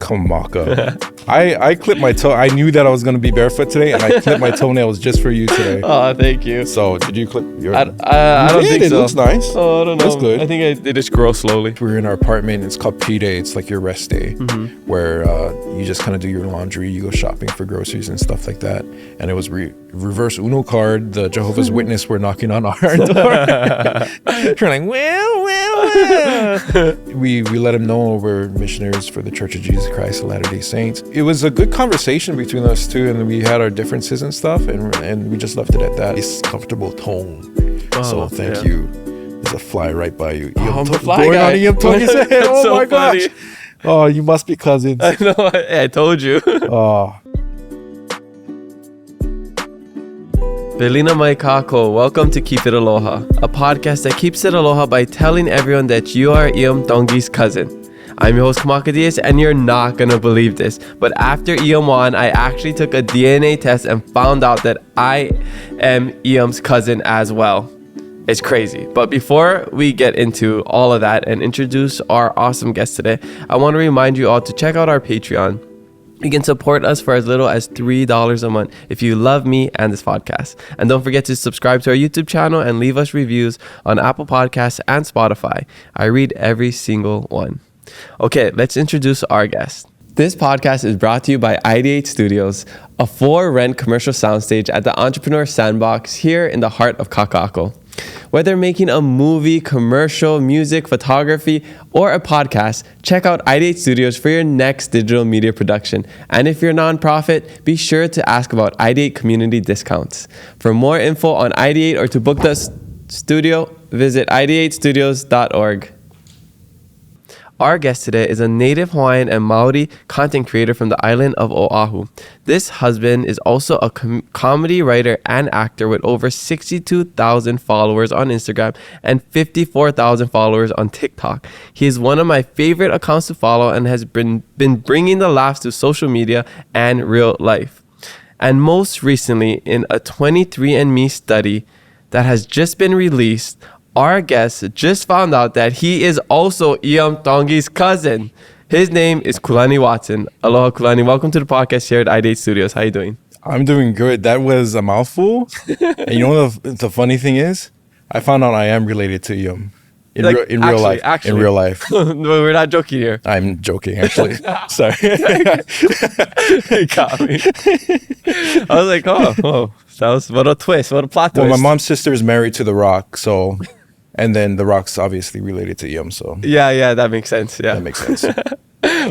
Kamaka. I clipped my toe. I knew that I was going to be barefoot today, and I clipped my toenails just for you today. Oh, thank you. So, did you clip your... I don't think so. It looks nice. Oh, I don't know. That's good. I think they just grow slowly. We're in our apartment. It's called P-Day. It's like your rest day, where you just kind of do your laundry. You go shopping for groceries and stuff like that. And it was reverse Uno card. The Jehovah's Witness were knocking on our door. We're like, well. We let them know we're missionaries for the Church of Jesus Christ of Latter-day Saints. It was a good conversation between us two, and we had our differences and stuff, and we just left it at that. It's comfortable tone. So thank you. There's a fly right by you. I'm the fly guy. Oh so my gosh. funny. Oh, you must be cousins. I know. I told you. Oh. Belina mai kako, welcome to Keep It Aloha, a podcast that keeps it aloha by telling everyone that you are Iom Tongi's cousin. I'm your host Kamaka Diaz, and you're not gonna believe this, but after Iom won, I actually took a DNA test and found out that I am Iom's cousin as well. It's crazy. But before we get into all of that and introduce our awesome guest today, I want to remind you all to check out our Patreon. You can support us for as little as $3 a month if you love me and this podcast. And don't forget to subscribe to our YouTube channel and leave us reviews on Apple Podcasts and Spotify. I read every single one. Okay, let's introduce our guest. This podcast is brought to you by Ideate Studios, a for-rent commercial soundstage at the Entrepreneur Sandbox here in the heart of Kaka'ako. Whether making a movie, commercial, music, photography, or a podcast, check out Ideate Studios for your next digital media production. And if you're a nonprofit, be sure to ask about Ideate community discounts. For more info on Ideate or to book the studio, visit ideatestudios.org. Our guest today is a native Hawaiian and Maori content creator from the island of Oahu. This husband is also a comedy writer and actor with over 62,000 followers on Instagram and 54,000 followers on TikTok. He is one of my favorite accounts to follow and has been bringing the laughs to social media and real life. And most recently, in a 23andMe study that has just been released, our guest just found out that he is also Iom Tongi's cousin. His name is Kulani Watson. Aloha, Kulani. Welcome to the podcast here at Ideate Studios. How you doing? I'm doing good. That was a mouthful. And you know the funny thing is? I found out I am related to Iom. In real life. In real life. No, we're not joking here. I'm joking, actually. Sorry. He got me. I was like, oh. That was, what a twist. What a plot twist. Well, my mom's sister is married to The Rock, so... And then The Rock's obviously related to Iom, so... Yeah, that makes sense. Yeah. That makes sense.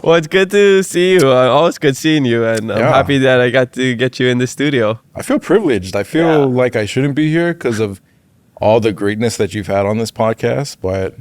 Well, it's good to see you. Always good seeing you, and I'm happy that I got to get you in the studio. I feel privileged. I feel like I shouldn't be here because of all the greatness that you've had on this podcast, but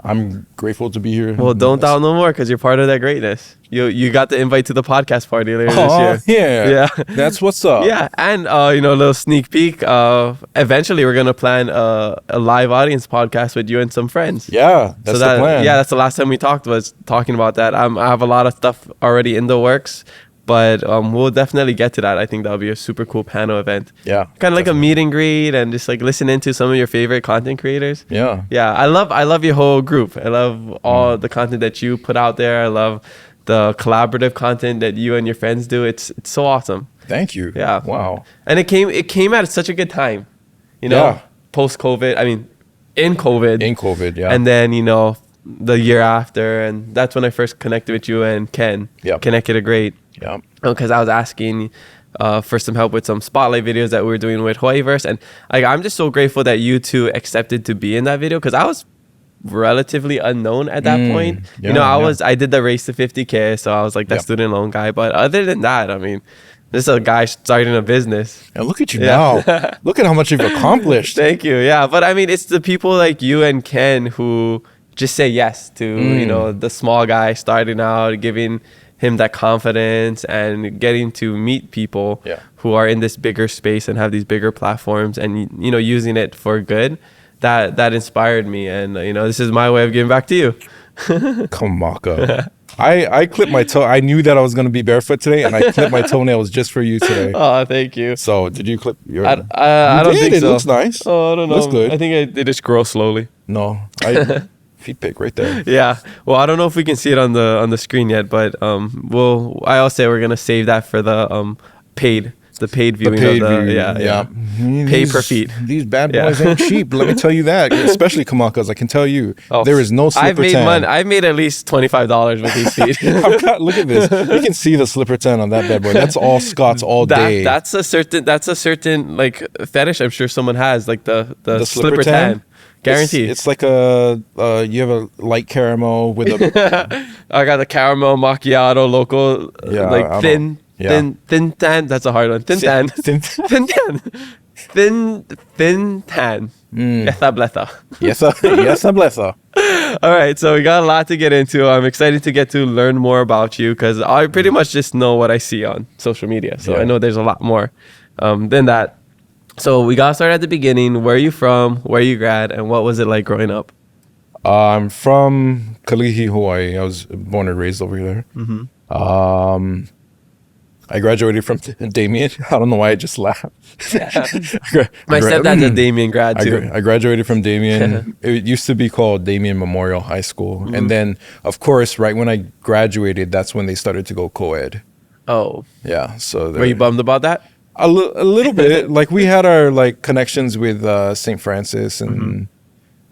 I'm grateful to be here. Well, don't doubt no more because you're part of that greatness. You got the invite to the podcast party later this year. Yeah. That's what's up. Yeah, and a little sneak peek. Eventually, we're gonna plan a live audience podcast with you and some friends. Yeah, that's the plan. Yeah, that's the last time we talked, was talking about that. I have a lot of stuff already in the works, but we'll definitely get to that. I think that'll be a super cool panel event. Yeah, kind of like a meet and greet and just like listen into some of your favorite content creators. Yeah. I love your whole group. I love all the content that you put out there. I love the collaborative content that you and your friends do. It's so awesome. Thank you. Yeah. Wow. And it came at such a good time. Post COVID. I mean, in COVID. Yeah. And then the year after, and that's when I first connected with you and Ken. Yeah. Connected a great. Yeah. Because I was asking for some help with some spotlight videos that we were doing with Hawaiiverse, and I'm just so grateful that you two accepted to be in that video, because I was relatively unknown at that point. I did the race to 50K, so I was like that student loan guy. But other than that, I mean, this is a guy starting a business. And look at you now. Look at how much you've accomplished. Thank you. Yeah, but I mean, it's the people like you and Ken who just say yes to the small guy starting out, giving him that confidence and getting to meet people who are in this bigger space and have these bigger platforms and using it for good. That inspired me, and this is my way of giving back to you. Kamaka. I clipped my toe. I knew that I was going to be barefoot today, and I clipped my toenails just for you today. Oh, thank you. So, did you clip your... I don't think so. It looks nice. Oh, I don't know. Looks good. I think they just grow slowly. No. feet pic right there. Yeah. Well, I don't know if we can see it on the screen yet, but I'll say we're gonna save that for the paid viewing paid of the view, yeah. Pay per feet. These bad boys ain't cheap. Let me tell you that. Especially Kamakas. I can tell you, there is no slipper I've made tan. money. I've made at least $25 with these feet. Look at this. You can see the slipper tan on that bad boy. That's all Scots all day. That's a certain like fetish. I'm sure someone has like the slipper tan. Guaranteed. It's like you have a light caramel with a. I got the caramel macchiato local, Yeah, like thin tan. That's a hard one. Thin tan. Thin tan. Thin tan. Yesa blessa. Yes, bless her. All right, so we got a lot to get into. I'm excited to get to learn more about you because I pretty much just know what I see on social media. So I know there's a lot more than that. So we got to start at the beginning. Where are you from? Where you grad? And what was it like growing up? I'm from Kalihi, Hawaii. I was born and raised over there. Mm-hmm. I graduated from Damien. I don't know why I just laughed. My stepdad's a Damien grad too. I graduated from Damien. It used to be called Damien Memorial High School. Mm-hmm. And then, of course, right when I graduated, that's when they started to go co-ed. Oh. Yeah. So were you bummed about that? A little bit. Like we had our like connections with St. Francis and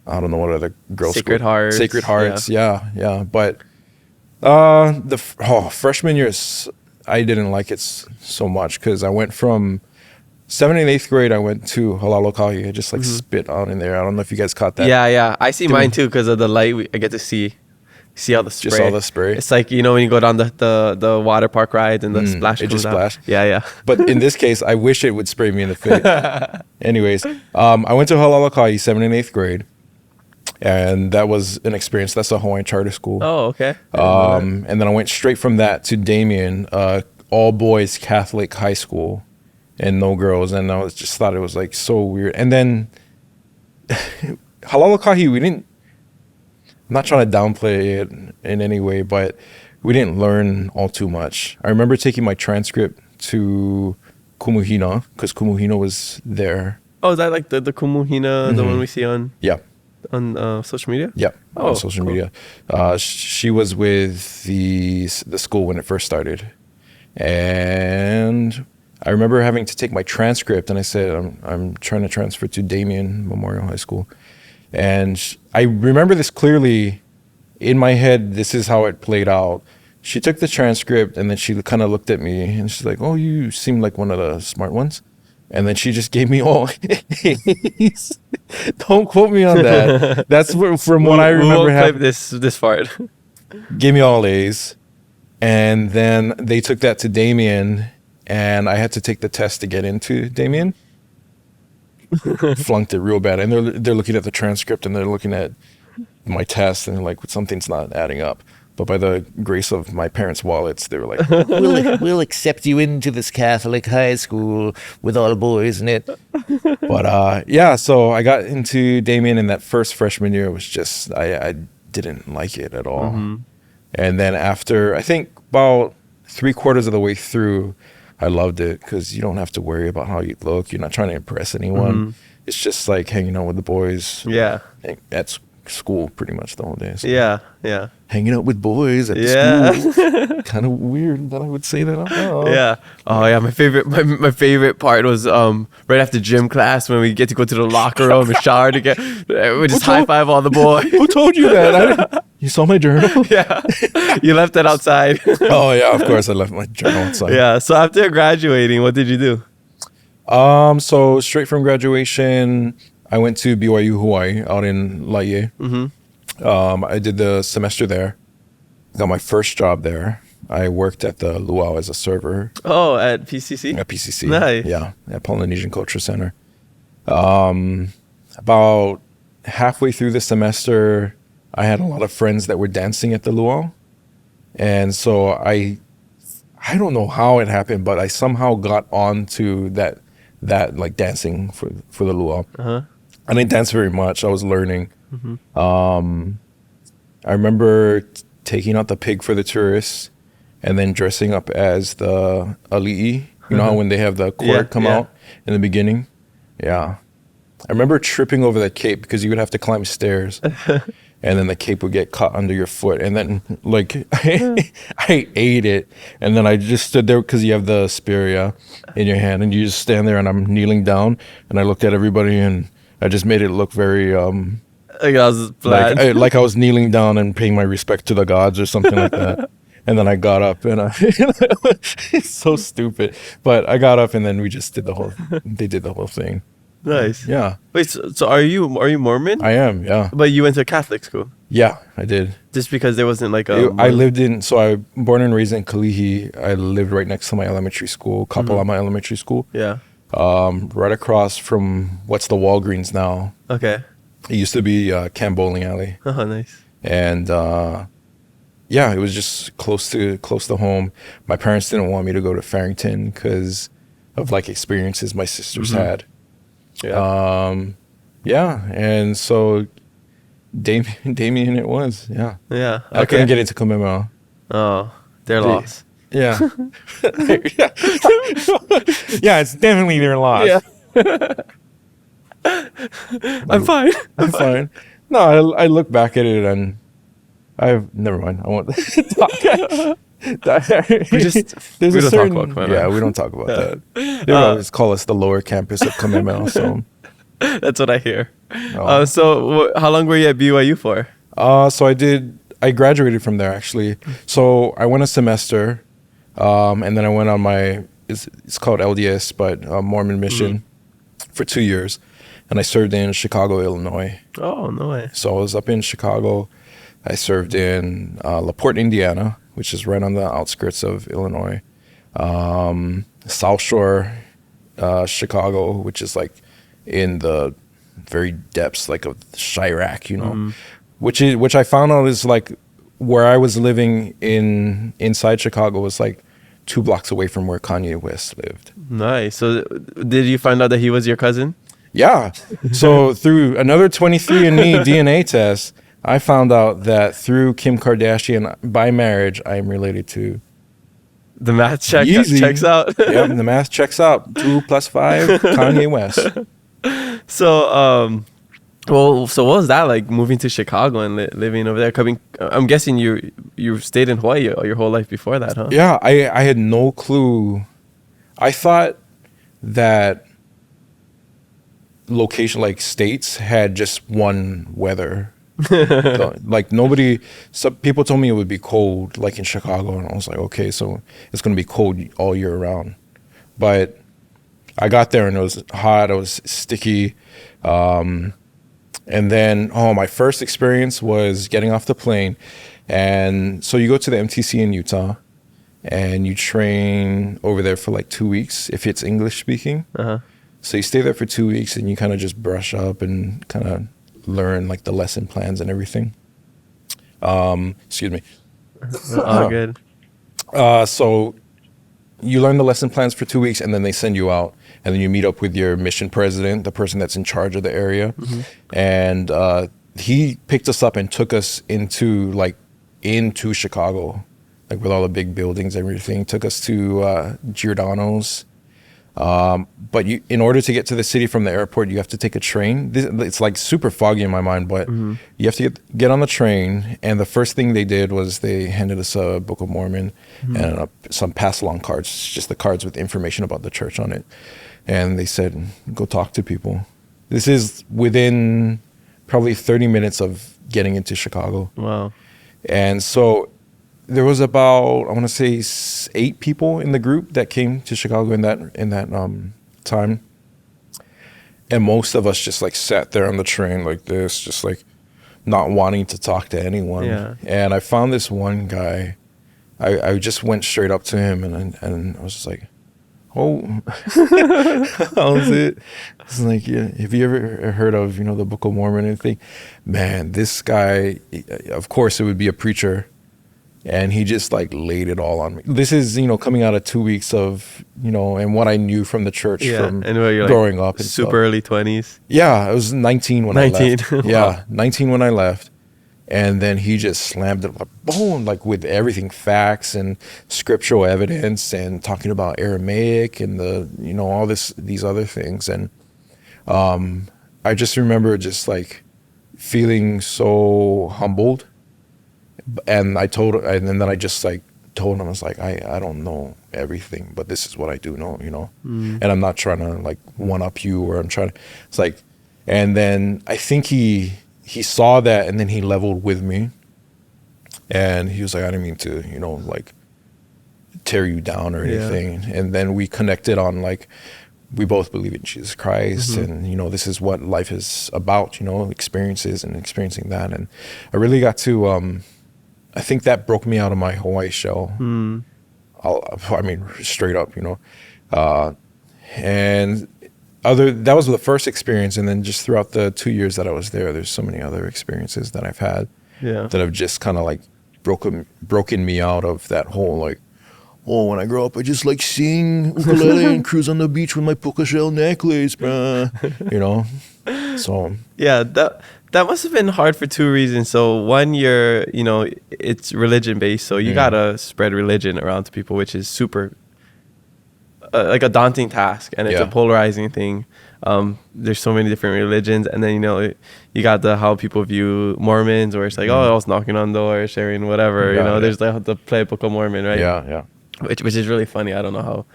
I don't know what other girls' Sacred Hearts. Sacred Hearts. Yeah. But freshman year, I didn't like it so much because I went from 7th and 8th grade. I went to Halalokahi. I just like spit out in there. I don't know if you guys caught that. Yeah. I see mine too because of the light. I get to see all the spray. Just all the spray. It's like, you know, when you go down the water park ride and the splash. It just splashed. Yeah. But in this case, I wish it would spray me in the face. Anyways, I went to Halalokahi 7th and 8th grade. And that was an experience. That's a Hawaiian charter school. Oh, okay. And then I went straight from that to Damien, all boys Catholic high school, and no girls. And I just thought it was like so weird. And then Halalokahi, I'm not trying to downplay it in any way, but we didn't learn all too much. I remember taking my transcript to Kumuhina because Kumuhina was there. Oh, is that like the Kumuhina, the one we see on? Yeah. On social media? Yeah, on social media. She was with the school when it first started. And I remember having to take my transcript and I said, I'm trying to transfer to Damien Memorial High School. And I remember this clearly in my head. This is how it played out. She took the transcript and then she kind of looked at me and she's like, oh, you seem like one of the smart ones. And then she just gave me all A's. Don't quote me on that. That's from what I remember happening. This part. Gave me all A's. And then they took that to Damien, and I had to take the test to get into Damien. Flunked it real bad. And they're looking at the transcript, and they're looking at my test, and they're like, something's not adding up. But by the grace of my parents' wallets, they were like, we'll accept you into this Catholic high school with all boys in it. But so I got into Damien, and that first freshman year was just, I didn't like it at all. Mm-hmm. And then after, I think about 3/4 of the way through, I loved it because you don't have to worry about how you look. You're not trying to impress anyone. Mm-hmm. It's just like hanging out with the boys. Yeah. At school pretty much the whole day. So yeah. Hanging out with boys at school. Kind of weird that I would say that out loud. Yeah. Oh yeah, my favorite part was right after gym class when we get to go to the locker room and shower together. We just high five all the boys. Who told you that? You saw my journal? Yeah. You left it outside. Oh yeah, of course I left my journal outside. Yeah. So after graduating, what did you do? So straight from graduation, I went to BYU Hawaii out in Laie. Mm-hmm. I did the semester there. Got my first job there. I worked at the luau as a server. Oh, at PCC? At PCC. Nice. Yeah, at Polynesian Culture Center. About halfway through the semester, I had a lot of friends that were dancing at the luau. And so I don't know how it happened, but I somehow got onto that like dancing for the luau. Uh-huh. I didn't dance very much. I was learning. Mm-hmm. I remember taking out the pig for the tourists and then dressing up as the ali'i. You know how when they have the court come out in the beginning? Yeah. I remember tripping over that cape because you would have to climb stairs. and then the cape would get caught under your foot, and then like I ate it, and then I just stood there because you have the spear in your hand, and you just stand there, and I'm kneeling down, and I looked at everybody, and I just made it look very Like I was bland. like I was kneeling down and paying my respect to the gods or something like that. And then I got up, and it's so stupid, but I got up, and then we just did they did the whole thing. Nice. Yeah, Wait, so are you Mormon? I am. Yeah, But you went to Catholic school yeah, I did. just because there wasn't like I lived I born and raised in Kalihi. I lived right next to my elementary school, Kapalama Elementary School. Yeah. Right across from what's the Walgreens now. Okay. It used to be Camp Bowling Alley, Oh, nice. and yeah, it was just close to home. My parents didn't want me to go to Farrington because of like experiences my sisters had. Yeah. Yeah, and so Damien it was. Yeah, Yeah. I couldn't get into Kamehameha. Oh, they're lost. Yeah. Yeah, it's definitely their loss. Yeah. I'm fine. I'm fine. No, I look back at it and never mind. I won't talk. There's we a don't certain, talk about yeah, we don't talk about that. They would always call us the lower campus of Kamehameha. So, That's what I hear. Oh. So how long were you at BYU for? so I graduated from there actually. So I went a semester, and then I went on it's called LDS, but Mormon mission for 2 years, and I served in Chicago, Illinois. Oh, no way. So I was up in Chicago. I served in LaPorte, Indiana, which is right on the outskirts of Illinois. South Shore, Chicago, which is like in the very depths, like of Chirac, which I found out is like where I was living inside Chicago was like 2 blocks away from where Kanye West lived. Nice. So did you find out that he was your cousin? Yeah. So through another 23andMe DNA test, I found out that through Kim Kardashian by marriage, I am related to The math Yeezy. checks out. Yep, the math checks out. 2 + 5, Kanye West. So, so what was that like moving to Chicago and living over there? I'm guessing you stayed in Hawaii your whole life before that, huh? Yeah, I had no clue. I thought that location, like states, had just one weather. So, like some people told me it would be cold, like in Chicago, and I was like, okay, so it's gonna be cold all year round. But I got there and it was hot, it was sticky, and then my first experience was getting off the plane, and so you go to the MTC in Utah, and you train over there for like 2 weeks if it's English speaking. So you stay there for 2 weeks and you kind of just brush up and kind of learn like the lesson plans and everything. Excuse me. Oh, good. So you learn the lesson plans for 2 weeks and then they send you out and then you meet up with your mission president, the person that's in charge of the area. And he picked us up and took us into Chicago, like with all the big buildings and everything. Took us to Giordano's. But in order to get to the city from the airport, you have to take a train. It's like super foggy in my mind, but you have to get on the train. And the first thing they did was they handed us a Book of Mormon and some pass-along cards, just the cards with information about the church on it. And they said, go talk to people. This is within probably 30 minutes of getting into Chicago. Wow. And so there was about, I want to say 8 people in the group that came to Chicago in that time. And most of us just like sat there on the train like this, just like not wanting to talk to anyone. Yeah. And I found this one guy. I just went straight up to him and I was just like, oh, how's it? It's like, yeah, have you ever heard of, the Book of Mormon and anything? Man, this guy, of course it would be a preacher. And he just like laid it all on me. This is, coming out of 2 weeks of, and what I knew from the church from growing up. And super stuff. early 20s. Yeah, I was 19 when I left. Wow. Yeah, 19 when I left. And then he just slammed it like boom, like with everything, facts and scriptural evidence and talking about Aramaic and all these other things. And I just remember just like feeling so humbled. And then I just like told him, I was like, I don't know everything, but this is what I do know, you know? And I'm not trying to like one up you, or it's like, and then I think he saw that, and then he leveled with me, and he was like, I didn't mean to, you know, like tear you down or anything. And then we connected on like, we both believe in Jesus Christ, and, you know, this is what life is about, you know, experiences and experiencing that. And I really got to, I think that broke me out of my Hawaii shell. I mean, straight up, you know. And that was the first experience. And then just throughout the 2 years that I was there, there's so many other experiences that I've had that have just kind of like broken me out of that whole like, oh, when I grow up, I just like sing ukulele and cruise on the beach with my puka shell necklace, bruh. You know? So. Yeah, that must have been hard for two reasons. So one, you know, it's religion based. So you gotta spread religion around to people, which is super like a daunting task. And it's a polarizing thing. There's so many different religions. And then, you know, you got how people view Mormons, where it's like, oh, I was knocking on doors, sharing whatever. You know, there's like the Book of Mormon, right? Yeah, yeah. Which is really funny. I don't know how,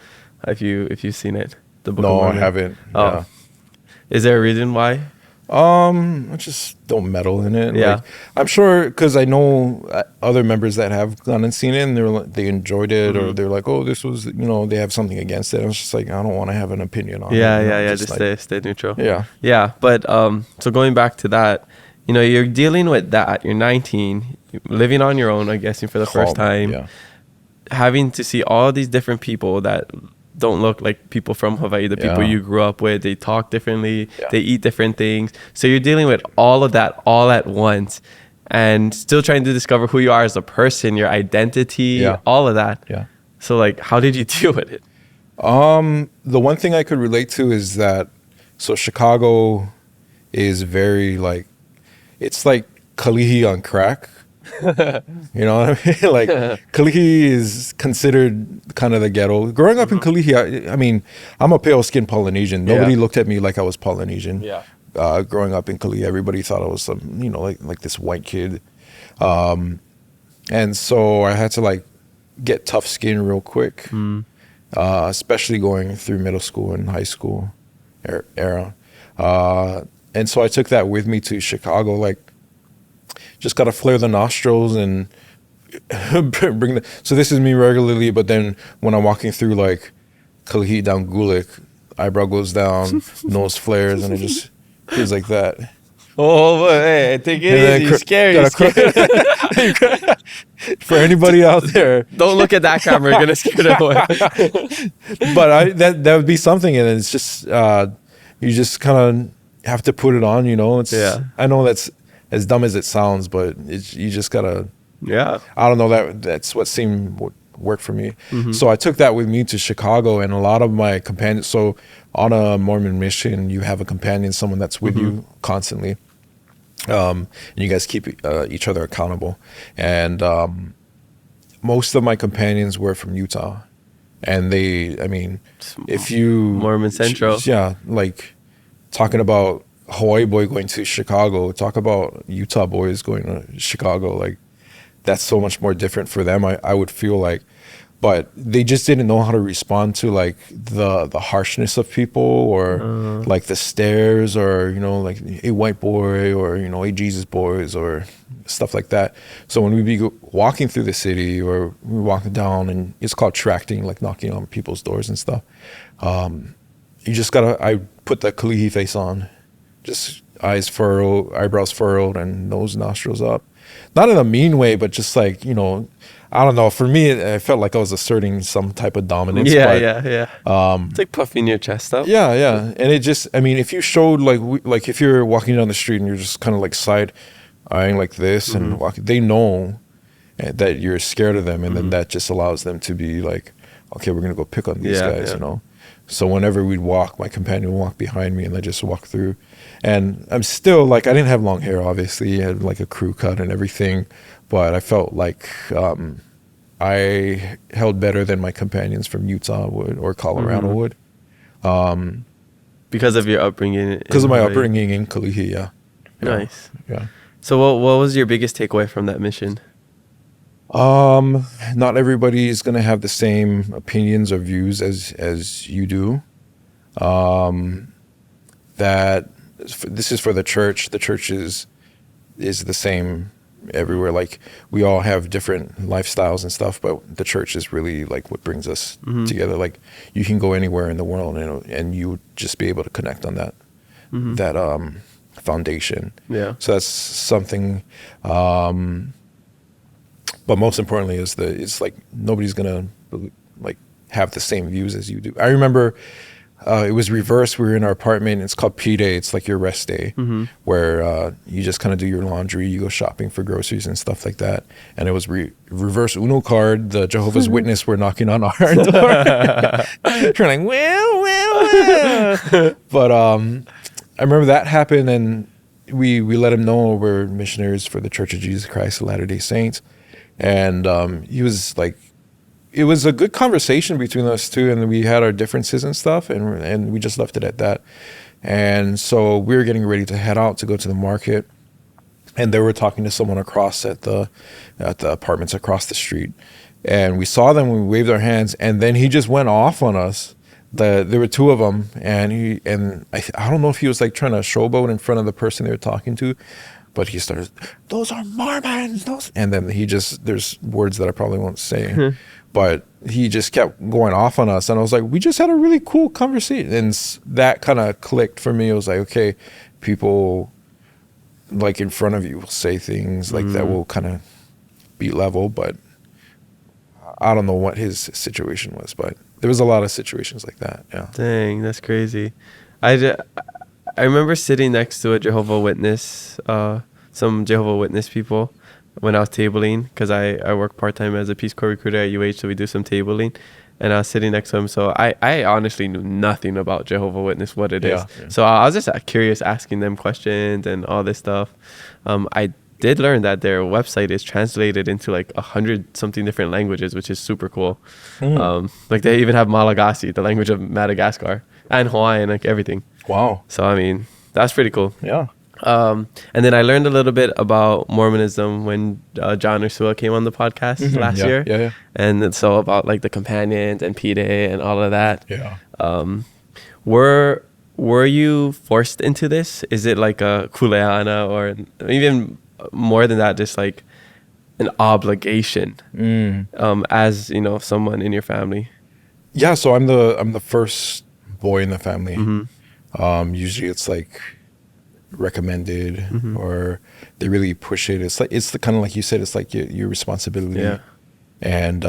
if you've seen it, the Book of No, Mormon. I haven't. Oh. Yeah. Is there a reason why? I just don't meddle in it. Yeah. Like, I'm sure, because I know other members that have gone and seen it, and they enjoyed it, or they're like, oh, this was, you know, they have something against it. I was just like, I don't want to have an opinion on it. Yeah. Just like, stay neutral. Yeah. Yeah. But so going back to that, you know, you're dealing with that. You're 19, living on your own, I'm guessing, for the first time. Yeah. Having to see all these different people that don't look like people from Hawaii, the people you grew up with. They talk differently, they eat different things. So you're dealing with all of that all at once, and still trying to discover who you are as a person, your identity, all of that. Yeah. So like, how did you deal with it? The one thing I could relate to is that, so Chicago is very like, it's like Kalihi on crack. You know what I mean? Like, Kalihi is considered kind of the ghetto. Growing up in Kalihi, I mean, I'm a pale-skinned Polynesian. Nobody looked at me like I was Polynesian. Yeah. Growing up in Kalihi, everybody thought I was some, you know, like this white kid. And so I had to like get tough skin real quick, especially going through middle school and high school era. And so I took that with me to Chicago, like, just got to flare the nostrils and bring so this is me regularly, but then when I'm walking through like Kalihi down Gulick, eyebrow goes down, nose flares, and it just feels like that. Oh, hey, take it easy. Scary. For anybody out there, don't look at that camera. You're gonna scare them away. But that would be something, and it's just you just kind of have to put it on, you know. It's I know that's as dumb as it sounds, but you just gotta. Yeah. I don't know, that's what seemed work for me. So I took that with me to Chicago, and a lot of my companions. So on a Mormon mission, you have a companion, someone that's with you constantly, and you guys keep each other accountable. And most of my companions were from Utah, and if you Mormon Central, like talking about Hawaii boy going to Chicago, talk about Utah boys going to Chicago, like that's so much more different for them, I would feel like. But they just didn't know how to respond to like the harshness of people, or like the stares, or, you know, like a white boy, or, you know, a Jesus boys, or stuff like that. So when we'd be walking through the city, or we walking down, and it's called tracting, like knocking on people's doors and stuff, you just gotta, I put the Kalihi face on, just eyes furrowed, eyebrows furrowed, and nose, nostrils up. Not in a mean way, but just like, you know, I don't know. For me, I felt like I was asserting some type of dominance. It's like puffing your chest up. Yeah. And it just, I mean, if you showed like if you're walking down the street and you're just kind of like side eyeing like this and walking, they know that you're scared of them, and then that just allows them to be like, okay, we're gonna go pick on these guys, you know. So whenever we'd walk, my companion would walk behind me, and I just walk through. And I'm still like, I didn't have long hair, obviously. I had like a crew cut and everything, but I felt like I held better than my companions from Utah would, or Colorado would. Because of your upbringing. Because of my upbringing in Kalihi, Nice. Yeah. So what was your biggest takeaway from that mission? Not everybody is going to have the same opinions or views as you do. That this is for the church. The church is the same everywhere. Like, we all have different lifestyles and stuff, but the church is really like what brings us together. Like, you can go anywhere in the world and you just be able to connect on that foundation. Yeah. So that's something. But most importantly is it's like nobody's gonna like have the same views as you do. I remember it was reversed. We were in our apartment. It's called P Day. It's like your rest day, where you just kind of do your laundry. You go shopping for groceries and stuff like that. And it was reverse Uno card. The Jehovah's Witness were knocking on our door. You're like, well. But I remember that happened, and we let him know we're missionaries for the Church of Jesus Christ of Latter-day Saints. And he was like, it was a good conversation between us two, and we had our differences and stuff, and we just left it at that. And so we were getting ready to head out to go to the market, and they were talking to someone across at the apartments across the street, and we saw them. We waved our hands, and then he just went off on us. There were two of them, and I don't know if he was like trying to showboat in front of the person they were talking to. But he started, those are Mormons, and then there's words that I probably won't say, but he just kept going off on us. And I was like, we just had a really cool conversation. And that kind of clicked for me. It was like, okay, people like in front of you will say things like that will kind of be level, but I don't know what his situation was, but there was a lot of situations like that. Yeah. Dang, that's crazy. I remember sitting next to a Jehovah's Witness, some Jehovah's Witness people when I was tabling, because I work part-time as a Peace Corps recruiter at UH, so we do some tabling, and I was sitting next to him. So I honestly knew nothing about Jehovah's Witness, what it is. Yeah. So I was just curious, asking them questions and all this stuff. I did learn that their website is translated into like 100-something different languages, which is super cool. Like, they even have Malagasy, the language of Madagascar, and Hawaiian, like everything. Wow. So, I mean, that's pretty cool. Yeah. And then I learned a little bit about Mormonism when John Ursula came on the podcast last year. Yeah. And so about like the companions and P-Day and all of that. Yeah. Were you forced into this? Is it like a kuleana, or even more than that, just like an obligation as, you know, someone in your family? Yeah. So I'm the first boy in the family. Usually it's like recommended, or they really push it. It's the kind of, like you said, it's like your responsibility. Yeah. And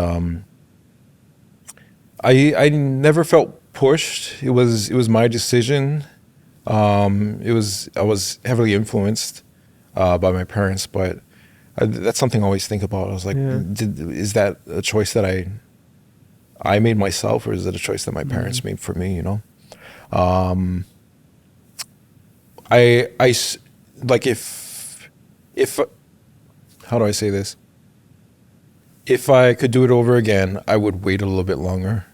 I never felt pushed. It was my decision. I was heavily influenced by my parents, but that's something I always think about. I was like, is that a choice that I made myself, or is it a choice that my parents made for me, you know? I like, if how do I say this? If I could do it over again, I would wait a little bit longer.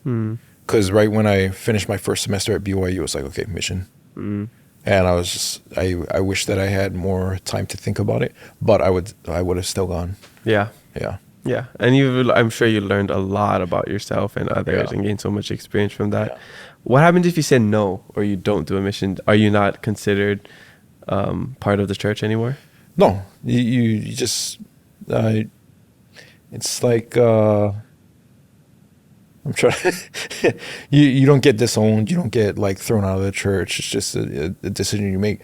Because right when I finished my first semester at BYU, it was like, okay, mission. And I was just, I wish that I had more time to think about it, but I would have still gone. Yeah. And I'm sure you learned a lot about yourself and others and gained so much experience from that. What happens if you say no, or you don't do a mission? Are you not considered part of the church anymore? No, you just, it's like, I'm trying. you don't get disowned. You don't get like thrown out of the church. It's just a decision you make.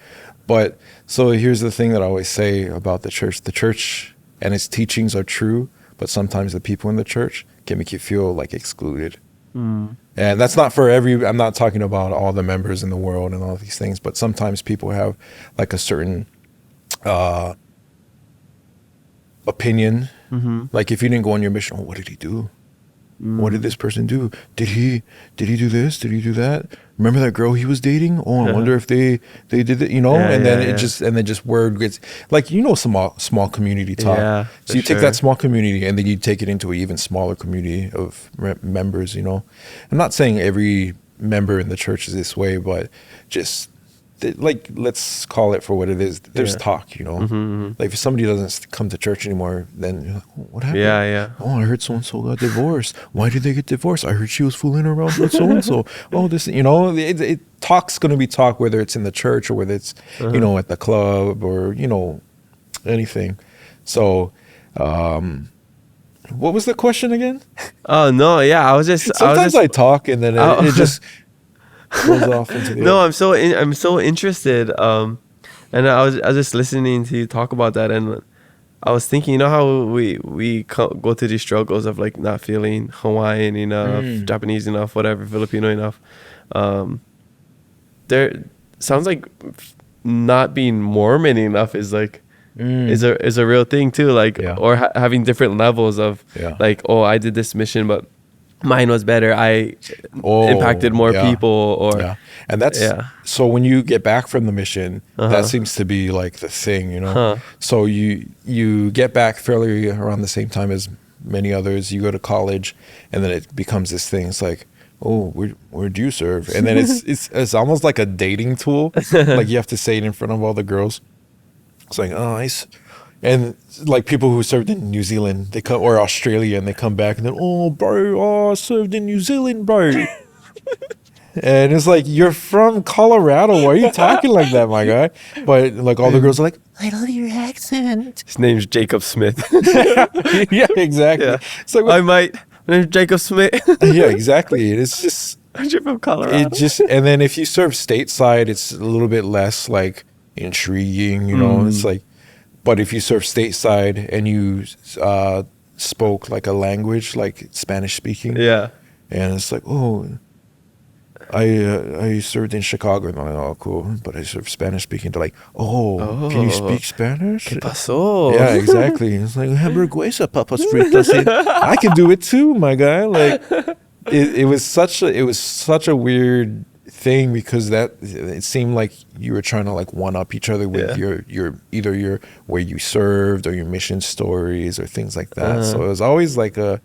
But so here's the thing that I always say about the church. The church and its teachings are true, but sometimes the people in the church can make you feel like excluded. And that's not for I'm not talking about all the members in the world and all these things, but sometimes people have like a certain opinion. Like, if you didn't go on your mission, what did he do? What did this person do? Did he do this? Did he do that? Remember that girl he was dating? Oh, I wonder if they did it, you know? And then just word gets, like, you know, small community talk. So you take that small community and then you take it into an even smaller community of members, you know? I'm not saying every member in the church is this way, but just like, let's call it for what it is. There's Yeah. talk, you know. Like if somebody doesn't come to church anymore, then you're like, what happened? Yeah. Oh, I heard so and so got divorced. Why did they get divorced? I heard she was fooling around with so and so. Oh, this, you know, talk's going to be talk, whether it's in the church or whether it's you know, at the club or, you know, anything. So, what was the question again? Oh no, yeah. I was just Sometimes I talk and then it just goes off into the No, I'm so interested. And I was just listening to you talk about that, and I was thinking, you know how we go through these struggles of like not feeling Hawaiian enough, Japanese enough, whatever, Filipino enough. There sounds like not being Mormon enough is like is a real thing too. Like or having different levels of like, oh, I did this mission, but mine was better. I impacted more people, or and that's so when you get back from the mission, that seems to be like the thing, you know. So you get back fairly around the same time as many others. You go to college, and then it becomes this thing. It's like, oh, where do you serve? And then it's almost like a dating tool. Like you have to say it in front of all the girls. It's like, oh, nice. And like people who served in New Zealand, they come, or Australia, and they come back and then, oh, bro, I served in New Zealand, bro. And it's like, you're from Colorado. Why are you talking like that, my guy? But like all the girls are like, I love your accent. His name's Jacob Smith. Yeah, exactly. Yeah. So My name's Jacob Smith. yeah, exactly. It's just, You're from Colorado. and then if you serve stateside, it's a little bit less like intriguing, you know. It's like, but if you serve stateside and you spoke like a language, like Spanish speaking, Yeah. and it's like, oh, I served in Chicago, and I'm like, oh, cool, but I served Spanish speaking. They're like, oh, can you speak Spanish? ¿Qué pasó? Yeah, exactly. It's like, hamburguesa, papas fritas. I can do it too, my guy. Like, it was such a weird thing, because it seemed like you were trying to like one up each other with your either your where you served or your mission stories or things like that. So it was always like a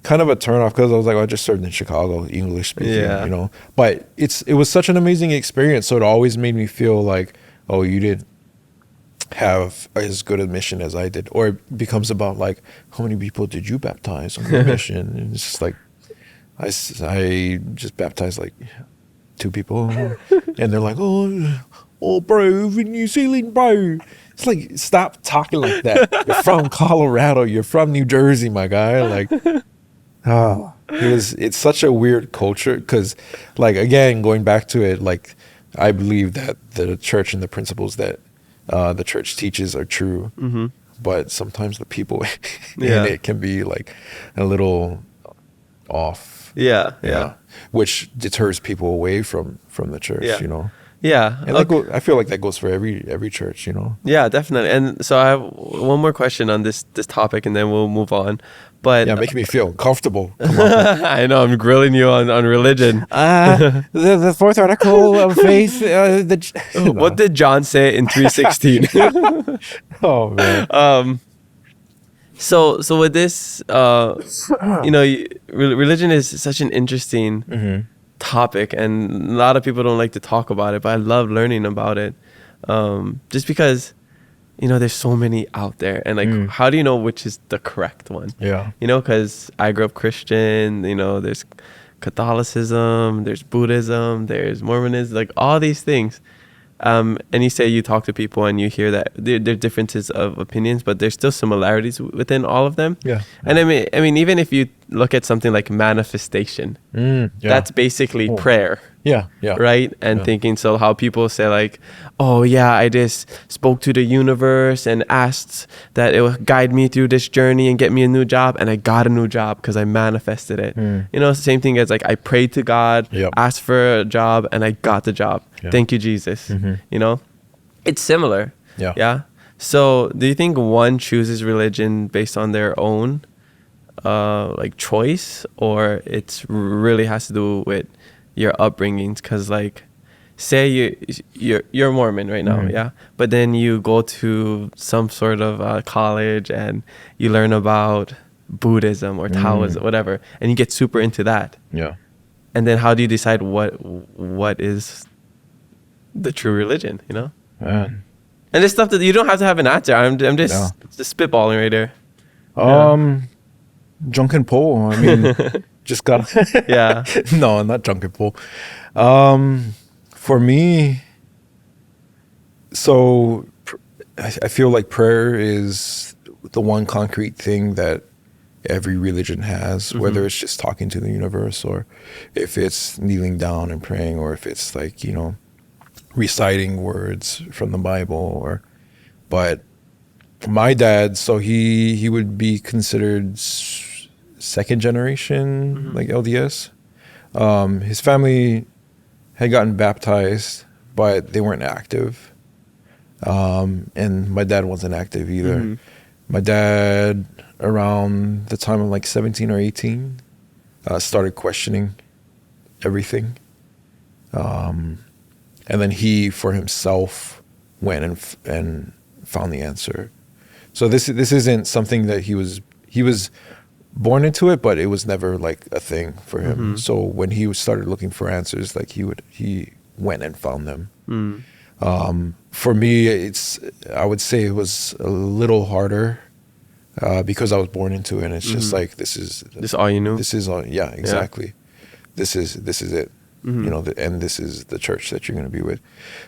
kind of a turn off, because I was like, I just served in Chicago, English speaking, you know. But it was such an amazing experience. So it always made me feel like, oh, you didn't have as good a mission as I did. Or it becomes about like, how many people did you baptize on your mission? And it's just like, I just baptized like 2 people, and they're like, oh, bro, in New Zealand, bro. It's like, stop talking like that. You're from Colorado. You're from New Jersey, my guy. Like, it's such a weird culture, because, like, again, going back to it, like, I believe that the church and the principles that the church teaches are true, but sometimes the people in it can be like a little off. Yeah. Which deters people away from the church, you know. Yeah. And I feel like that goes for every church, you know. Yeah, definitely. And so I have one more question on this topic, and then we'll move on. But making me feel uncomfortable. Come on. I know, I'm grilling you on religion. The fourth article of faith. What did John say in 3:16? Oh man. So with this, you know, religion is such an interesting topic, and a lot of people don't like to talk about it, but I love learning about it, just because, you know, there's so many out there, and like, how do you know which is the correct one? Yeah, you know, because I grew up Christian. You know, there's Catholicism, there's Buddhism, there's Mormonism, like all these things. And you say you talk to people and you hear that there are differences of opinions, but there's still similarities within all of them. Yeah. And I mean, even if you look at something like manifestation, that's basically prayer. Yeah. Right? And thinking, so how people say like, oh yeah, I just spoke to the universe and asked that it would guide me through this journey and get me a new job, and I got a new job because I manifested it. You know, same thing as like, I prayed to God, asked for a job, and I got the job. Thank you, Jesus. You know, it's similar. Yeah. So do you think one chooses religion based on their own like choice, or it's really has to do with your upbringings? Because like, say you're Mormon right now, but then you go to some sort of college and you learn about Buddhism or Taoism, whatever, and you get super into that. And then how do you decide what is the true religion, you know? Man. And there's stuff that you don't have to have an answer. I'm just spitballing right there. Drunken pole. I mean, just got. Yeah. No, not drunken pole. For me, so I feel like prayer is the one concrete thing that every religion has, whether it's just talking to the universe, or if it's kneeling down and praying, or if it's like, you know, reciting words from the Bible. But my dad, so he would be considered second generation, like LDS. His family had gotten baptized, but they weren't active. And my dad wasn't active either. My dad, around the time of like 17 or 18, started questioning everything. And then he, for himself, went and found the answer. So this isn't something that he was born into it, but it was never like a thing for him. So when he started looking for answers, like he went and found them. For me, I would say it was a little harder because I was born into it, and it's just like this is all you knew. This is all, yeah, exactly. Yeah. This is it. You know, and this is the church that you're going to be with.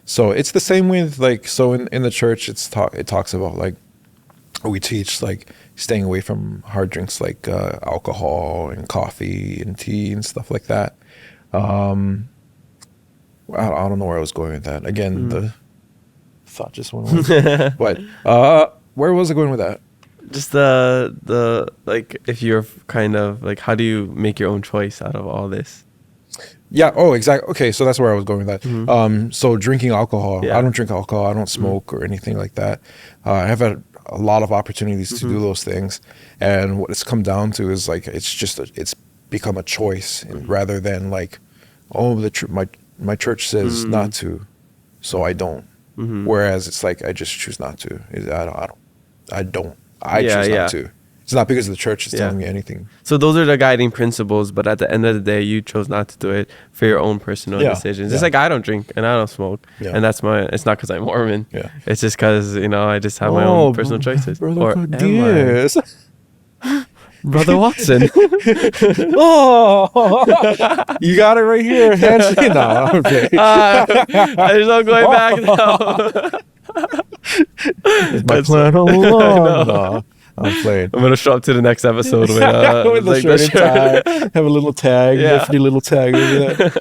So it's the same with like, so in the church, it talks about like, we teach like staying away from hard drinks like alcohol and coffee and tea and stuff like that. I don't know where I was going with that. Again, the thought just went away. But where was I going with that? Just the like, if you're kind of like, how do you make your own choice out of all this? Yeah. Oh, exactly. Okay. So that's where I was going with that. So drinking alcohol, I don't drink alcohol. I don't smoke or anything like that. I have had a lot of opportunities to do those things. And what it's come down to is like, it's become a choice, and rather than like, oh, my church says not to, so I don't. Whereas it's like, I just choose not to. I choose not to. It's not because the church is telling me anything. So those are the guiding principles, but at the end of the day, you chose not to do it for your own personal decisions. It's like, I don't drink and I don't smoke, and that's it's not because I'm Mormon. It's just because, you know, I just have my own personal choices. Brother Watson. You got it right here. No, okay. There's no going back now. It's my plan all along. No. I'm playing. I'm gonna show up to the next episode with the like shirt and tie, have a little tag, nifty little tag over there.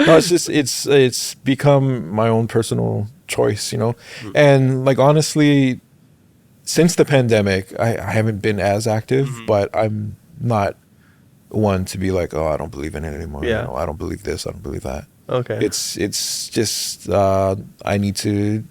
No, it's just it's become my own personal choice, you know. And like honestly, since the pandemic, I haven't been as active, but I'm not one to be like, oh, I don't believe in it anymore. You know, I don't believe this, I don't believe that. Okay. It's just I need to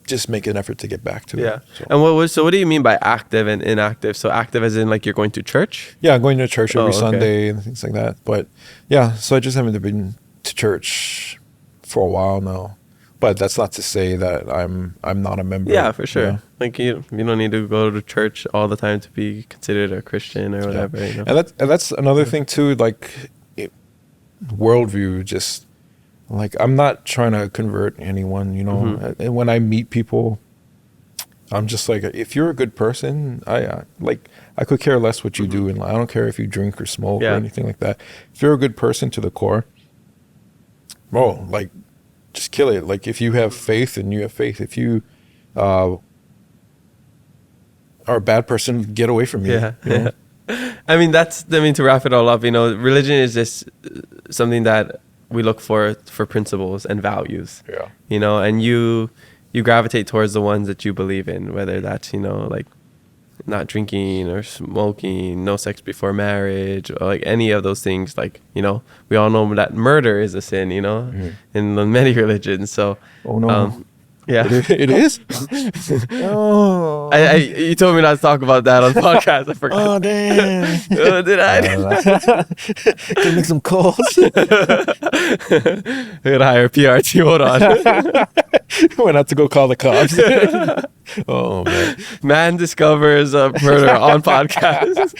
just make an effort to get back to it. So. And what do you mean by active and inactive? So active as in like you're going to church? Yeah, going to church every Sunday and things like that. But yeah, so I just haven't been to church for a while now. But that's not to say that I'm not a member. Yeah, for sure. Yeah. Like you don't need to go to church all the time to be considered a Christian or whatever. You know? And that's another thing too. Like worldview, just like I'm not trying to convert anyone. You know, and when I meet people, I'm just like, if you're a good person, I could care less what you do, and I don't care if you drink or smoke or anything like that. If you're a good person to the core, like. Just kill it. Like if you have faith, and you have faith. If you are a bad person, get away from me. Yeah. You know? I mean, to wrap it all up, you know, religion is just something that we look for principles and values. Yeah. You know, and you gravitate towards the ones that you believe in, whether that's, you know, like not drinking or smoking, no sex before marriage, or like any of those things. Like, you know, we all know that murder is a sin, you know, in many religions. So, it is. Oh, you told me not to talk about that on the podcast. I forgot. Oh damn! Did I? Can make some calls. I gotta hire a PR team. Hold on. Went out to go call the cops. Oh man discovers a murder on podcast.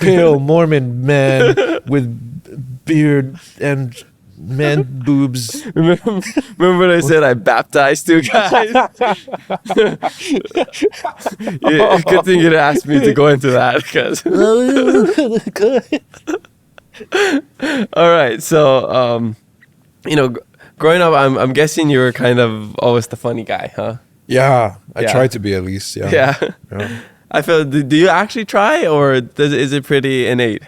Pale Mormon man with beard and man boobs. Remember when I said I baptized two guys? Good thing you asked me to go into that because. All right, so growing up, I'm guessing you were kind of always the funny guy, huh? Yeah, I Yeah. tried to be at least. Yeah. Yeah. I feel. Do you actually try, or is it pretty innate?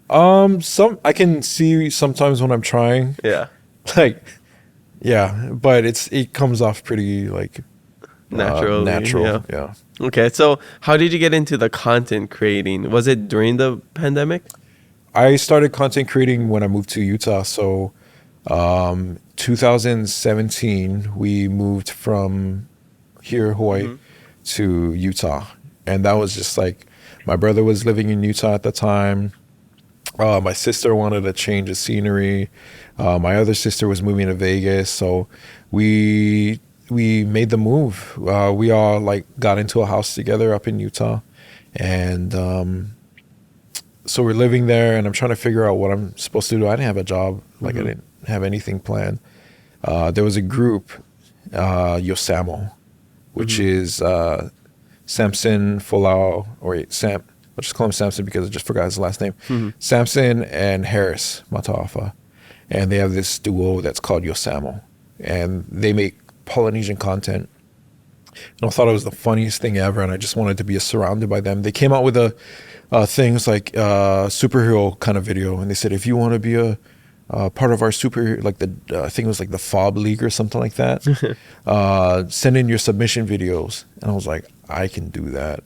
Some I can see sometimes when I'm trying, Yeah. like, yeah, but it comes off pretty like Naturally, natural. yeah. Yeah. Okay, so how did you get into the content creating? Was it during the pandemic? I started content creating when I moved to Utah. So, 2017, we moved from here, Hawaii, to Utah. And that was just like, my brother was living in Utah at the time. My sister wanted a change of scenery. My other sister was moving to Vegas. So we made the move. We all like got into a house together up in Utah. And, so we're living there, and I'm trying to figure out what I'm supposed to do. I didn't have a job. Like, I didn't have anything planned. There was a group, Yosamo, which is Samson Folau, or I'll just call him Samson because I just forgot his last name. Samson and Harris Mataafa. And they have this duo that's called Yosamo. And they make Polynesian content. And I thought it was the funniest thing ever, and I just wanted to be surrounded by them. They came out with things like superhero kind of video, and they said, if you want to be a part of our superhero, like I think it was like the Fob League or something like that, send in your submission videos. And I was like, I can do that.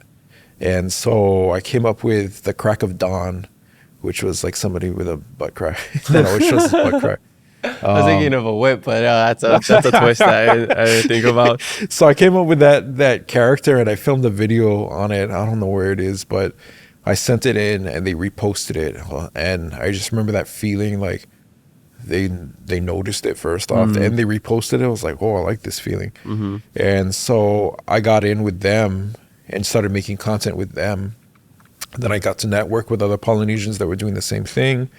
And so I came up with the Crack of Dawn, which was like somebody with a butt crack that always shows his butt crack. I was thinking of a whip, but that's a twist that I didn't think about. So I came up with that character, and I filmed a video on it. I don't know where it is, but I sent it in, and they reposted it. And I just remember that feeling, like they noticed it first off, and they reposted it. I was like, oh, I like this feeling. And so I got in with them and started making content with them. Then I got to network with other Polynesians that were doing the same thing.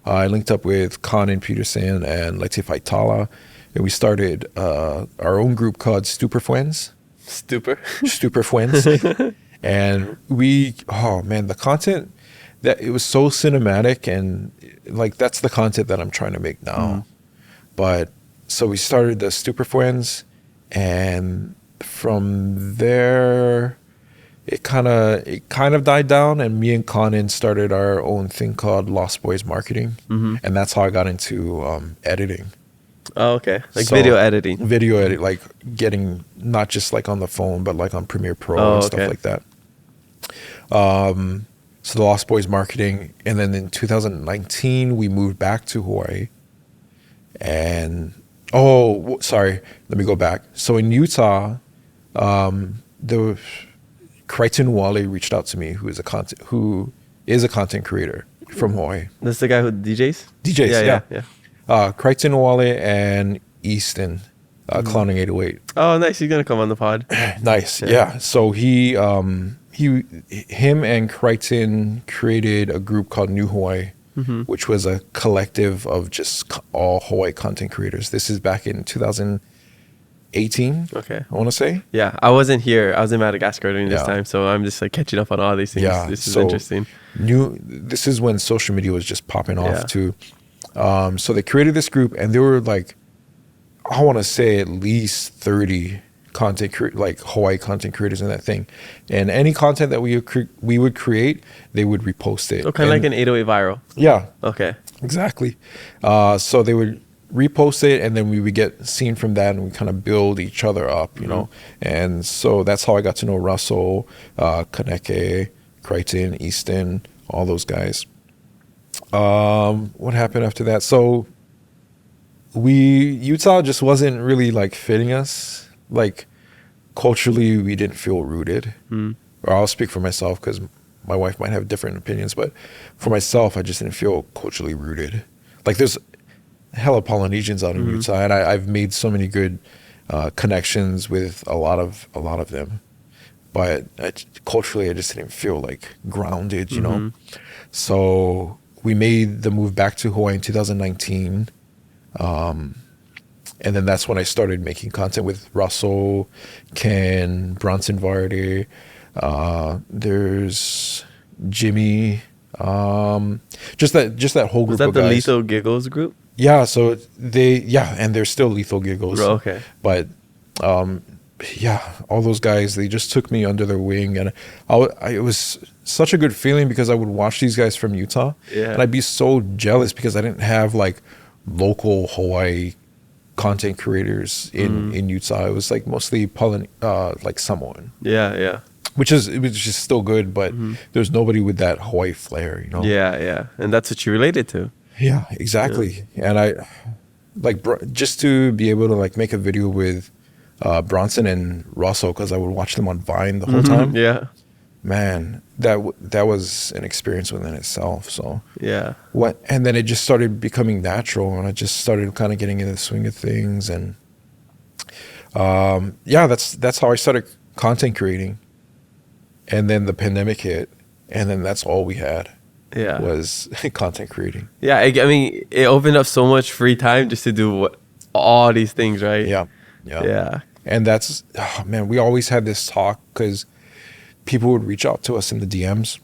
I linked up with Conan Peterson and Latif Aitala, and we started our own group called Stuperfriends. Stuperfriends. And the content, that it was so cinematic, and like that's the content that I'm trying to make now. But so we started the Stuperfriends, and from there it kind of died down, and me and Conan started our own thing called Lost Boys Marketing, and that's how I got into editing. Oh, okay. Like video editing. Video edit, like getting not just like on the phone, but like on Premiere Pro and stuff like that. So the Lost Boys Marketing, and then in 2019 we moved back to Hawaii. And let me go back. So in Utah, the Crichton Wale reached out to me, who is a content creator from Hawaii. That's the guy who DJs? DJs, yeah. Crichton Wale and Easton, Clowning 808. Oh, nice. He's gonna come on the pod. Nice, yeah. So him and Crichton created a group called New Hawaii, which was a collective of just all Hawaii content creators. This is back in 2018. Okay, I want to say. Yeah, I wasn't here. I was in Madagascar during this time, so I'm just like catching up on all these things. Yeah, this is interesting. This is when social media was just popping off too. So they created this group, and there were like, I want to say at least 30 Hawaii content creators in that thing, and any content that we would create, they would repost it. So kind of like an 808 viral. Yeah. Okay. Exactly. So they would repost it, and then we would get seen from that, and we kind of build each other up, you know. And so that's how I got to know Russell, Kaneke, Crichton, Easton, all those guys. What happened after that? So Utah just wasn't really like fitting us. Like culturally, we didn't feel rooted. Or I'll speak for myself because my wife might have different opinions, but for myself, I just didn't feel culturally rooted. Like there's hella Polynesians out in Utah, and I've made so many good connections with a lot of them, but culturally, I just didn't feel like grounded, you know. So we made the move back to Hawaii in 2019. And then that's when I started making content with Russell, Ken, Bronson Vardy. There's Jimmy. Just that whole group Was that of the guys. Lethal Giggles group? Yeah, so and they're still Lethal Giggles. Oh, okay. But all those guys, they just took me under their wing, and it was such a good feeling because I would watch these guys from Utah, and I'd be so jealous because I didn't have like local Hawaii content creators in Utah. It was like mostly like Samoan. Yeah. Which is still good, but there's nobody with that Hawaii flair, you know. Yeah, and that's what you related to. Yeah, exactly. Yeah. And I like just to be able to like make a video with Bronson and Russell, because I would watch them on Vine the whole time. Yeah, man, that was an experience within itself. So yeah, and then it just started becoming natural, and I just started kind of getting into the swing of things, and that's how I started content creating. And then the pandemic hit, and then that's all we had. Yeah, was content creating. Yeah, I mean, it opened up so much free time just to do all these things, right? Yeah. And that's, man, we always had this talk because people would reach out to us in the DMs,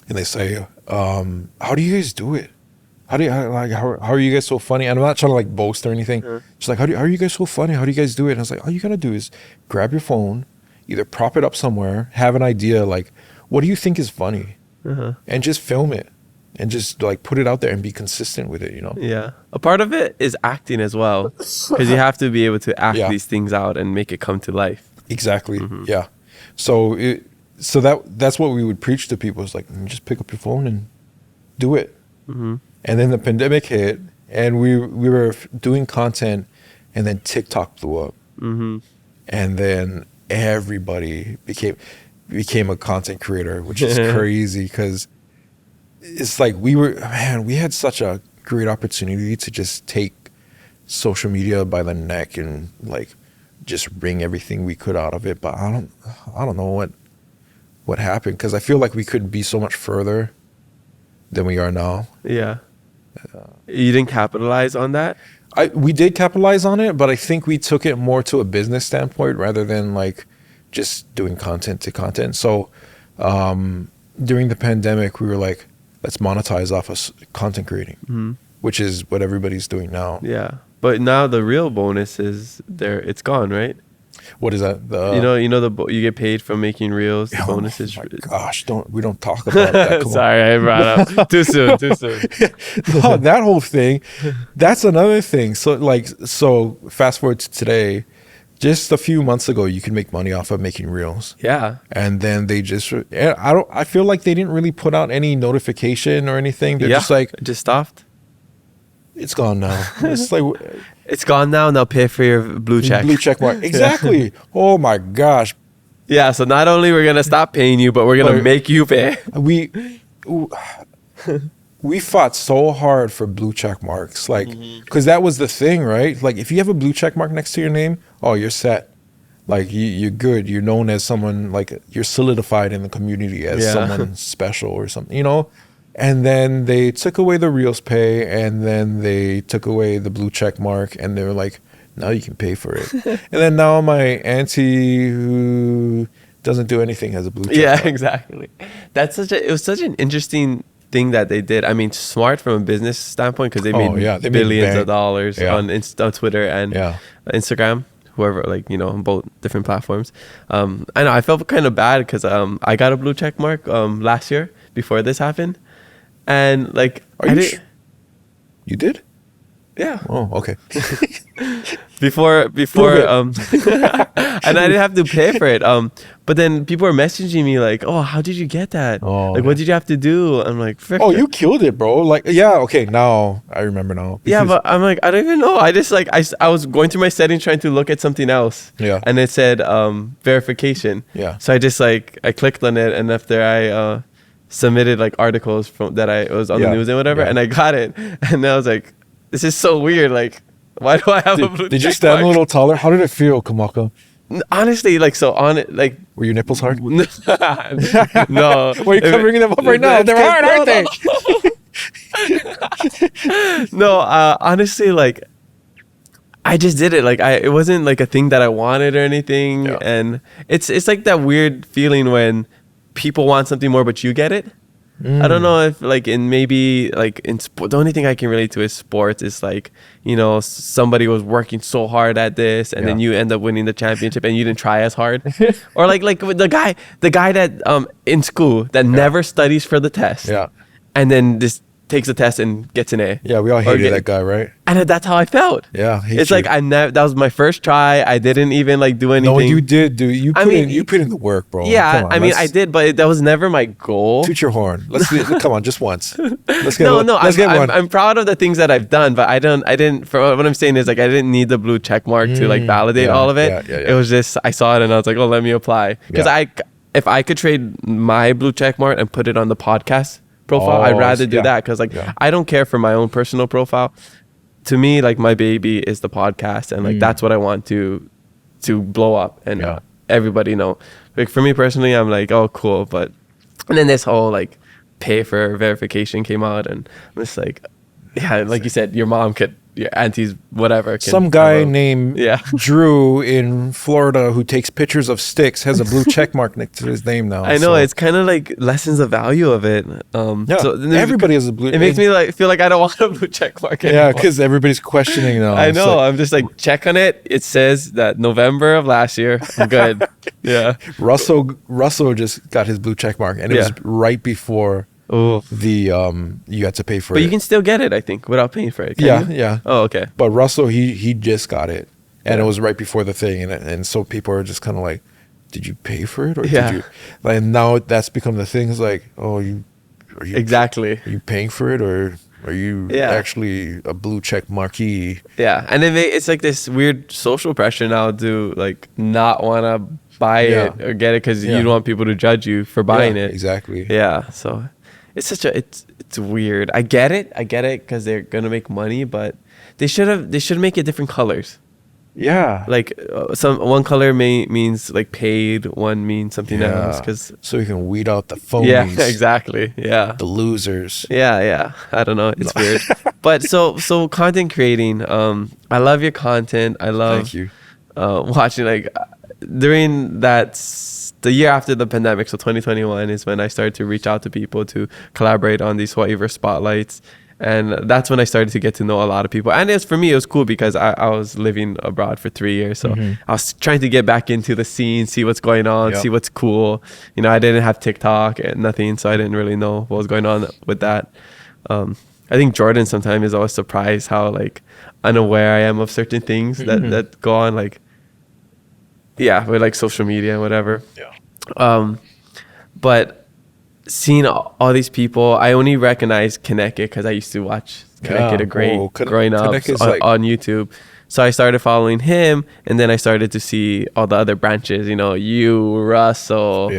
and they say, "How do you guys do it? How are you guys so funny?" And I'm not trying to like boast or anything. Just like, how are you guys so funny? How do you guys do it? And I was like, all you gotta do is grab your phone, either prop it up somewhere, have an idea like, what do you think is funny? And just film it and just like put it out there and be consistent with it, you know? Yeah. A part of it is acting as well, because you have to be able to act these things out and make it come to life. Exactly. Yeah. So that's what we would preach to people. It's like, just pick up your phone and do it. And then the pandemic hit, and we were doing content, and then TikTok blew up. And then everybody became a content creator, which is crazy because it's like we had such a great opportunity to just take social media by the neck and like just wring everything we could out of it. But I don't know what happened, because I feel like we could be so much further than we are now. Yeah. You didn't capitalize on that? We did capitalize on it, but I think we took it more to a business standpoint rather than like just doing content to content. So during the pandemic, we were like, let's monetize off of content creating, which is what everybody's doing now. Yeah. But now the real bonus is it's gone, right? What is that? You get paid from making reels. The bonuses. Oh my gosh, we don't talk about that. Sorry, I brought up too soon. No, that whole thing, that's another thing. So fast forward to today. Just a few months ago, you could make money off of making reels. Yeah. And then they I feel like they didn't really put out any notification or anything. They're just like, just stopped. It's gone now. It's like, it's gone now. Now pay for your blue check. Blue check mark. Exactly. Oh my gosh. Yeah. So not only we're going to stop paying you, but we're going to make you pay. We fought so hard for blue check marks, like, because that was the thing, right? Like, if you have a blue check mark next to your name, oh, you're set. Like, you're good. You're known as someone, like, you're solidified in the community as someone special or something, you know? And then they took away the Reels pay, and then they took away the blue check mark, and they were like, now you can pay for it. And then now my auntie, who doesn't do anything, has a blue check mark. Yeah, exactly. It was such an interesting thing that they did. I mean, smart from a business standpoint, because they made billions of dollars on Twitter and Instagram, whoever, like, you know, on both different platforms. I know I felt kind of bad because I got a blue check mark last year before this happened, and like, you did? Yeah. Oh, okay. before and I didn't have to pay for it. But then people were messaging me like, "Oh, how did you get that? What did you have to do?" I'm like, frick. "Oh, you killed it, bro!" Like, yeah, okay, now I remember now. Yeah, but I'm like, I don't even know. I just like I was going through my settings trying to look at something else. Yeah. And it said verification. Yeah. So I just like I clicked on it, and after I submitted like articles from that I was on the news and whatever, and I got it, and I was like, this is so weird. Like, why do I have a blue Did you check stand mark? a little taller? How did it feel, Kamaka? Honestly, like, so on it, like, were your nipples hard? No. Why are you covering them up right now? They're hard, aren't they? No, honestly, like I just did it. Like it wasn't like a thing that I wanted or anything. Yeah. And it's like that weird feeling when people want something more, but you get it. I don't know if like in maybe like in sport, the only thing I can relate to is sports is like, you know, somebody was working so hard at this and then you end up winning the championship and you didn't try as hard. Or like with the guy that in school that never studies for the test. Yeah. And then just takes a test and gets an A. Yeah, we all hated that guy, right? And that's how I felt. Yeah, it's like that was my first try. I didn't even like do anything. No, you did do. You put in the work, bro. Yeah, Come on, I mean, I did, but that was never my goal. Toot your horn. Let's come on, just once. Let's get one. I'm proud of the things that I've done, but I didn't. For what I'm saying is like I didn't need the blue check mark to like validate all of it. Yeah. It was just I saw it and I was like, oh, let me apply because if I could trade my blue check mark and put it on the podcast profile, I'd rather do that because like I don't care for my own personal profile. To me, like my baby is the podcast, and like that's what I want to blow up and everybody know. Like for me personally, I'm like, oh cool, but and then this whole like pay for verification came out, and I'm just like, yeah, like you said, your auntie's whatever. Some guy named Drew in Florida who takes pictures of sticks has a blue check mark next to his name now. I know, it's kind of like lessens the value of it. So everybody has a blue. It makes me like feel like I don't want a blue check mark anymore. Yeah, because everybody's questioning now. I know. I'm just like, check on it. It says that November of last year. I'm good. Yeah. Russell just got his blue check mark, and it was right before. You had to pay for it. But you can still get it, I think, without paying for it. Yeah. Oh, okay. But Russell, he just got it, and it was right before the thing, and so people are just kind of like, did you pay for it or did you? Like now that's become the thing. It's like, oh, are you exactly? Are you paying for it or are you actually a blue check marquee? Yeah, and then it's like this weird social pressure now to like not want to buy it or get it because you don't want people to judge you for buying it. Exactly. Yeah, so. It's it's weird. I get it because they're gonna make money, but they should make it different colors. Yeah, like one color means like paid, one means something else. Because so you can weed out the phonies. Yeah, exactly. Yeah, the losers. Yeah. I don't know. It's weird. But so content creating. I love your content. I love. Thank you. Watching like during the year after the pandemic, so 2021 is when I started to reach out to people to collaborate on these Hawaiiverse spotlights. And that's when I started to get to know a lot of people. And for me, it was cool because I was living abroad for 3 years. So I was trying to get back into the scene, see what's going on, see what's cool. You know, I didn't have TikTok and nothing, so I didn't really know what was going on with that. I think Jordan sometimes is always surprised how like unaware I am of certain things that go on, like, with like social media and whatever. But seeing all these people, I only recognize Kaneke because I used to watch Kaneke growing up on YouTube. So I started following him, and then I started to see all the other branches, you know, you, Russell,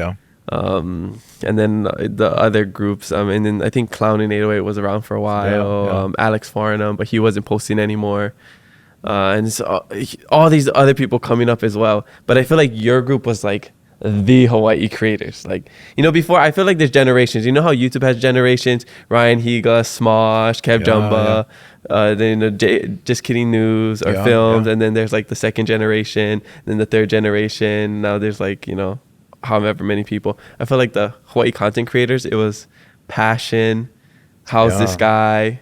and then the other groups. And then I think Clown in 808 was around for a while. Alex Farnham, but he wasn't posting anymore. And so all these other people coming up as well. But I feel like your group was like the Hawaii creators. Like, you know, before I feel like there's generations. You know how YouTube has generations? Ryan Higa, Smosh, Kev Jumba, then Just Kidding News or filmed, and then there's like the second generation, then the third generation. Now there's like, you know, however many people. I feel like the Hawaii content creators, it was Passion, How's This Guy,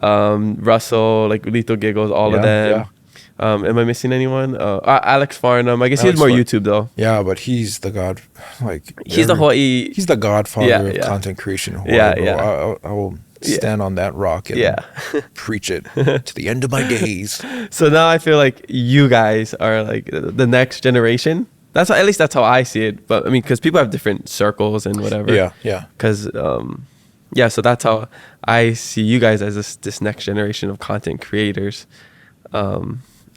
Russell, like Lethal Giggles, all of them. Am I missing anyone? Alex Farnham. I guess he was more YouTube though. Yeah, but he's the god. Like he's the Hawaii. He's the godfather of content creation. Hawaii, I will stand on that rock and preach it to the end of my days. So now I feel like you guys are like the next generation. At least that's how I see it. But I mean, because people have different circles and whatever. Yeah. Because so that's how I see you guys as this next generation of content creators.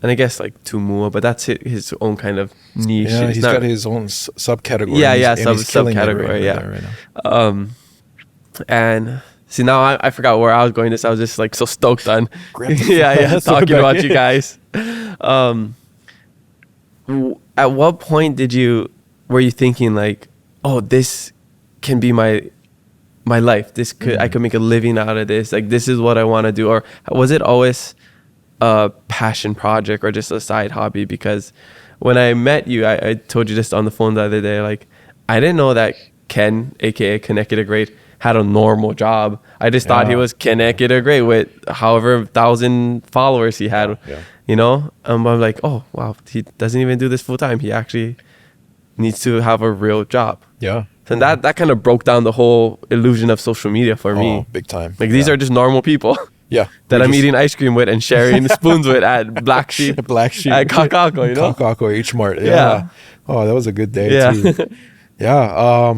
And I guess like Tumua, but that's his own kind of niche. Yeah, he's got his own subcategory. Subcategory. Right now. And see, now I forgot where I was going. I was just like so stoked on talking about you guys. At what point were you thinking like, oh, this can be my my life. This could I could make a living out of this. Like, this is what I want to do? Or was it always a passion project or just a side hobby? Because when I met you, I told you this on the phone the other day, like, I didn't know that Ken, aka Connected Great, had a normal job. I just thought he was Connected Great with however 1,000 followers he had, you know? I'm like, oh, wow, he doesn't even do this full time. He actually needs to have a real job. Yeah. And that kind of broke down the whole illusion of social media for me. Big time. Like, these are just normal people. Yeah. That I'm eating ice cream with and sharing spoons with at Black Sheep. At Kakako, you know? Kakako, H-Mart. Yeah. Oh, that was a good day too. Yeah.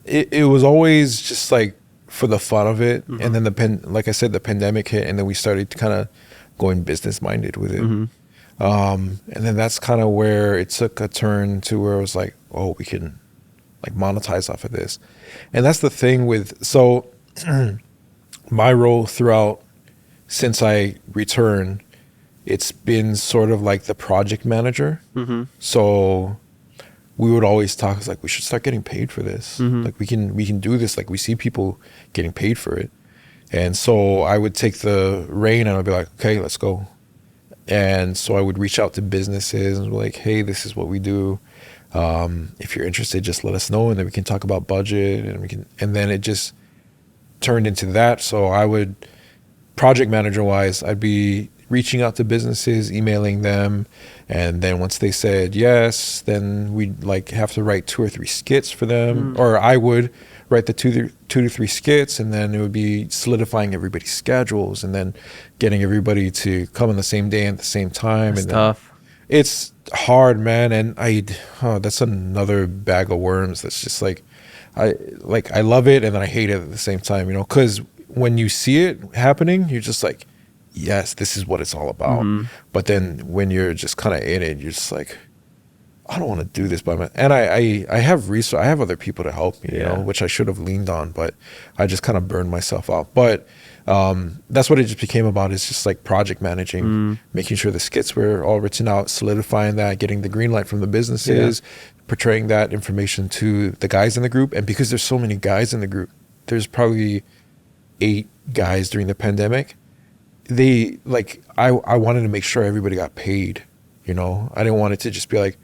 It was always just like for the fun of it. And then like I said, the pandemic hit, and then we started kind of going business minded with it. And then that's kind of where it took a turn to where it was like, oh, we can like monetize off of this. And that's the thing with, so my role throughout, since I returned, it's been sort of like the project manager. So we would always talk, it's like, we should start getting paid for this. Like, we can do this. Like, we see people getting paid for it. And so I would take the reign and I'd be like, okay, let's go. And so I would reach out to businesses and be like, hey, this is what we do. If you're interested, just let us know, and then we can talk about budget, and then it just turned into that. So I would, project manager wise, I'd be reaching out to businesses, emailing them, and then once they said yes, then we'd like have to write 2 or 3 skits for them, or I would write the 2 to 3 skits, and then it would be solidifying everybody's schedules, and then getting everybody to come on the same day at the same time. That's and tough. It's hard, man, and that's another bag of worms. That's just like I love it and then I hate it at the same time, you know, because when you see it happening, you're just like, yes, this is what it's all about. But then when you're just kind of in it, you're just like, I don't want to do this by myself. And I have I have other people to help me, you know, which I should have leaned on, but I just kind of burned myself out. But that's what it just became about, is just like project managing, making sure the skits were all written out, solidifying that, getting the green light from the businesses, portraying that information to the guys in the group. And because there's so many guys in the group, there's probably 8 guys during the pandemic. They like, I wanted to make sure everybody got paid, you know. I didn't want it to just be like,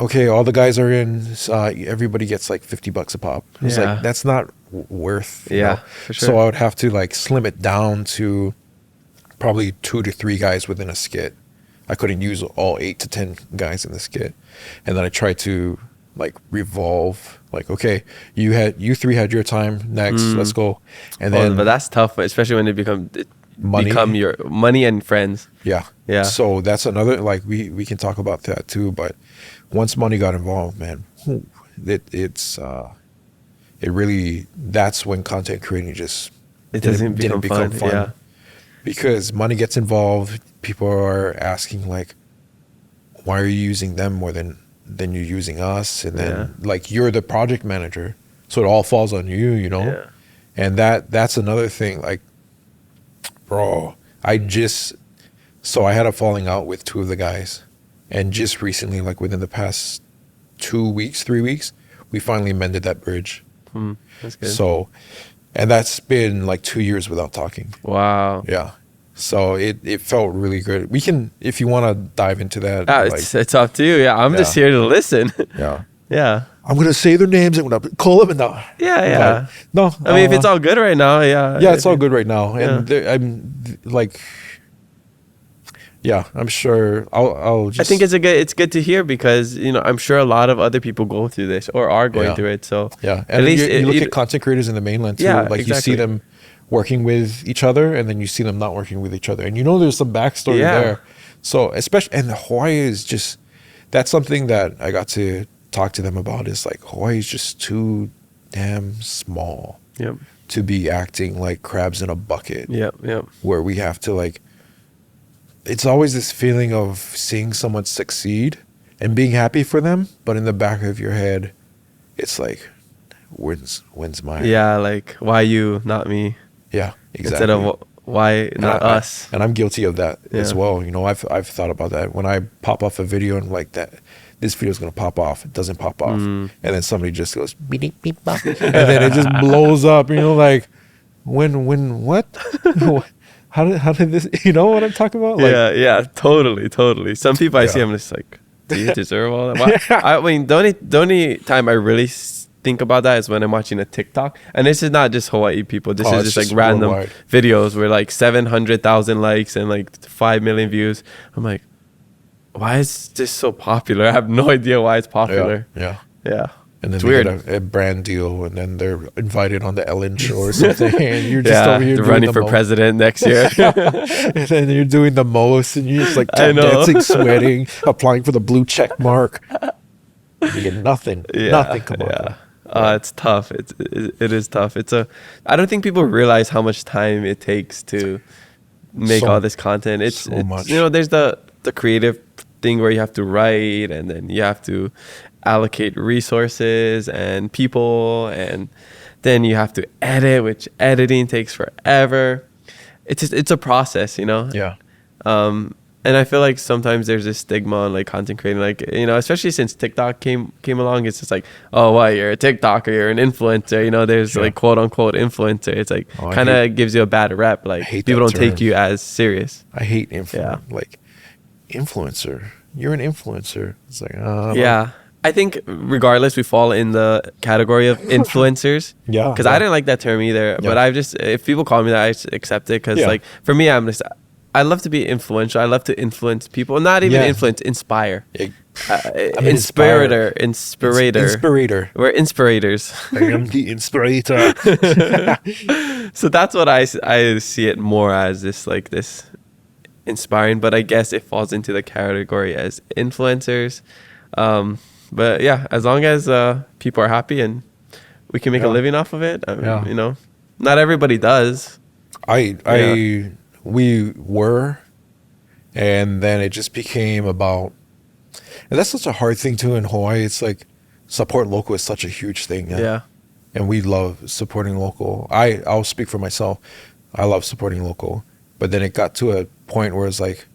okay, all the guys are in, everybody gets like $50 a pop. It was like, that's not worth, you know? For sure. So I would have to like slim it down to probably 2 to 3 guys within a skit. I couldn't use all 8 to 10 guys in the skit. And then I tried to like revolve, like, okay, you 3 had your time, next, let's go. And then, but that's tough, especially when it become your money and friends. Yeah. So that's another, like, we can talk about that too. But once money got involved, man, it really, that's when content creating just didn't become fun. Yeah. Because money gets involved, people are asking like, why are you using them more than you're using us? And then like, you're the project manager, so it all falls on you, you know. Yeah. And that's another thing, like, bro, so I had a falling out with 2 of the guys, and just recently, like within the past 2 weeks, 3 weeks, we finally mended that bridge. That's good. So, and that's been like 2 years without talking. Wow. Yeah. So it felt really good. We can, if you want to dive into that. It's up to you. Yeah, I'm just here to listen. Yeah. I'm gonna say their names. I'm gonna call them and now. Yeah. No, I mean, if it's all good right now, yeah, it's all good right now, and I'm like, I'm sure I'll just. I think it's good to hear, because, you know, I'm sure a lot of other people go through this or are going through it. So and at least you look at content creators in the mainland too. Like, you see them working with each other, and then you see them not working with each other, and you know there's some backstory there. So especially, and Hawaii is just, that's something that I got to talk to them about, is like, Hawaii is just too damn small to be acting like crabs in a bucket. Where we have to, like, it's always this feeling of seeing someone succeed and being happy for them, but in the back of your head, it's like, when's mine? Yeah, like, why you, not me? Yeah, exactly. Instead of why not us? And I'm guilty of that as well. You know, I've thought about that when I pop off a video and like this video is going to pop off. It doesn't pop off. And then somebody just goes, beep, beep, beep, bop. And then it just blows up. You know, like, what? How did this, you know what I'm talking about? Like, yeah, totally. Some people I see, I'm just like, do you deserve all that? Why? I mean, the only time I really think about that is when I'm watching a TikTok, and this is not just Hawaii people. This is just like random worldwide videos where like 700,000 likes and like 5 million views. I'm like, why is this so popular? I have no idea why it's popular. Yeah. And then It's they weird. get a brand deal, and then they're invited on the Ellen show or something, and you're just over here they're doing running the for most. president next year. And then you're doing the most, and you're just like I know. dancing, sweating, applying for the blue check mark. You get nothing. Nothing come up. It's tough. It is tough. I don't think people realize how much time it takes to make all this content. It's much. You know, there's the creative thing where you have to write, and then you have to allocate resources and people, and then you have to edit, which editing takes forever. It's a process, you know. Yeah. And I feel like sometimes there's this stigma on like content creating, like, you know, especially since TikTok came along. It's just like, oh, what, you're a TikToker, you're an influencer, you know. There's like quote unquote influencer. It's like kind of gives you a bad rep. Like people don't take you as serious. I hate like influencer. You're an influencer. It's like Yeah. I think regardless, we fall in the category of influencers. Yeah. Because I didn't like that term either. But I've just, if people call me that, I just accept it. Because like for me, I love to be influential. I love to influence people. Not even influence, inspire. Inspirator. We're inspirators. I am the inspirator. So that's what I see it more as, this inspiring. But I guess it falls into the category as influencers. But yeah, as long as people are happy and we can make a living off of it, I mean, you know, not everybody does. We were, and then it just became about, and that's such a hard thing too in Hawaii. It's like support local is such a huge thing. Yeah. And we love supporting local. I'll speak for myself. I love supporting local. But then it got to a point where it's like,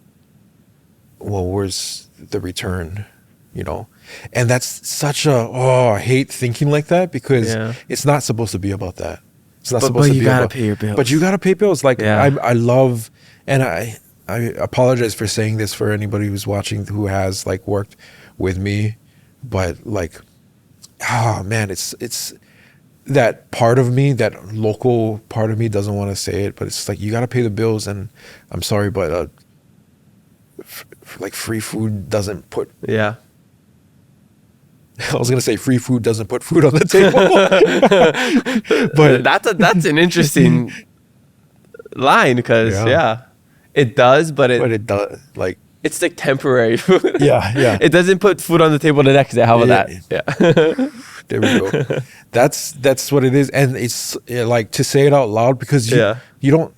well, where's the return? You know? And that's such I hate thinking like that, because it's not supposed to be about that. It's not supposed to be about. But you gotta pay your bills. But you gotta pay bills. Like I love, and I apologize for saying this for anybody who's watching who has like worked with me, but like, man, it's that part of me, that local part of me doesn't want to say it, but it's like, you gotta pay the bills, and I'm sorry, but like free food doesn't put. Yeah. I was gonna say free food doesn't put food on the table, but that's an interesting line, because it does, but it does, like, it's like temporary food. Yeah. It doesn't put food on the table the next day. How about that? Yeah. There we go. That's what it is, and it's like, to say it out loud, because you don't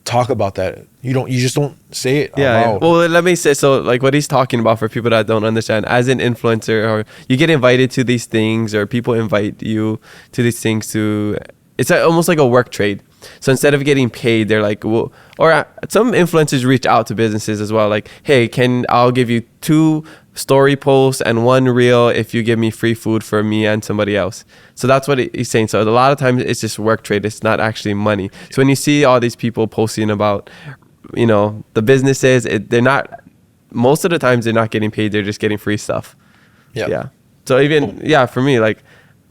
talk about that. You just don't say it out loud. Well, let me say, so like what he's talking about, for people that don't understand, as an influencer, or you get invited to these things, or people invite you to these things it's almost like a work trade. So instead of getting paid, they're like, well, or some influencers reach out to businesses as well, like, hey, I'll give you 2 story posts and 1 reel if you give me free food for me and somebody else. So that's what he's saying. So a lot of times it's just work trade. It's not actually money. So when you see all these people posting about, you know, the businesses, they're not, most of the times they're not getting paid. They're just getting free stuff. Yeah. So even, for me, like,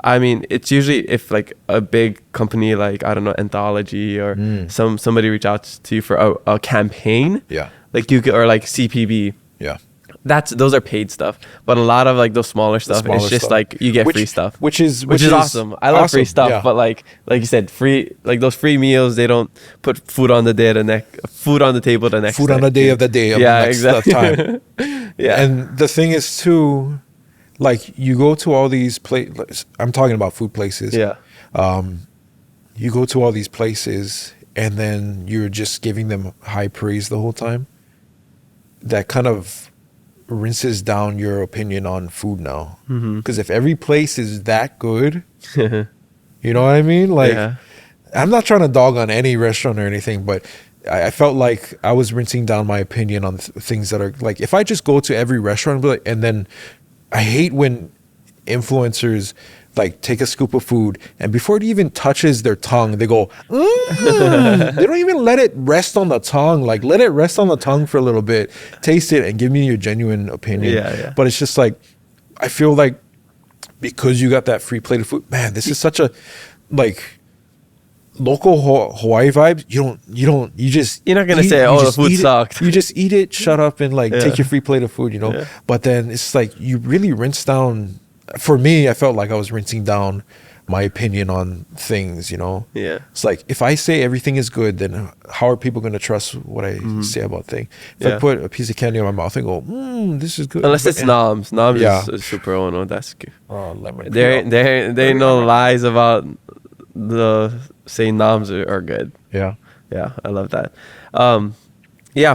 I mean, it's usually if like a big company, like, I don't know, Anthology or somebody reach out to you for a campaign. Yeah. Like you could, or like CPB. Yeah. Those are paid stuff, but a lot of like those smaller stuff, it's just like you get free stuff, which is awesome. I love free stuff, but like you said, free, like those free meals, they don't put food on the table the next food day. On the day of the day of the next exactly. time. And the thing is too, like, you go to all these places. I'm talking about food places. Yeah. You go to all these places, and then you're just giving them high praise the whole time. That kind of rinses down your opinion on food now. Because if every place is that good, you know what I mean? Like, I'm not trying to dog on any restaurant or anything, but I felt like I was rinsing down my opinion on things that are like, if I just go to every restaurant and then I hate when influencers like take a scoop of food and before it even touches their tongue, they go, they don't even let it rest on the tongue. Like, let it rest on the tongue for a little bit, taste it, and give me your genuine opinion. But it's just like, I feel like because you got that free plate of food, man, this is such a like local Hawaii vibes. You're not gonna say, oh, the food sucked. You just eat it, shut up, and like take your free plate of food, you know. But then it's like you really rinse down. For me, I felt like I was rinsing down my opinion on things, you know. It's like, if I say everything is good, then how are people going to trust what I say about things? If I put a piece of candy in my mouth and go, this is good. Unless it's noms. Noms is super ono. That's good. Lemon. There ain't no lies about the saying noms are good. Yeah, I love that.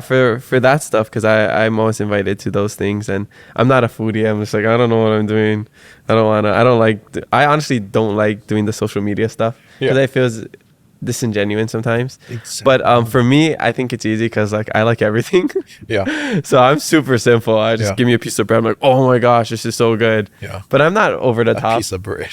For that stuff, because I'm always invited to those things, and I'm not a foodie. I'm just like, I don't know what I'm doing. I honestly don't like doing the social media stuff because I feel disingenuous sometimes. But for me, I think it's easy because like I like everything. So I'm super simple. I just give me a piece of bread. I'm like, oh my gosh, this is so good. But I'm not over the top. Piece of bread.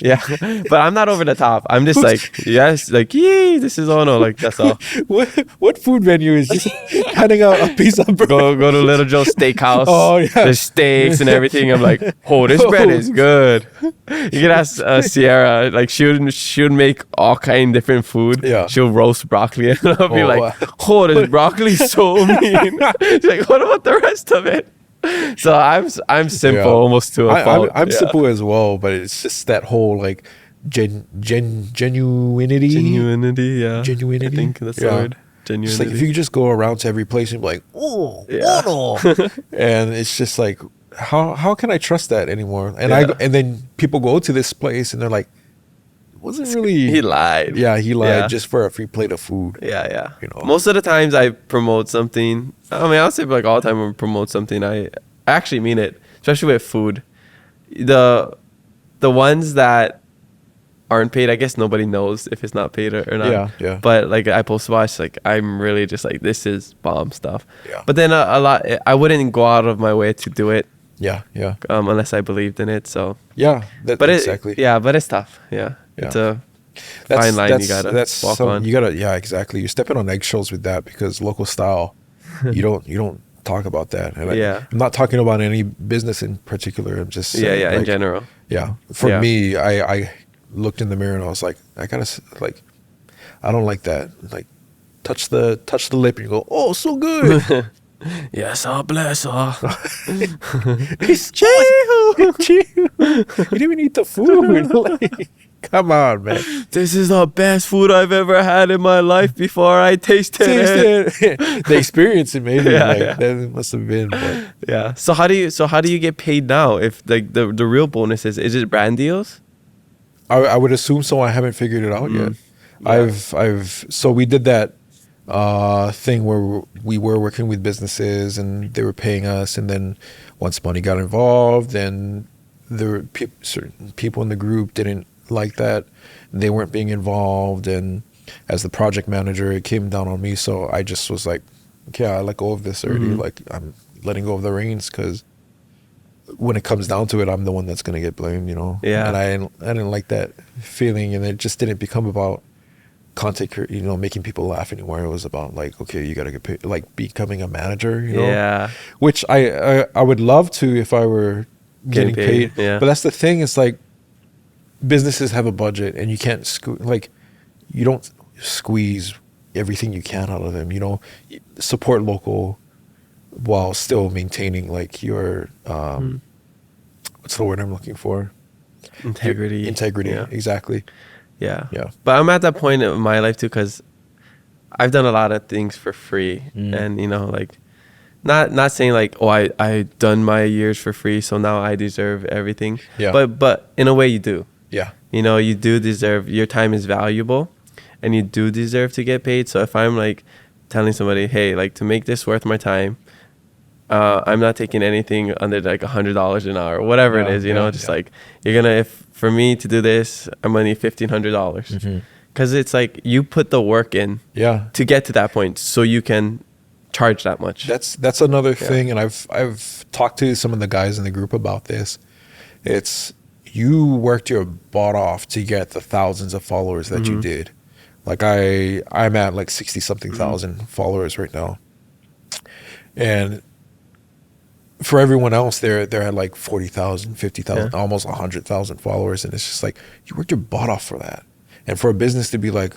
But I'm not over the top. I'm just like, yes, like, yay, this is ono. Like, that's all. What food menu is just handing out a piece of bread? Go to Little Joe's Steakhouse. Oh yeah. There's steaks and everything. I'm like, oh, this bread is good. You can ask Sierra. Like, she would make all kind of different food. She'll roast broccoli, and I'll be like, oh, this broccoli is so mean. She's like, what about the rest of it? So I'm simple almost to a fault. I'm simple as well, but it's just that whole like genuinity. Genuinity. I think that's the word. Genuinity. It's like if you just go around to every place and be like, and it's just like, how can I trust that anymore? And and then people go to this place and they're like, wasn't really, he lied. He lied just for a free plate of food. You know, most of the times I promote something, I mean, I'll say like all the time when I promote something, I actually mean it, especially with food. The ones that aren't paid, I guess nobody knows if it's not paid or not. But like I post about, it's like I'm really just like, this is bomb stuff. But then a lot, I wouldn't go out of my way to do it. Unless I believed in it. So exactly. But it's tough. It's a fine line you gotta walk on. You gotta, exactly. You're stepping on eggshells with that because local style, you don't talk about that. And I'm not talking about any business in particular. I'm just saying, like, in general. For me, I looked in the mirror and I was like, I don't like that. Like, touch the lip and you go, oh, so good. Yes, oh bless her. It's chill. You didn't even eat the food. Like, come on, man. This is the best food I've ever had in my life before I tasted it. The experience it maybe that must have been. But. So how do you get paid now? If like the real bonus is it brand deals? I would assume so. I haven't figured it out yet. So we did that thing where we were working with businesses and they were paying us, and then once money got involved, then there were certain people in the group didn't like that, they weren't being involved, and as the project manager it came down on me, so I just was like, okay, I let go of this already. Like, I'm letting go of the reins because when it comes down to it, I'm the one that's gonna get blamed, you know. And I didn't like that feeling, and it just didn't become about content, you know, making people laugh anymore. It was about like, okay, you gotta get paid, like becoming a manager, you know. Which I would love to if I were getting paid. But that's the thing, it's like businesses have a budget and you can't you don't squeeze everything you can out of them, you know. Support local while still maintaining like your what's the word I'm looking for? Integrity, exactly. But I'm at that point in my life too, because I've done a lot of things for free, and you know, like not saying like, oh, I done my years for free, so now I deserve everything. But in a way you do. You know, you do deserve, your time is valuable and you do deserve to get paid. So if I'm like telling somebody, hey, like to make this worth my time, I'm not taking anything under like $100 an hour or whatever it is, you know, just like you're gonna, if for me to do this, I'm gonna need $1,500 because it's like you put the work in to get to that point, so you can charge that much. That's another thing, and I've talked to some of the guys in the group about this, It's you worked your butt off to get the thousands of followers that you did. Like I'm at like 60 something thousand followers right now. And for everyone else, they're at like 40,000, 50,000, almost 100,000 followers. And it's just like, you worked your butt off for that. And for a business to be like,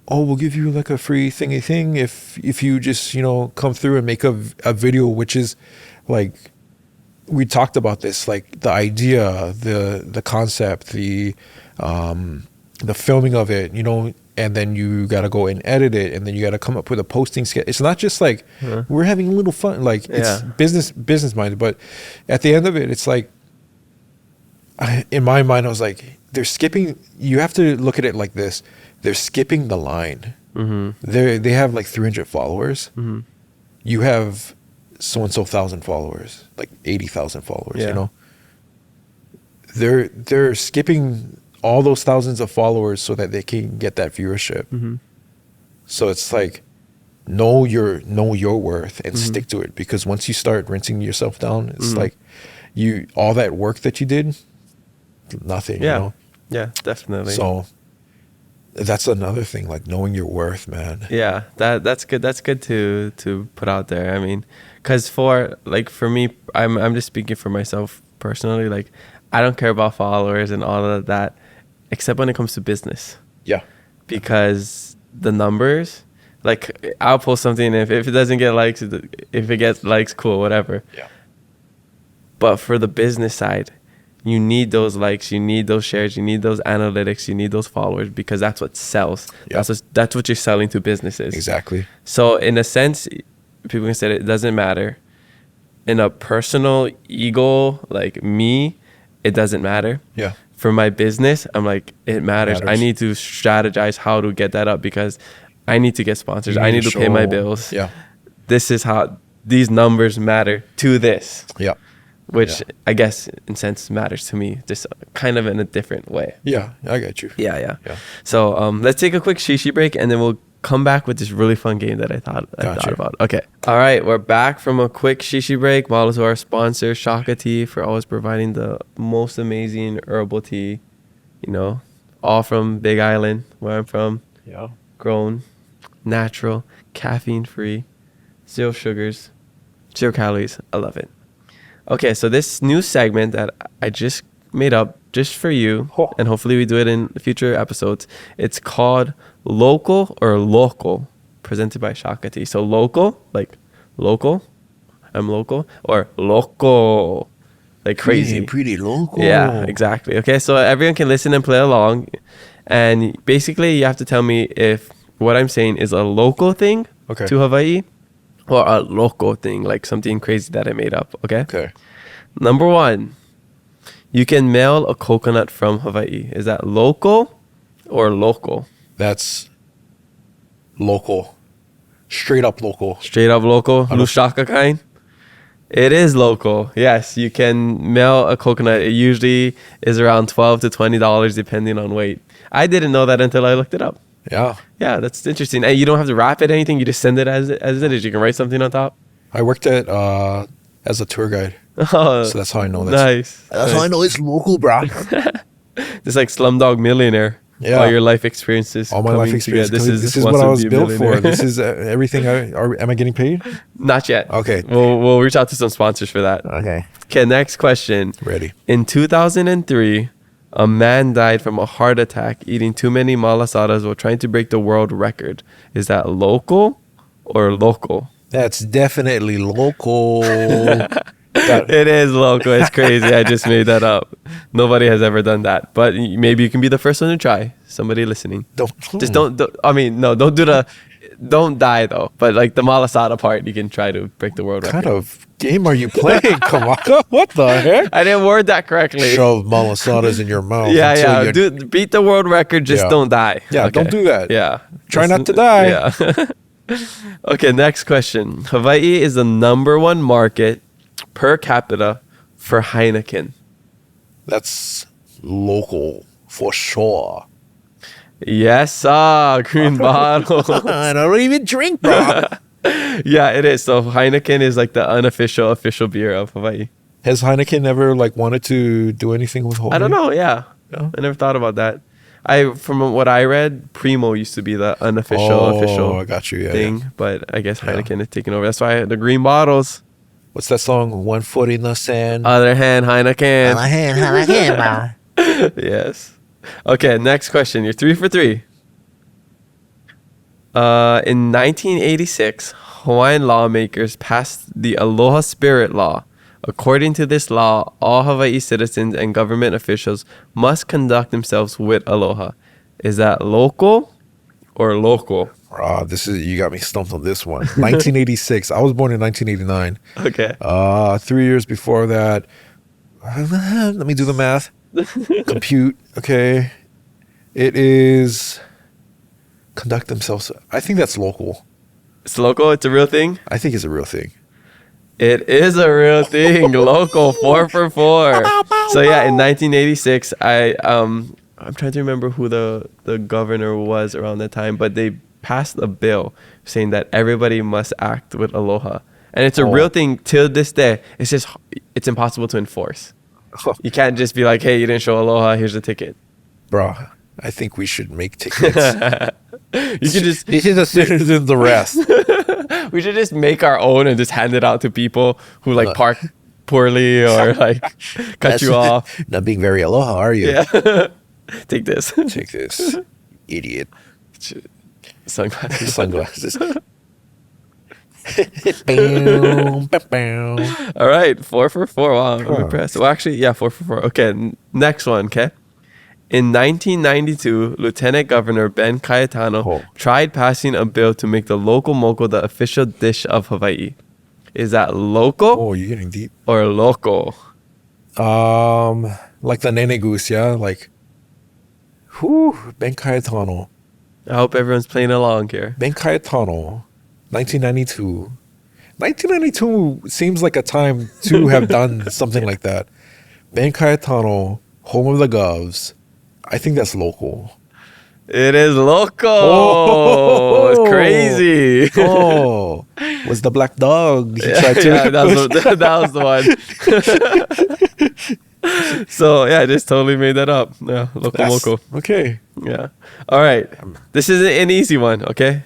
oh, we'll give you like a free thingy thing if you just, you know, come through and make a video, which is like, we talked about this, like the idea, the concept, the filming of it, you know, and then you got to go and edit it, and then you got to come up with a posting schedule. It's not just like we're having a little fun, like it's business minded, but at the end of it, it's like, in my mind, I was like, they're skipping. You have to look at it like this: they're skipping the line. They have like 300 followers. You have so and so thousand followers, like 80,000 followers. You know, they're skipping all those thousands of followers so that they can get that viewership. So it's like, know your worth and stick to it, because once you start rinsing yourself down, it's like all that work that you did, nothing. You know? Yeah, definitely. So that's another thing, like knowing your worth, man. Yeah, that's good. That's good to put out there. I mean, because for me, I'm just speaking for myself personally. Like, I don't care about followers and all of that, except when it comes to business. Yeah. Because the numbers, like, I'll post something, if it doesn't get likes, if it gets likes, cool, whatever. Yeah. But for the business side, you need those likes, you need those shares, you need those analytics, you need those followers, because that's what sells. Yep. That's what you're selling to businesses. Exactly. So in a sense, people can say it doesn't matter. In a personal ego, like me, it doesn't matter. Yeah. For my business, I'm like, it matters. I need to strategize how to get that up, because I need to get sponsors. I need to pay my bills. Yeah. This is how these numbers matter to this. Yeah. Which I guess in sense matters to me, just kind of in a different way. Yeah, I get you. Yeah. So let's take a quick shishi break, and then we'll come back with this really fun game that I thought about. Okay. All right, we're back from a quick shishi break. Mahalo to our sponsor, Shakati, for always providing the most amazing herbal tea, you know, all from Big Island, where I'm from. Yeah. Grown, natural, caffeine-free, 0 sugars, 0 calories. I love it. Okay, so this new segment that I just made up just for you, and hopefully we do it in future episodes, it's called Local or Local, presented by Shakati. So local, like local, I'm local, or loco, like crazy. Pretty local. Yeah, exactly. Okay, so everyone can listen and play along, and basically you have to tell me if what I'm saying is a local thing to Hawaii, or a local thing, like something crazy that I made up, okay? Okay. Number 1, you can mail a coconut from Hawaii. Is that local or local? That's local. Straight up local. Straight up local? Lushaka kind? It is local. Yes, you can mail a coconut. It usually is around $12 to $20 depending on weight. I didn't know that until I looked it up. Yeah. Yeah, that's interesting. And you don't have to wrap it anything. You just send it as it is. You can write something on top. I worked at as a tour guide. Oh, so that's how I know that. Nice. That's how I know it's local, bro. It's like Slumdog Millionaire. Yeah. All your life experiences. All my life experiences. This is what I was built for. This is everything. Am I getting paid? Not yet. Okay. We'll reach out to some sponsors for that. Okay. Okay, next question. Ready. In 2003... a man died from a heart attack eating too many malasadas while trying to break the world record. Is that local or local? That's definitely local. It is local. It's crazy. I just made that up. Nobody has ever done that. But maybe you can be the first one to try. Somebody listening. Don't die though. But like the malasada part, you can try to break the world record. What kind of game are you playing, Kamaka? What the heck? I didn't word that correctly. Shove malasadas in your mouth. Yeah. Dude, beat the world record. Just don't die. Yeah, okay. Don't do that. Yeah. Try not to die. Yeah. Okay, next question. Hawaii is the #1 market per capita for Heineken. That's local for sure. Yes, green bottle. I don't even drink, bro. Yeah, it is. So Heineken is like the official beer of Hawaii. Has Heineken ever like wanted to do anything with Hawaii? I don't know. Yeah. No? I never thought about that. From what I read, Primo used to be the unofficial official I got you. Yeah, thing, yeah. but I guess Heineken is taking over. That's why the green bottles. What's that song? 1 foot in the sand. Other hand, Heineken. Heineken. Yes. Okay, next question. You're 3 for 3. In 1986, Hawaiian lawmakers passed the Aloha Spirit Law. According to this law, all Hawaii citizens and government officials must conduct themselves with aloha. Is that local or local? You got me stumped on this one. 1986. I was born in 1989. Okay. 3 years before that. Let me do the math. Compute. Okay. It is conduct themselves. I think that's local. It's local? It's a real thing? I think it's a real thing. It is a real thing. Local, 4 for 4. So yeah, in 1986, I'm trying to remember who the governor was around that time, but they passed a bill saying that everybody must act with aloha. And it's a real thing till this day. It's impossible to enforce. You can't just be like, hey, you didn't show aloha, here's the ticket. Bro, I think we should make tickets. You can just This is a citizen the rest. we should just make our own and just hand it out to people who like park poorly or like cut you off. Not being very aloha, are you? Yeah. Take this. Take this, idiot. Sunglasses. Sunglasses. Boom, bow, bow. All right, 4 for 4. Wow, I'm impressed. Well, actually, yeah, 4 for 4. Okay, next one, okay? In 1992, Lieutenant Governor Ben Cayetano tried passing a bill to make the local moco the official dish of Hawaii. Is that local Oh, you're getting deep. or local? Like the nene goose, yeah? Like, Ben Cayetano. I hope everyone's playing along here. Ben Cayetano, 1992. 1992 seems like a time to have done something like that. Ben Cayetano, home of the Govs. I think that's local. It is local. Oh. It's crazy. Oh, was the black dog? He tried to Yeah, that was the one. So yeah, I just totally made that up. Yeah, local. Okay. Yeah. All right. This is an easy one. Okay.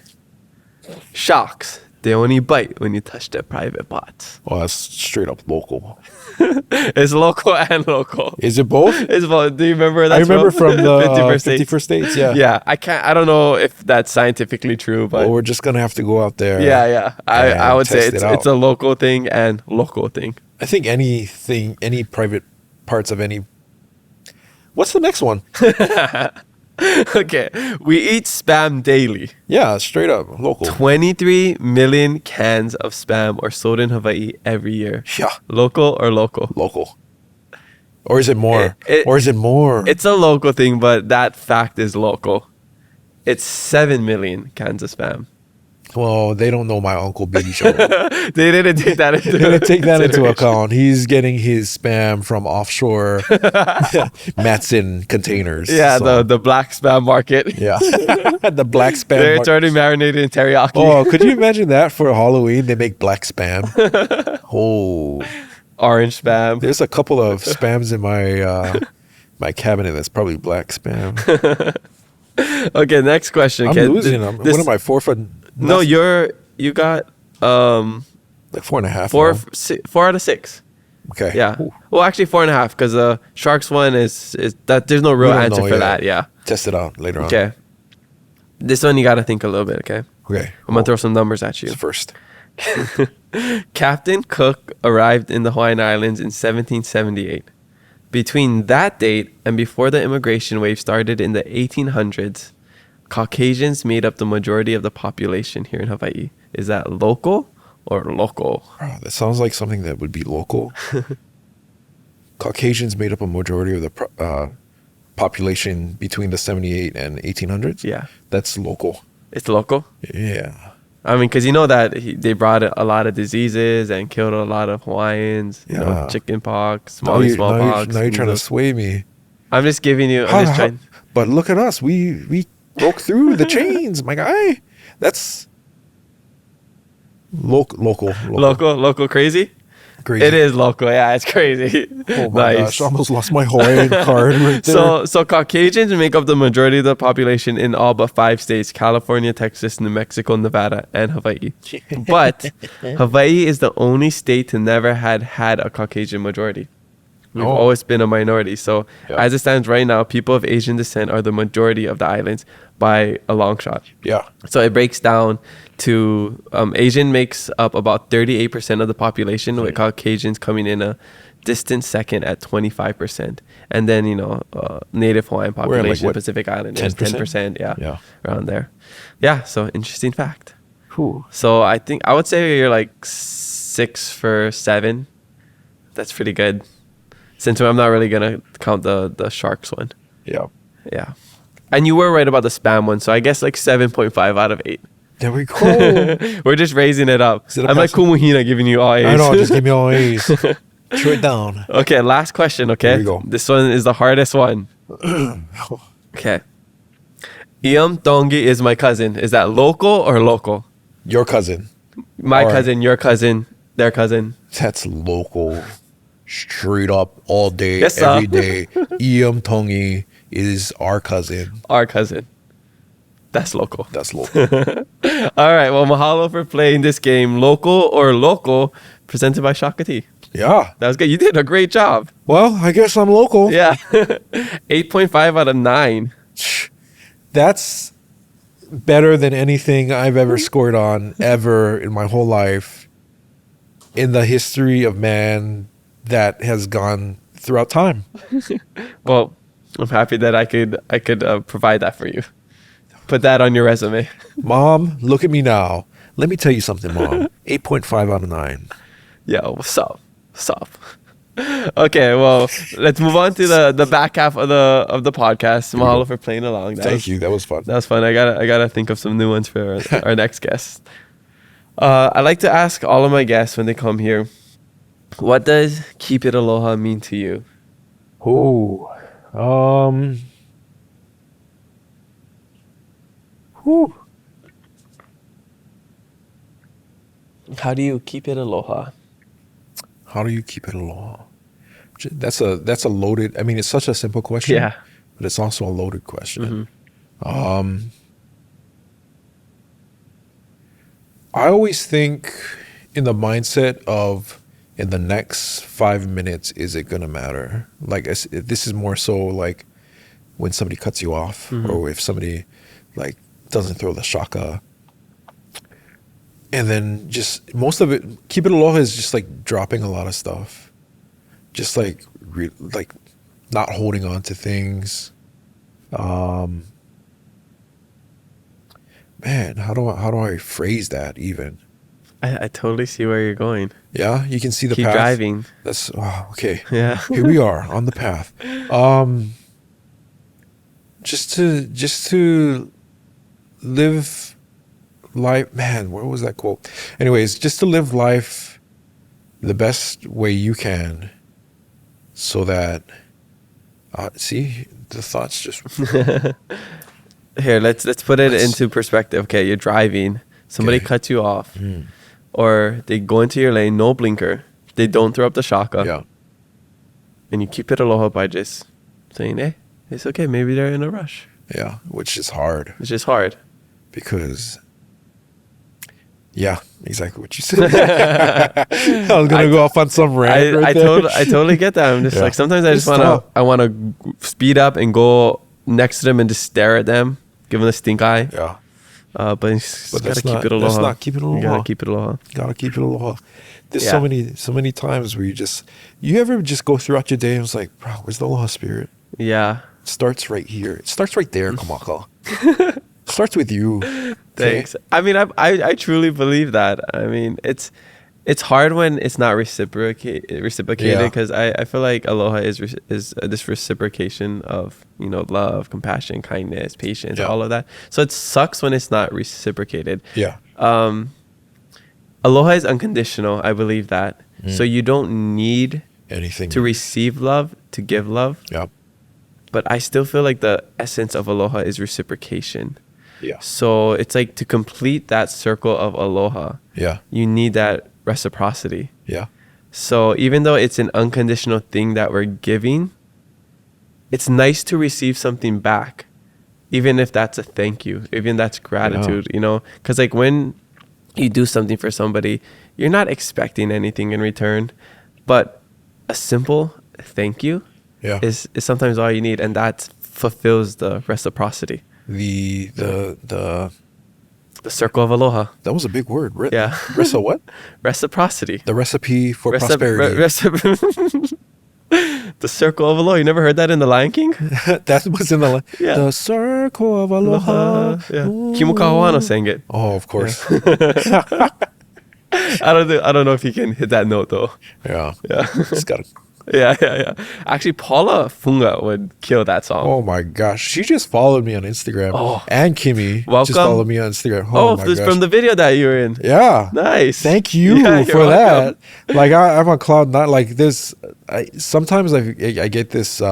Sharks. They only bite when you touch their private parts. Well, that's straight up local. It's local and local. Is it both? It's both. Do you remember that? I remember from the 51st 51st States. Yeah. Yeah. I don't know if that's scientifically true, but Well, we're just gonna have to go out there. yeah. I would say test it out. it's a local thing and local thing. I think any private parts of any. What's the next one? Okay. We eat Spam daily. Yeah, straight up local. 23 million cans of Spam are sold in Hawaii every year. Yeah, Local or local? local. Or is it more? It- or is it more? It's a local thing, but that fact is local. It's 7 million cans of Spam. Well, they don't know my Uncle Billy Joe. They didn't take that into They're gonna take that into consideration. account. He's getting his spam from offshore Matson containers. Yeah, so, the black Spam market. yeah, the black spam. It's already marinated in teriyaki. Oh, could you imagine that for Halloween? They make black spam. Oh, Orange Spam. there's a couple of spams in my my cabinet that's probably black spam. Okay, next question. I'm okay? losing. This- What am I, 4 for? No, you got like 4.5. four now. 4 out of 6. Okay. Yeah. Ooh. Well, actually 4.5 because the Sharks one is that there's no real We don't answer know for yet. that. Yeah. Test it out later on. Okay. This one you got to think a little bit. Okay. Okay. I'm gonna throw some numbers at you. It's first. Captain Cook arrived in the Hawaiian Islands in 1778. Between that date and before the immigration wave started in the 1800s, Caucasians made up the majority of the population here in Hawaii. Is that local or local? Oh, that sounds like something that would be local. Caucasians made up a majority of the population between the 78 and 1800s. Yeah. That's local. It's local? Yeah. I mean, because you know that they brought a lot of diseases and killed a lot of Hawaiians. You know, Yeah. chicken pox, Now smallpox. you're trying to sway me. I'm just giving you. I'm just trying. But look at us. We broke through the chains, my guy. That's local. Local crazy. Crazy. It is local. Yeah, it's crazy. Oh my Nice. gosh, I almost lost my Hawaiian card right there. So Caucasians make up the majority of the population in all but 5 states: California, Texas, New Mexico, Nevada, and Hawaii. But Hawaii is the only state to never had a Caucasian majority. We've always been a minority. So as it stands right now, people of Asian descent are the majority of the islands by a long shot. Yeah. So it breaks down to Asian makes up about 38% of the population, with Caucasians coming in a distant second at 25%. And then, Native Hawaiian population, Pacific Island, is 10%. Yeah, around there. Yeah, so interesting fact. Cool. So I would say you're like 6 for 7. That's pretty good. Since I'm not really going to count the sharks one. Yeah. Yeah. And you were right about the spam one. So I guess like 7.5 out of 8. There we go. We're just raising it up. I'm like Kumuhina giving you all A's. I know, just give me all A's. Throw it down. Okay, last question, okay? Here we go. This one is the hardest one. Okay. Iam Tongi is my cousin. Is that local or local? Your cousin. My cousin, your cousin, their cousin. That's local. Straight up, all day, Yes, every day. Iam Tongi is our cousin. Our cousin. That's local. That's local. All right. Well, mahalo for playing this game, local or local, presented by Shakati. Yeah. That was good. You did a great job. Well, I guess I'm local. Yeah. 8.5 out of 9. That's better than anything I've ever scored on ever in my whole life in the history of man that has gone throughout time. Well, I'm happy that I could provide that for you. Put that on your resume. Mom, look at me now. Let me tell you something, Mom. 8.5 out of 9. Yo, what's up? What's up? Okay, well, let's move on to the back half of the podcast. Mahalo for playing along. Thank you. That was fun. That was fun. I gotta think of some new ones for our next guest. I like to ask all of my guests when they come here, what does keep it aloha mean to you? Oh, How do you keep it aloha? How do you keep it aloha? That's a loaded. I mean, it's such a simple question. Yeah. But it's also a loaded question. Mm-hmm. I always think in the mindset of, in the next 5 minutes, is it gonna matter? Like, this is more so like when somebody cuts you off, or if somebody like doesn't throw the shaka. And then just most of it, keep it aloha is just like dropping a lot of stuff, just like not holding on to things. Man, how do I phrase that even? I totally see where you're going. Yeah, you can see the Keep path. driving. That's okay. Yeah. Here we are on the path. Just to live life. Man, where was that quote? Anyways, just to live life the best way you can, so that see, the thoughts just Here, let's put it into perspective. Okay, you're driving. Somebody cuts you off. Or they go into your lane, no blinker. They don't throw up the shaka. yeah. And you keep it aloha by just saying, hey, it's okay. Maybe they're in a rush. Yeah, which is hard It's just hard. because, yeah, exactly what you said. I was gonna go off on some rant. I totally get that. I'm just like, sometimes I just wanna speed up and go next to them and just stare at them, give them the stink eye. Yeah. But you just gotta keep it aloha. That's not keep it aloha. You gotta keep it aloha. Gotta keep it aloha. There's Yeah. so many times where you ever just go throughout your day and it's like, bro, where's the aloha spirit? Yeah. It starts right here. It starts right there, Kamaka. Starts with you. Okay? Thanks. I mean, I truly believe that. I mean, it's hard when it's not reciprocated because I feel like aloha is this reciprocation of, love, compassion, kindness, patience, all of that. So it sucks when it's not reciprocated. Yeah. Aloha is unconditional. I believe that. So you don't need Anything to receive love to give love. Yeah. But I still feel like the essence of aloha is reciprocation. Yeah. So it's like, to complete that circle of aloha, Yeah. you need that reciprocity. Yeah. So even though it's an unconditional thing that we're giving, it's nice to receive something back, even if that's a thank you, even that's gratitude, you know? Because like when you do something for somebody, you're not expecting anything in return, but a simple thank you is sometimes all you need, and that fulfills the reciprocity. The circle of aloha. That was a big word. Yeah. What? Reciprocity. The recipe for prosperity. The circle of aloha. You never heard that in The Lion King? That was in the circle of aloha. Yeah. Kimu Kawano sang it. Oh, of course. I don't know if he can hit that note though. Yeah. Just gotta. Yeah. Actually, Paula Funga would kill that song. Oh my gosh. She just followed me on Instagram. Oh. And Kimmy just followed me on Instagram. Oh my gosh. From the video that you were in. Yeah. Nice. Thank you for that. Like I'm on cloud nine. Like this, sometimes I get this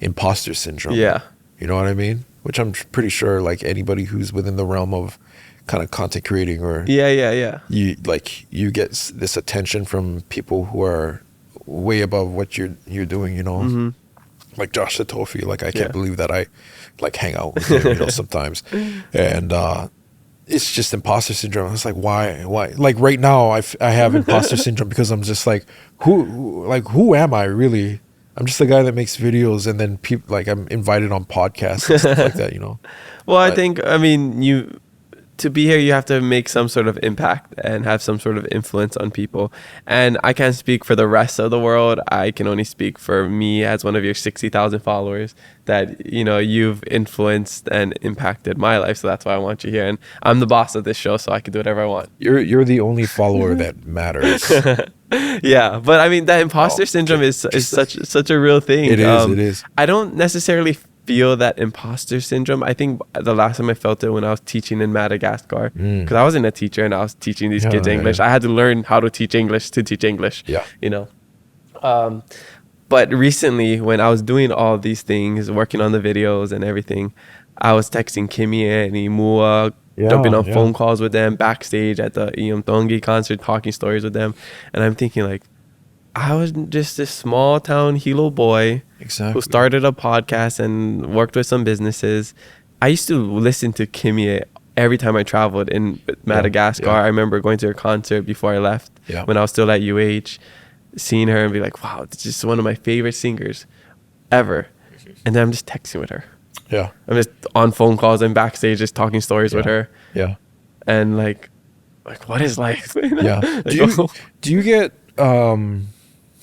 imposter syndrome. Yeah. You know what I mean? Which I'm pretty sure like anybody who's within the realm of kind of content creating or you get this attention from people who are way above what you're doing, you know. Like Josh Satofi, like I can't believe that I like hang out with him, you know, sometimes. And it's just imposter syndrome. It's like why like right now I have imposter syndrome because I'm just like who am I really? I'm just the guy that makes videos, and then people like I'm invited on podcasts and stuff like that, you know. Well, I think to be here, you have to make some sort of impact and have some sort of influence on people. And I can't speak for the rest of the world. I can only speak for me as one of your 60,000 followers that, you know, you've influenced and impacted my life. So that's why I want you here. And I'm the boss of this show, so I can do whatever I want. You're the only follower that matters. Yeah. But I mean, that imposter syndrome is such a real thing. It is. I don't necessarily feel that imposter syndrome. I think the last time I felt it when I was teaching in Madagascar, because I wasn't a teacher and I was teaching these kids English. I had to learn how to teach English to teach English. Yeah, you know. But recently, when I was doing all these things, working on the videos and everything, I was texting Kimmy and Imua, jumping on phone calls with them backstage at the Tongi concert, talking stories with them, and I'm thinking like, I was just this small town Hilo boy who started a podcast and worked with some businesses. I used to listen to Kimmy every time I traveled in Madagascar. I remember going to her concert before I left when I was still at UH, seeing her and be like, wow, this is one of my favorite singers ever. And then I'm just texting with her. Yeah. I'm just on phone calls and backstage just talking stories with her. Yeah. And like what is life? Yeah. Do you get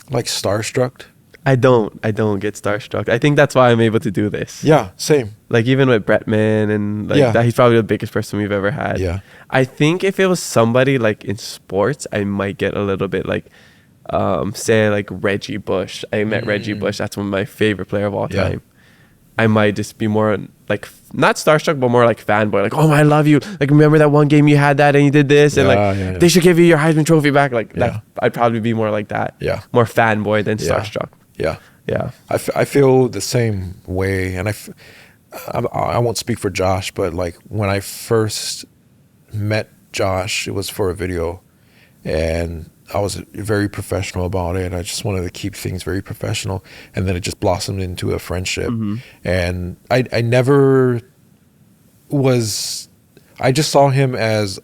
like starstruck? I don't get starstruck. I think that's why I'm able to do this. Yeah, same. Like even with Bretman and like that, he's probably the biggest person we've ever had. Yeah. I think if it was somebody like in sports, I might get a little bit like, say like Reggie Bush. I met Reggie Bush. That's one of my favorite player of all time. I might just be more like not starstruck, but more like fanboy. Like, oh, I love you. Like, remember that one game you had that and you did this, and they should give you your Heisman Trophy back. Like that, I'd probably be more like that. Yeah, more fanboy than starstruck. Yeah. I feel the same way, and I won't speak for Josh, but like when I first met Josh, it was for a video, and I was very professional about it. I just wanted to keep things very professional, and then it just blossomed into a friendship. And I never was. I just saw him as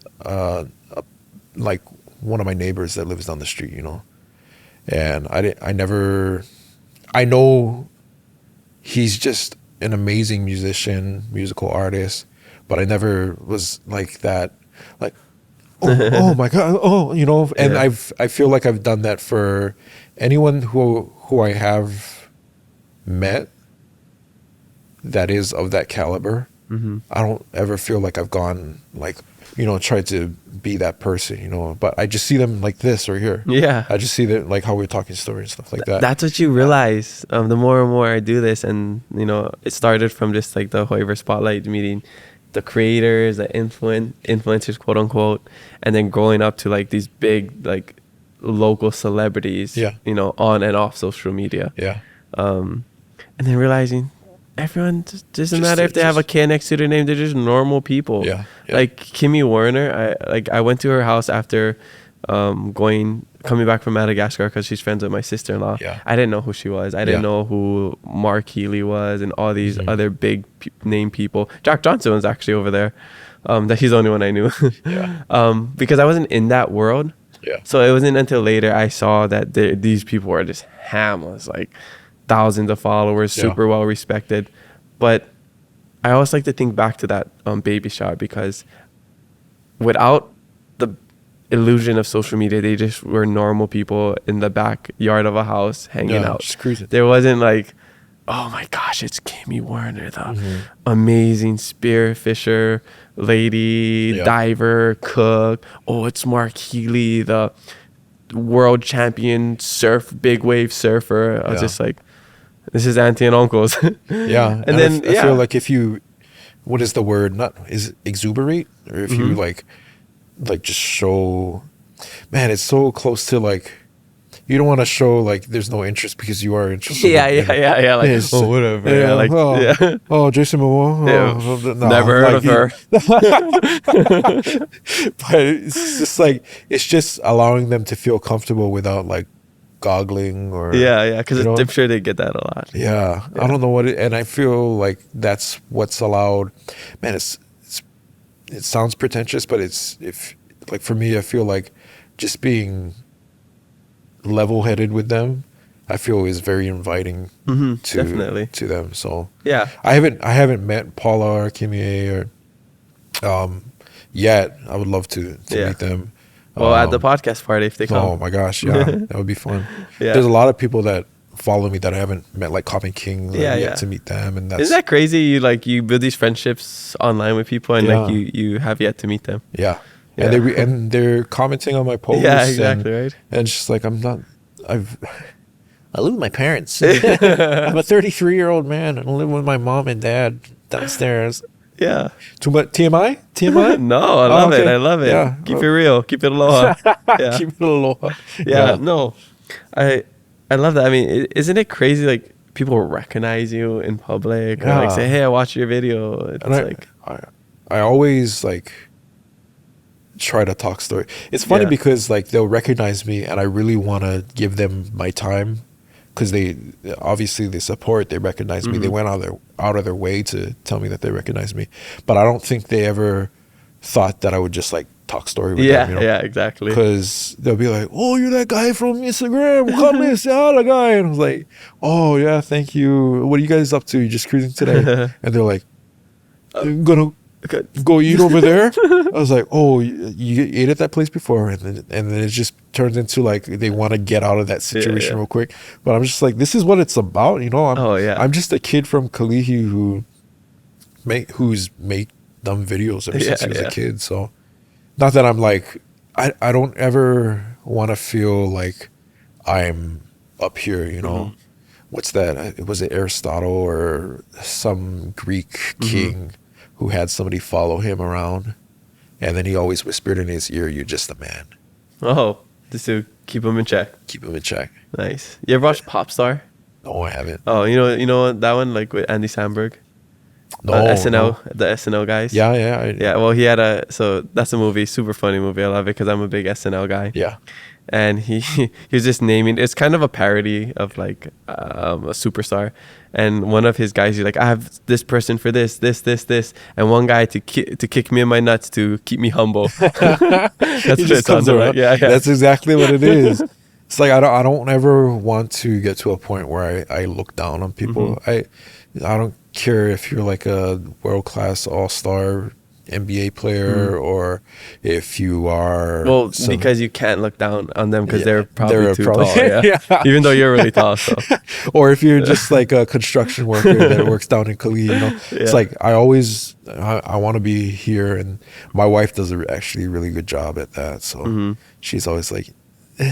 like one of my neighbors that lives down the street, you know. And I know he's just an amazing musician, musical artist, but I never was like that, like, oh my God, you know. And I feel like I've done that for anyone who I have met that is of that caliber. I don't ever feel like I've gone like, you know, tried to be that person, you know, but I just see them like this or here. Yeah. I just see that like how we're talking stories and stuff like that. That's what you realize the more and more I do this. And, you know, it started from just like the Hoiver Spotlight meeting the creators, the influencers, quote unquote, and then growing up to like these big like local celebrities, you know, on and off social media. Yeah. And then realizing everyone doesn't matter if they have a K next to their name, they're just normal people. Yeah. Like Kimmy Werner, I went to her house after coming back from Madagascar because she's friends with my sister-in-law. Yeah. I didn't know who she was. I didn't know who Mark Healy was and all these other big name people. Jack Johnson was actually over there. That he's the only one I knew. Because I wasn't in that world. Yeah. So it wasn't until later I saw that these people were just hamless, like thousands of followers, super well respected. But I always like to think back to that baby shower, because without the illusion of social media, they just were normal people in the backyard of a house hanging out. Just cruising. There wasn't like, oh my gosh, it's Kimmy Warner, the amazing spearfisher lady, diver, cook. Oh, it's Mark Healy, the world champion big wave surfer. I was just like, this is auntie and uncles. Yeah. And then I feel like if you, what is the word? Not, is it exuberate? Or if you like just show, man, it's so close to like, you don't want to show like there's no interest because you are interested. Yeah. Like, oh, whatever. Yeah, like, Jason Momoa. No, never heard of her. But it's just like, it's just allowing them to feel comfortable without like goggling or. Yeah. Because I'm sure they get that a lot. Yeah. I don't know what and I feel like that's what's allowed. Man, it sounds pretentious, but like for me, I feel like just being level-headed with them, I feel is very inviting definitely to them. So yeah, I haven't met Paula or Kimie or yet. I would love to meet them. Well, at the podcast party if they come. Oh my gosh, yeah, that would be fun. Yeah. There's a lot of people that follow me that I haven't met, like Coppin King. Yet to meet them, and isn't that crazy? You build these friendships online with people, and like you have yet to meet them. Yeah. And they're commenting on my posts. Yeah, exactly, right. And it's just like I live with my parents. I'm a 33-year-old man. I live with my mom and dad downstairs. Yeah. Too much TMI? TMI? No, I love it. I love it. Yeah. Keep it real. Keep it aloha. Yeah. Keep it aloha. Yeah. No, I love that. I mean, isn't it crazy? Like people recognize you in public, or like say, "Hey, I watched your video." It's I always like try to talk story. It's funny because like they'll recognize me and I really want to give them my time because they support, they recognize me. They went out of their way to tell me that they recognize me, but I don't think they ever thought that I would just like talk story with them, you know? Yeah, exactly. Because they'll be like, "Oh, you're that guy from Instagram, come say hi, guy," and I was like, "Oh yeah, thank you. What are you guys up to? You just cruising today?" And they're like, "I'm gonna go eat over there." I was like, "Oh, you ate at that place before," and then it just turns into like they want to get out of that situation real quick. But I'm just like, this is what it's about, you know. I'm just a kid from Kalihi who's made dumb videos ever since he was a kid. So, not that I'm like, I don't ever want to feel like I'm up here, you know. What's that? Was it Aristotle or some Greek king who had somebody follow him around, and then he always whispered in his ear, "You're just a man." Oh, just to keep him in check. Keep him in check. Nice. You ever watched Popstar? No, I haven't. Oh, you know that one, like with Andy Samberg? No, SNL, the SNL guys. Yeah. Well, he had so that's a movie, super funny movie. I love it because I'm a big SNL guy. Yeah. And he was just naming, it's kind of a parody of like a superstar, and one of his guys, he's like, "I have this person for this, and one guy to kick me in my nuts to keep me humble." That's what it sounds like. Yeah. That's exactly what it is. It's like I don't ever want to get to a point where I look down on people. I don't care if you're like a world-class all-star NBA player or if you are because you can't look down on them because they're probably too tall. Yeah. Even though you're really tall. So. Or if you're just like a construction worker that works down in Kalihi, you know. It's like I want to be here, and my wife does actually a really good job at that. So she's always like,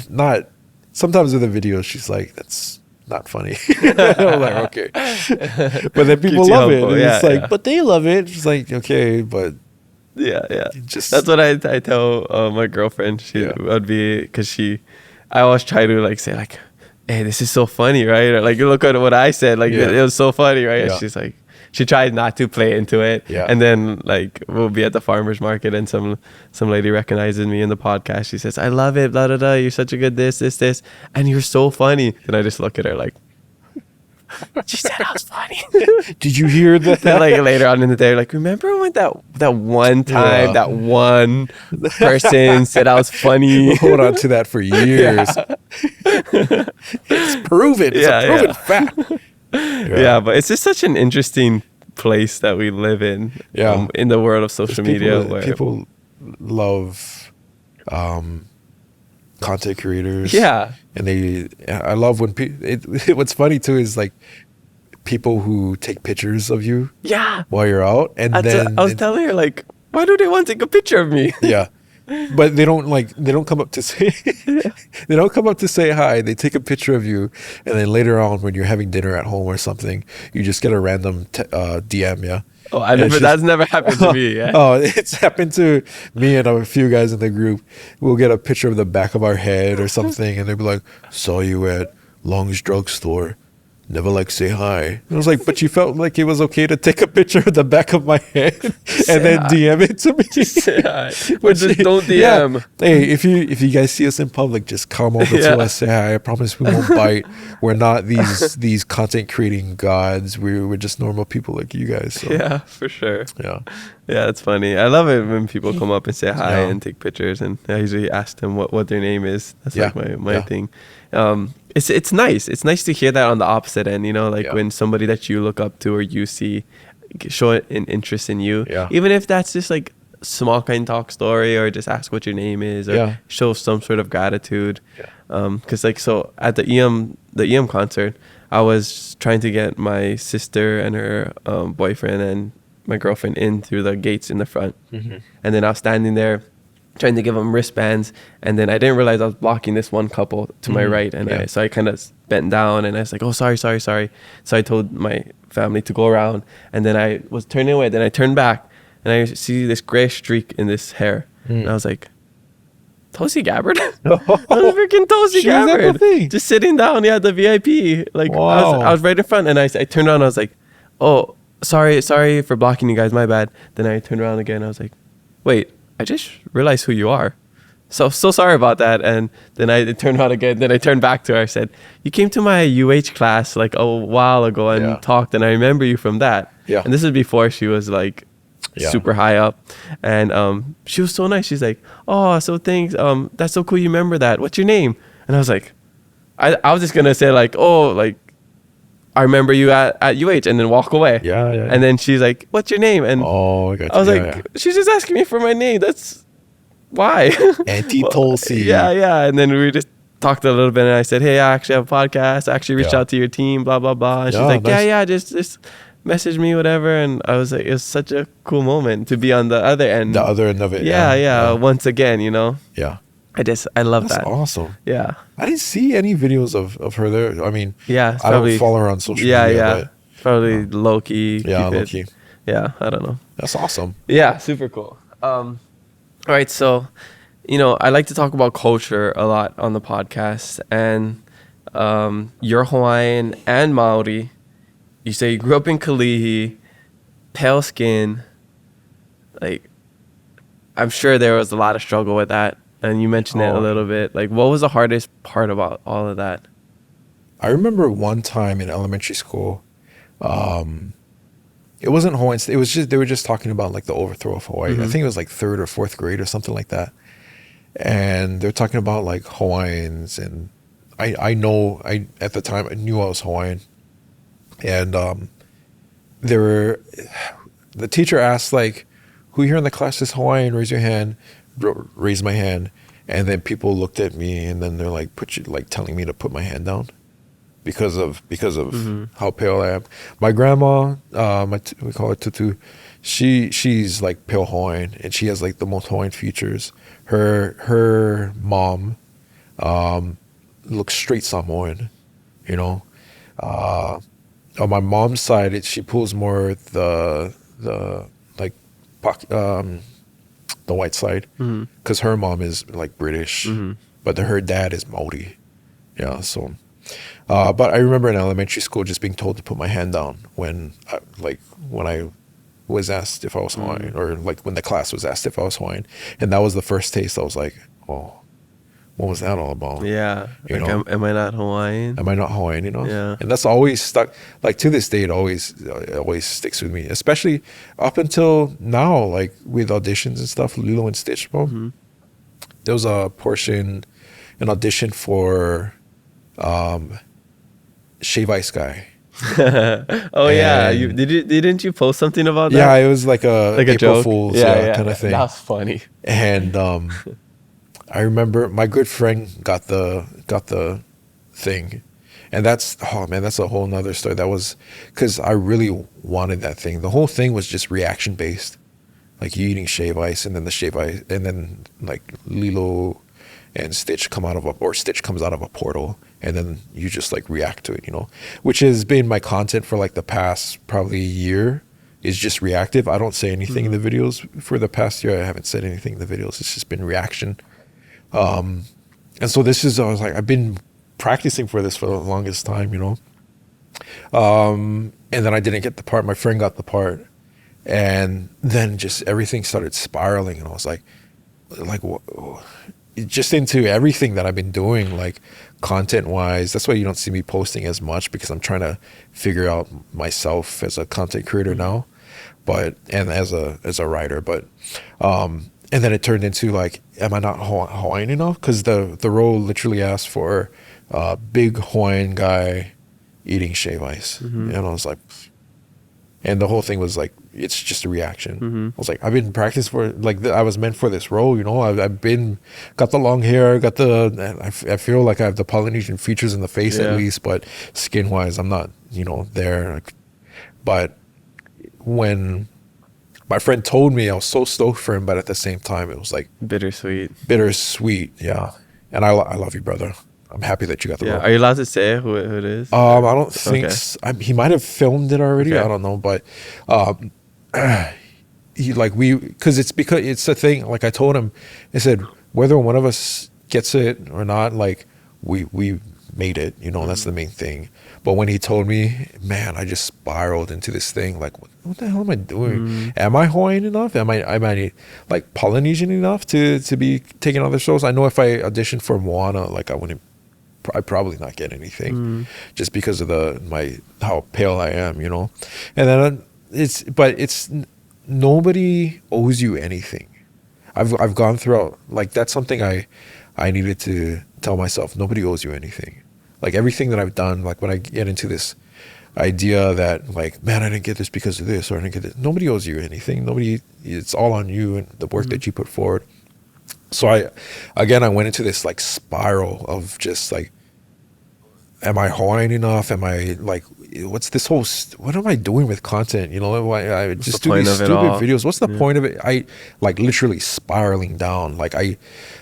not sometimes with the videos she's like, "That's not funny." I'm like, okay. But then people love it. And it's like, but they love it. She's like, okay, but that's what I tell my girlfriend. She would be, because I always try to like say like, "Hey, this is so funny, right?" Or like, "Look at what I said, like it was so funny, right?" And she's like, she tried not to play into it. Yeah. And then like we'll be at the farmer's market and some lady recognizes me in the podcast. She says, I love it, blah, blah, blah. You're such a good this. And you're so funny. And I just look at her like, she said I was funny. Did you hear that? Then like later on in the day, like, remember when that one time that one person said I was funny? We'll hold on to that for years. It's proven. It's a proven fact. Yeah, but it's just such an interesting place that we live in. Yeah. In the world of social media, where people love content creators. Yeah. And I love when what's funny too is like people who take pictures of you. Yeah. While you're out, and I was telling her like, why do they want to take a picture of me? Yeah. But they don't come up to say they don't come up to say hi. They take a picture of you, and then later on when you're having dinner at home or something, you just get a random DM. Yeah. Oh, that's never happened to me. Yeah. Oh, it's happened to me and a few guys in the group. We'll get a picture of the back of our head or something, and they'll be like, "Saw you at Long's drugstore. Never like say hi." And I was like, but you felt like it was okay to take a picture of the back of my head and then DM it to me. Say hi. Or just don't DM. Yeah. Hey, if you guys see us in public, just come over to us, say hi. I promise we won't bite. We're not these content creating gods. We're just normal people like you guys. So. Yeah, for sure. Yeah. Yeah, it's funny. I love it when people come up and say hi and take pictures, and I usually ask them what their name is. That's like my thing. It's nice. It's nice to hear that on the opposite end, like when somebody that you look up to or you see show an interest in you. Yeah. Even if that's just like small kind talk story or just ask what your name is or show some sort of gratitude. Yeah. Cause like, so at the EM concert, I was trying to get my sister and her boyfriend and my girlfriend in through the gates in the front. Mm-hmm. And then I was standing there trying to give them wristbands, and then I didn't realize I was blocking this one couple to my right, and so I kind of bent down, and I was like, oh, sorry. So I told my family to go around, and then I was turning away, then I turned back, and I see this gray streak in this hair, and I was like, Tulsi Gabbard? I was freaking Tulsi Gabbard, just sitting down, the VIP, like I was right in front, and I turned around, and I was like, oh, sorry for blocking you guys, my bad. Then I turned around again, I was like, wait, I just realized who you are. So sorry about that. And then I turned around again. Then I turned back to her. I said, you came to my UH class like a while ago and talked, and I remember you from that. Yeah. And this is before she was like super high up. And she was so nice. She's like, oh, so thanks. That's so cool you remember that. What's your name? And I was like, I was just going to say like, oh, like, I remember you at UH, and then walk away. Yeah. And then she's like, what's your name? And I got you. I was like, she's just asking me for my name. That's why. Auntie Tulsi. Yeah. And then we just talked a little bit, and I said, hey, I actually have a podcast. I actually reached out to your team, blah, blah, blah. And she's like, nice. Just message me, whatever. And I was like, it was such a cool moment to be on the other end. The other end of it. Yeah. Once again, Yeah. I love that. That's awesome. Yeah. I didn't see any videos of her there. I mean, I don't follow her on social media. Yeah. Probably low key. Yeah, low key. Yeah, I don't know. That's awesome. Yeah, super cool. All right, so, I like to talk about culture a lot on the podcast, and you're Hawaiian and Maori. You say you grew up in Kalihi, pale skin. Like, I'm sure there was a lot of struggle with that. And you mentioned it a little bit. Like, what was the hardest part about all of that? I remember one time in elementary school, it wasn't Hawaiian. It was just, they were just talking about like the overthrow of Hawaii. Mm-hmm. I think it was like 3rd or 4th grade or something like that. And they're talking about like Hawaiians, and I at the time I knew I was Hawaiian, and the teacher asked like, who here in the class is Hawaiian? Raise your hand. Raise my hand, and then people looked at me, and then they're like telling me to put my hand down because of how pale I am. My grandma, we call her Tutu, she's like pale Hawaiian, and she has like the most Hawaiian features. Her mom looks straight Samoan, on my mom's side, she pulls more the white side, because her mom is like British, but her dad is Maori. Yeah, so But I remember in elementary school just being told to put my hand down when I was asked if I was Hawaiian, or like when the class was asked if I was Hawaiian, and that was the first taste. I was like, oh, what was that all about? Yeah. You Like, know? am I not Hawaiian? Am I not Hawaiian? You know? Yeah. And that's always stuck. Like to this day, it always sticks with me, especially up until now. Like with auditions and stuff, Lilo and Stitch, bro. There was an audition for Shave Ice Guy. Oh yeah, And- didn't you post something about that? Yeah, it was like a Like a April joke? Fool's Yeah, kind of thing. That was funny. And I remember my good friend got the thing, and that's a whole nother story. That was because I really wanted that thing. The whole thing was just reaction based, like you eating shave ice, and then the shave ice, and then like Lilo and Stitch Stitch comes out of a portal, and then you just like react to it, you know, which has been my content for like the past probably year. Is just reactive. I don't say anything in the videos. For the past year, I haven't said anything in the videos. It's just been reaction. And so I was like, I've been practicing for this for the longest time, you know. And then I didn't get the part. My friend got the part, and then just everything started spiraling, and I was like, just into everything that I've been doing, like content wise. That's why you don't see me posting as much, because I'm trying to figure out myself as a content creator now, and as a writer, and then it turned into like, am I not Hawaiian enough? Because the role literally asked for a big Hawaiian guy eating shave ice, and I was like, and the whole thing was like, it's just a reaction. I was like, I've been practicing for like I was meant for this role, you know. I've got the long hair, I feel like I have the Polynesian features in the face at least, but skin wise, I'm not, you know, there. But when my friend told me, I was so stoked for him, but at the same time, it was like Bittersweet. Yeah. And I love you, brother. I'm happy that you got the role. Are you allowed to say who it is? I don't think Okay. he might have filmed it already. Okay. I don't know, but because it's a thing. Like I told him, I said whether one of us gets it or not, like we made it. You know, that's the main thing. But when he told me, man, I just spiraled into this thing. Like, what the hell am I doing? Am I Hawaiian enough? Am I like Polynesian enough to be taking other shows? I know if I auditioned for Moana, like I'd probably not get anything, just because of how pale I am, you know. And then it's nobody owes you anything. I've gone throughout, like, that's something I needed to tell myself. Nobody owes you anything. Like everything that I've done, like when I get into this idea that like, man, I didn't get this because of this, or I didn't get this. Nobody owes you anything. It's all on you and the work that you put forward. So I went into this like spiral of just like, am I Hawaiian enough? Am I like, what am I doing with content? You know, I just do these stupid videos. What's the point of it? I like literally spiraling down. Like I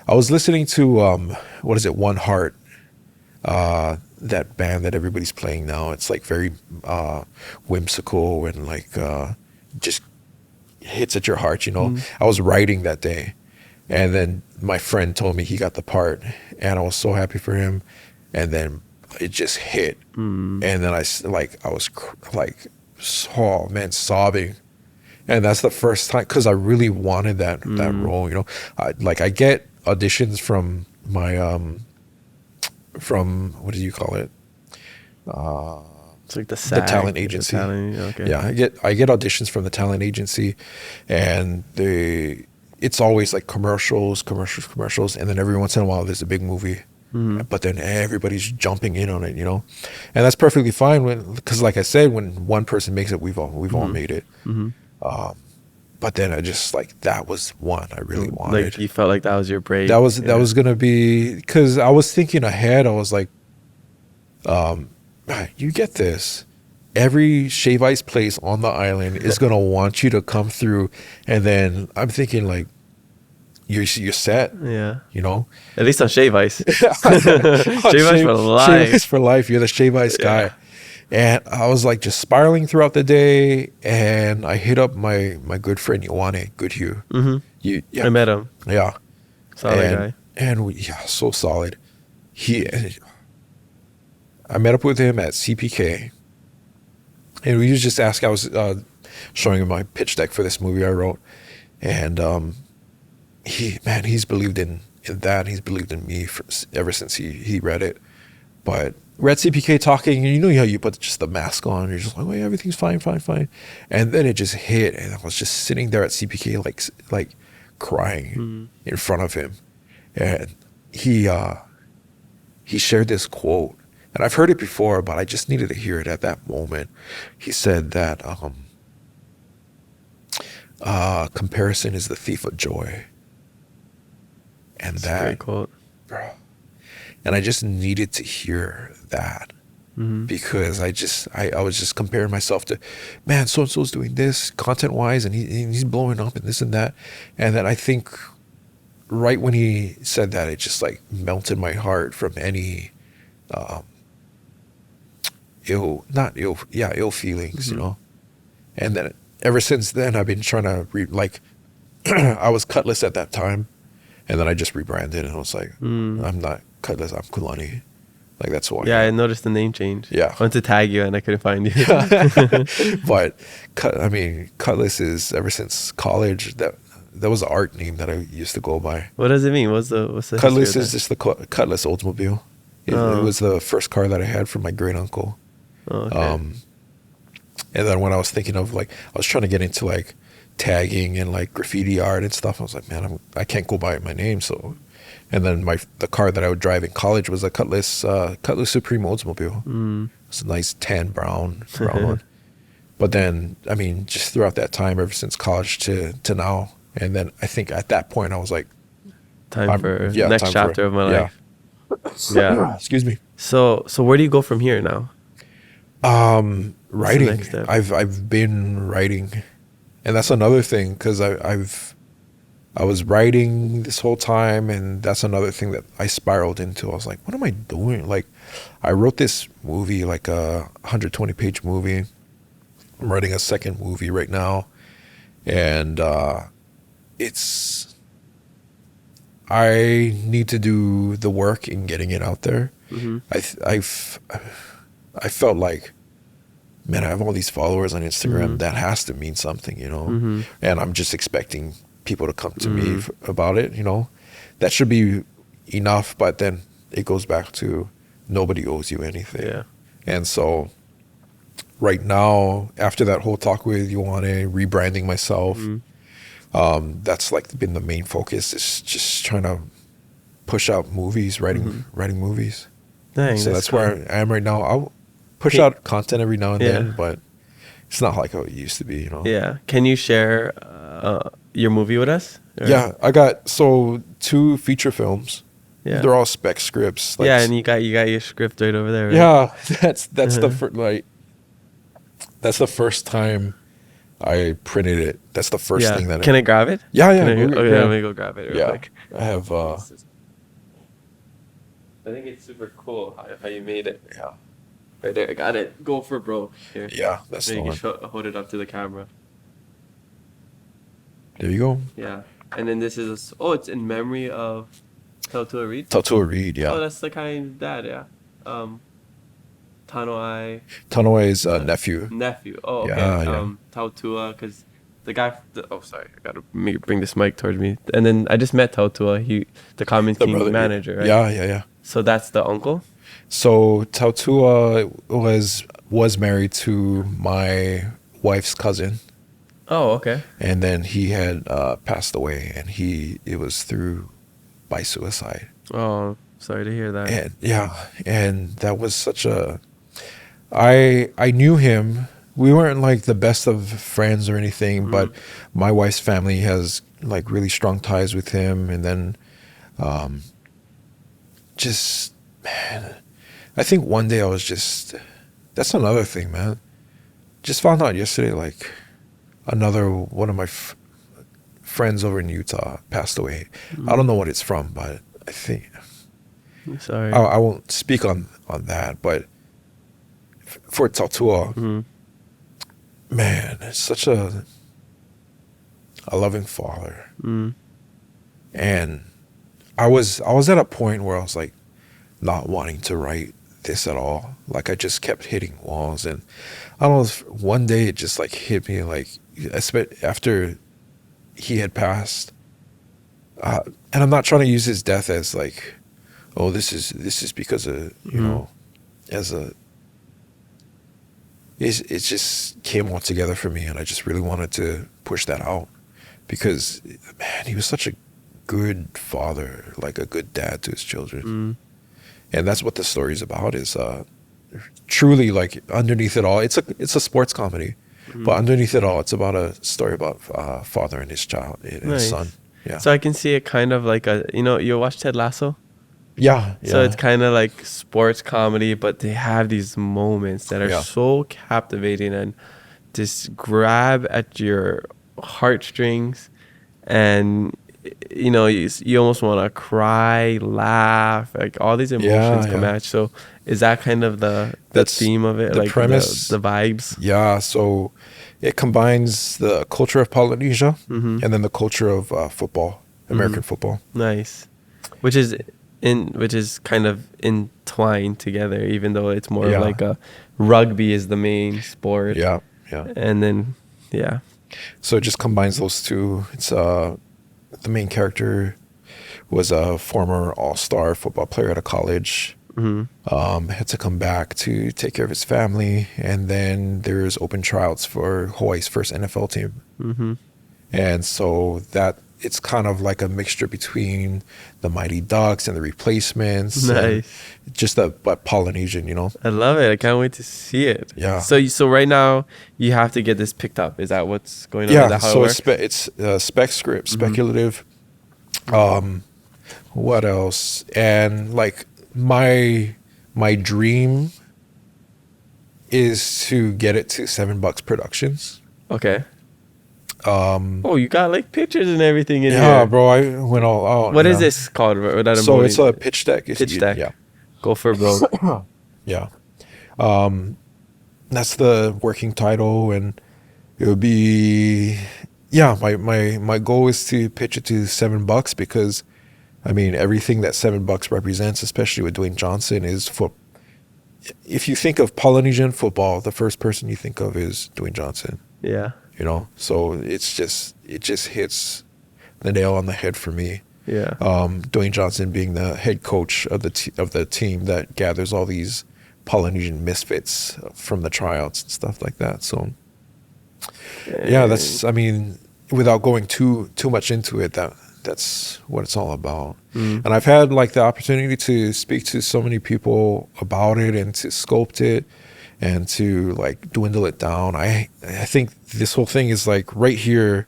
was listening to, what is it? One Heart, that band that everybody's playing now. It's like very, whimsical and like, just hits at your heart, you know? I was writing that day, and then my friend told me he got the part, and I was so happy for him. And then it just hit, and then I was oh man, sobbing, and that's the first time, because I really wanted that role, you know. I get auditions from my from, what do you call it? It's like the talent agency. Okay. Yeah, I get auditions from the talent agency, and it's always like commercials, and then every once in a while there's a big movie. But then everybody's jumping in on it, you know, and that's perfectly fine because, like I said, when one person makes it, we've all made it. But then I just like, that was one I really wanted. Like you felt like that was your break. That was gonna be, because I was thinking ahead. I was like, you get this. Every shave ice place on the island is gonna want you to come through, and then I'm thinking like, you're set, you know. At least on shave ice. Shave ice for life. Shave ice for life. You're the shave ice guy. And I was like just spiraling throughout the day, and I hit up my good friend Ioane Goodhue. I met him. Yeah, solid guy. And so solid. I met up with him at CPK, and we was just asking. I was showing him my pitch deck for this movie I wrote, and he's believed in that. He's believed in me ever since he read it. But we're at CPK talking, and you know how you put just the mask on, and you're just like, oh, yeah, everything's fine. And then it just hit, and I was just sitting there at CPK like crying in front of him. And he shared this quote, and I've heard it before, but I just needed to hear it at that moment. He said that comparison is the thief of joy. And That's a great quote. Bro, and I just needed to hear that because I was just comparing myself to, man, so-and-so's doing this content-wise, and he's blowing up and this and that. And then I think right when he said that, it just like melted my heart from any ill feelings, you know. And then ever since then, I've been trying to I was Cutlass at that time, and then I just rebranded, and I was like, I'm not Cutlass, I'm Kulani. Like, that's why. Yeah, I noticed the name change. Yeah. I went to tag you and I couldn't find you. But Cutlass is, ever since college, that was the art name that I used to go by. What does it mean? What's the Cutlass is just the Cutlass Oldsmobile. It was the first car that I had from my great uncle. Oh, okay. And then when I was thinking of I was trying to get into tagging and graffiti art and stuff, I was like, man, I can't go by my name. So, and then the car that I would drive in college was a Cutlass Supreme Oldsmobile. It's a nice tan brown one. But then, just throughout that time, ever since college to now, and then I think at that point I was like, time for next chapter of my life. Yeah. Excuse me. So where do you go from here now? Writing. I've been writing, and that's another thing, because I was writing this whole time, and that's another thing that I spiraled into. I was like, what am I doing? I wrote this movie, a 120-page movie. I'm writing a second movie right now, and I need to do the work in getting it out there. I felt like, man, I have all these followers on Instagram. That has to mean something, you know? And I'm just expecting people to come to me about it, you know? That should be enough, but then it goes back to nobody owes you anything. Yeah. And so right now, after that whole talk with Ioane, rebranding myself, that's been the main focus, is just trying to push out movies, writing movies. Dang, so that's where I am right now. I'll push out content every now and then, but it's not like how it used to be, you know? Yeah. Can you share your movie with us? Or? Yeah, I got 2 feature films. Yeah. They're all spec scripts. And you got your script right over there, right? Yeah, that's the that's the first time I printed it. That's the first thing that Can I grab it? Yeah. Let me go grab it real quick. I have I think it's super cool how you made it. Yeah. Right there, I got it. Go for broke. Here. Yeah, that's the one. You can hold it up to the camera. There you go. Yeah. And then this is it's in memory of Tautua Reed? Tautua Reed, yeah. Oh, that's the kind dad, yeah. Tanoai. Tanoai's nephew. Nephew. Oh, okay. Yeah. Tautua, because the guy. Sorry, I gotta bring this mic towards me. And then I just met Tautua. The Common King manager, right? Yeah. So that's the uncle. So Tautua was married to my wife's cousin. Oh, okay. And then he had passed away, and it was by suicide. Oh, sorry to hear that. And that was such a. I knew him. We weren't the best of friends or anything, but my wife's family has really strong ties with him, and then, just, man, I think one day I was just. That's another thing, man. Just found out yesterday, another one of my friends over in Utah passed away. I don't know what it's from, but I think. Sorry. I won't speak on that, but for Tautua, man, it's such a loving father. And I was at a point where I was not wanting to write this at all. Like I just kept hitting walls, and I don't know, one day it just like hit me, like after he had passed, and I'm not trying to use his death as like, oh, this is because of, you know, as a, it just came all together for me, and I just really wanted to push that out, because man, he was such a good father, like a good dad to his children. And that's what the story is about, is truly, like, underneath it all, it's a sports comedy, but underneath it all, it's about a story about father and his child, and his son. Yeah. So I can see it kind of like a, you watch Ted Lasso? Yeah. So it's kind of like sports comedy, but they have these moments that are so captivating and just grab at your heartstrings, and you almost want to cry, laugh, like all these emotions come at you. So is that kind of the theme of it, the like premise, the vibes? Yeah. So it combines the culture of Polynesia and then the culture of football, American football. Nice. Which is kind of entwined together, even though it's more of like a rugby is the main sport. Yeah. And then so it just combines those two. It's the main character was a former all-star football player at a college. Had to come back to take care of his family, and then there's open tryouts for Hawaii's first NFL team. And so that it's kind of like a mixture between the Mighty Ducks and the Replacements. Nice. Just but Polynesian, I love it. I can't wait to see it. Yeah. So right now you have to get this picked up. Is that what's going on? Yeah. Is that how So it works? it's spec script, speculative. What else? And like my dream is to get it to $7 Productions. Okay. Oh, you got like pictures and everything in here. Yeah, bro. I went all out. What is this called? So it's a pitch deck. Pitch deck. Yeah. Go for it, bro. Yeah. That's the working title, and it would be, my goal is to pitch it to $7, because I mean, everything that $7 represents, especially with Dwayne Johnson, is if you think of Polynesian football, the first person you think of is Dwayne Johnson. Yeah. So it just hits the nail on the head for me. Yeah. Dwayne Johnson being the head coach of the team that gathers all these Polynesian misfits from the tryouts and stuff like that. So that's, I mean, without going too much into it, that's what it's all about. And I've had like the opportunity to speak to so many people about it, and to sculpt it, and to like dwindle it down. I think this whole thing is like right here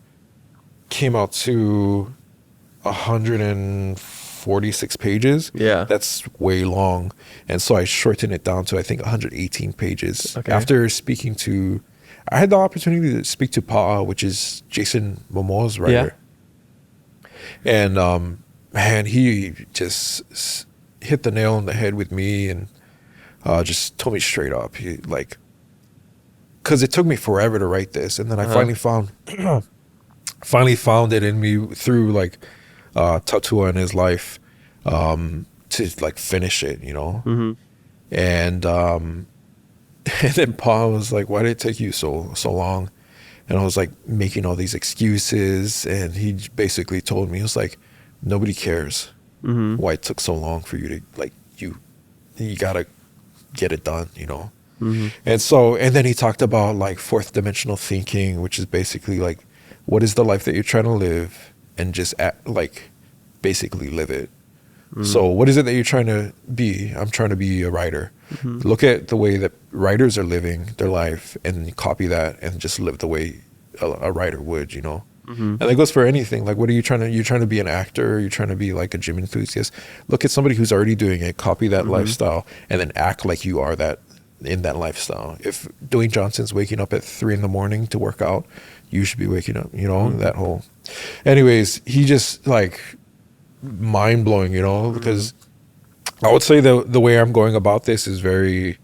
came out to 146 pages. Yeah. That's way long. And so I shortened it down to, I think, 118 pages. Okay. After I had the opportunity to speak to Pa'a, which is Jason Momoa's writer. And man, he just hit the nail on the head with me, and just told me straight up, he like, because it took me forever to write this, and then I finally found it in me through like Tatua and his life, to like finish it, and then Paul was like, why did it take you so long? And I was like making all these excuses, and he basically told me, he was like, nobody cares why it took so long for you to, like, you gotta get it done, and then he talked about like fourth dimensional thinking, which is basically like, what is the life that you're trying to live, and just basically live it. So what is it that you're trying to be? I'm trying to be a writer. Look at the way that writers are living their life, and copy that, and just live the way a writer would, And that goes for anything. Like, what are you trying to? You're trying to be an actor. You're trying to be like a gym enthusiast. Look at somebody who's already doing it. Copy that lifestyle, and then act like you are that in that lifestyle. If Dwayne Johnson's waking up at 3 a.m. to work out, you should be waking up. That whole. Anyways, he just like mind blowing. Because I would say the way I'm going about this is very,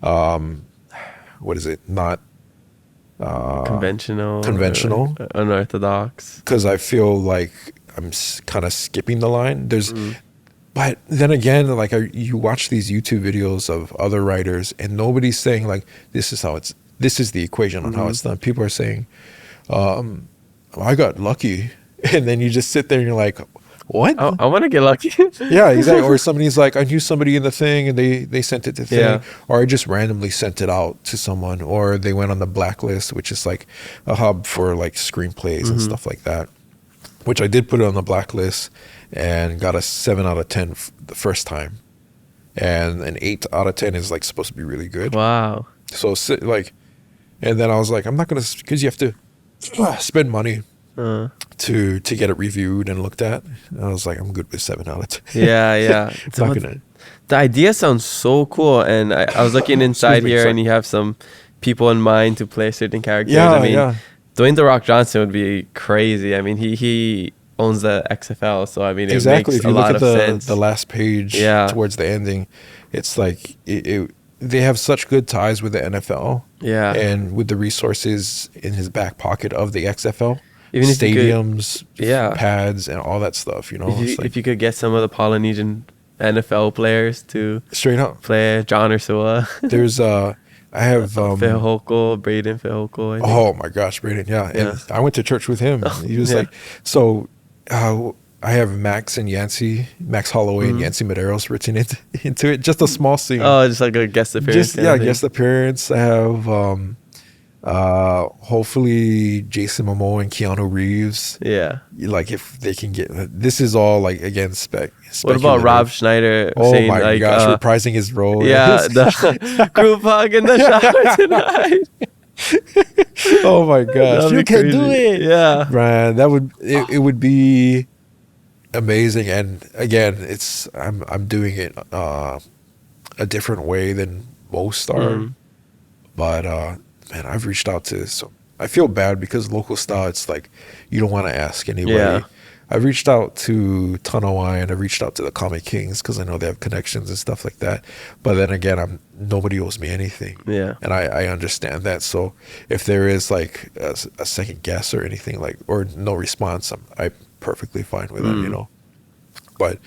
what is it? Not. Conventional, unorthodox, unorthodox, because I feel like I'm kind of skipping the line. But then again, like you watch these YouTube videos of other writers, and nobody's saying like this is the equation on how it's done. People are saying, I got lucky, and then you just sit there and you're like, what? I want to get lucky. Yeah, exactly. Or somebody's like, I knew somebody in the thing, and they sent it to the thing, Yeah. or I just randomly sent it out to someone, or they went on the Blacklist, which is like a hub for like screenplays and stuff like that. Which I did put it on the Blacklist and got a 7 out of 10 the first time, and an 8 out of 10 is like supposed to be really good. Wow. So like, and then I was like, I'm not gonna, because you have to spend money to get it reviewed and looked at. And I was like, I'm good with 7 out of 10. Yeah. It's not gonna. The idea sounds so cool, and I was looking inside here, and you have some people in mind to play certain characters. Yeah, I mean, yeah. Dwayne The Rock Johnson would be crazy. I mean, he owns the XFL, so I mean, it Exactly. makes If you a look lot at of sense. the last page towards the ending, it's like they have such good ties with the NFL. Yeah. And with the resources in his back pocket of the XFL, Even if you could- stadiums, Yeah. pads, and all that stuff, you know. If you could get some of the Polynesian NFL players to Straight up. play John Ursula, There's I have Phil Hokel, Braden Phil Hokel. I think. oh my gosh, Braden, yeah. And I went to church with him. He was yeah. like, so I have Max Holloway and Yancy Medeiros written into it. Just a small scene. Oh, just like a guest appearance. kind of thing. Guest appearance. I have hopefully Jason Momoa and Keanu Reeves. Yeah. Like if they can get this is all like again What about speculative. Rob Schneider Oh saying my like, gosh, reprising his role. yeah, the group hug in the shower tonight. Oh my gosh, That'd you be can do crazy. it, Yeah. Brian. That would it would be amazing. And again, I'm doing it a different way than most are. But man, I've reached out to I feel bad because local style, it's like you don't want to ask anybody. Yeah. I've reached out to Tanawai and I've reached out to the Comic Kings because I know they have connections and stuff like that. But then again, nobody owes me anything. Yeah. And I understand that. So if there is like a second guess or anything like, or no response, I'm perfectly fine with it, you know. But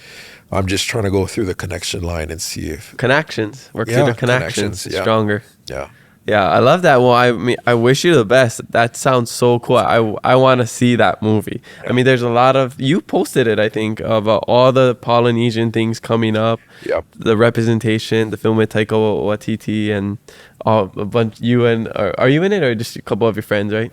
I'm just trying to go through the connection line and see if Connections. Work through the connections. yeah. Stronger. Yeah. Yeah, I love that. Well, I mean, I wish you the best. That sounds so cool. I want to see that movie. I mean, there's a lot of, you posted it, I think, of all the Polynesian things coming up. Yep. The representation, the film with Taika Waititi, and a bunch. You and are you in it, or just a couple of your friends, right?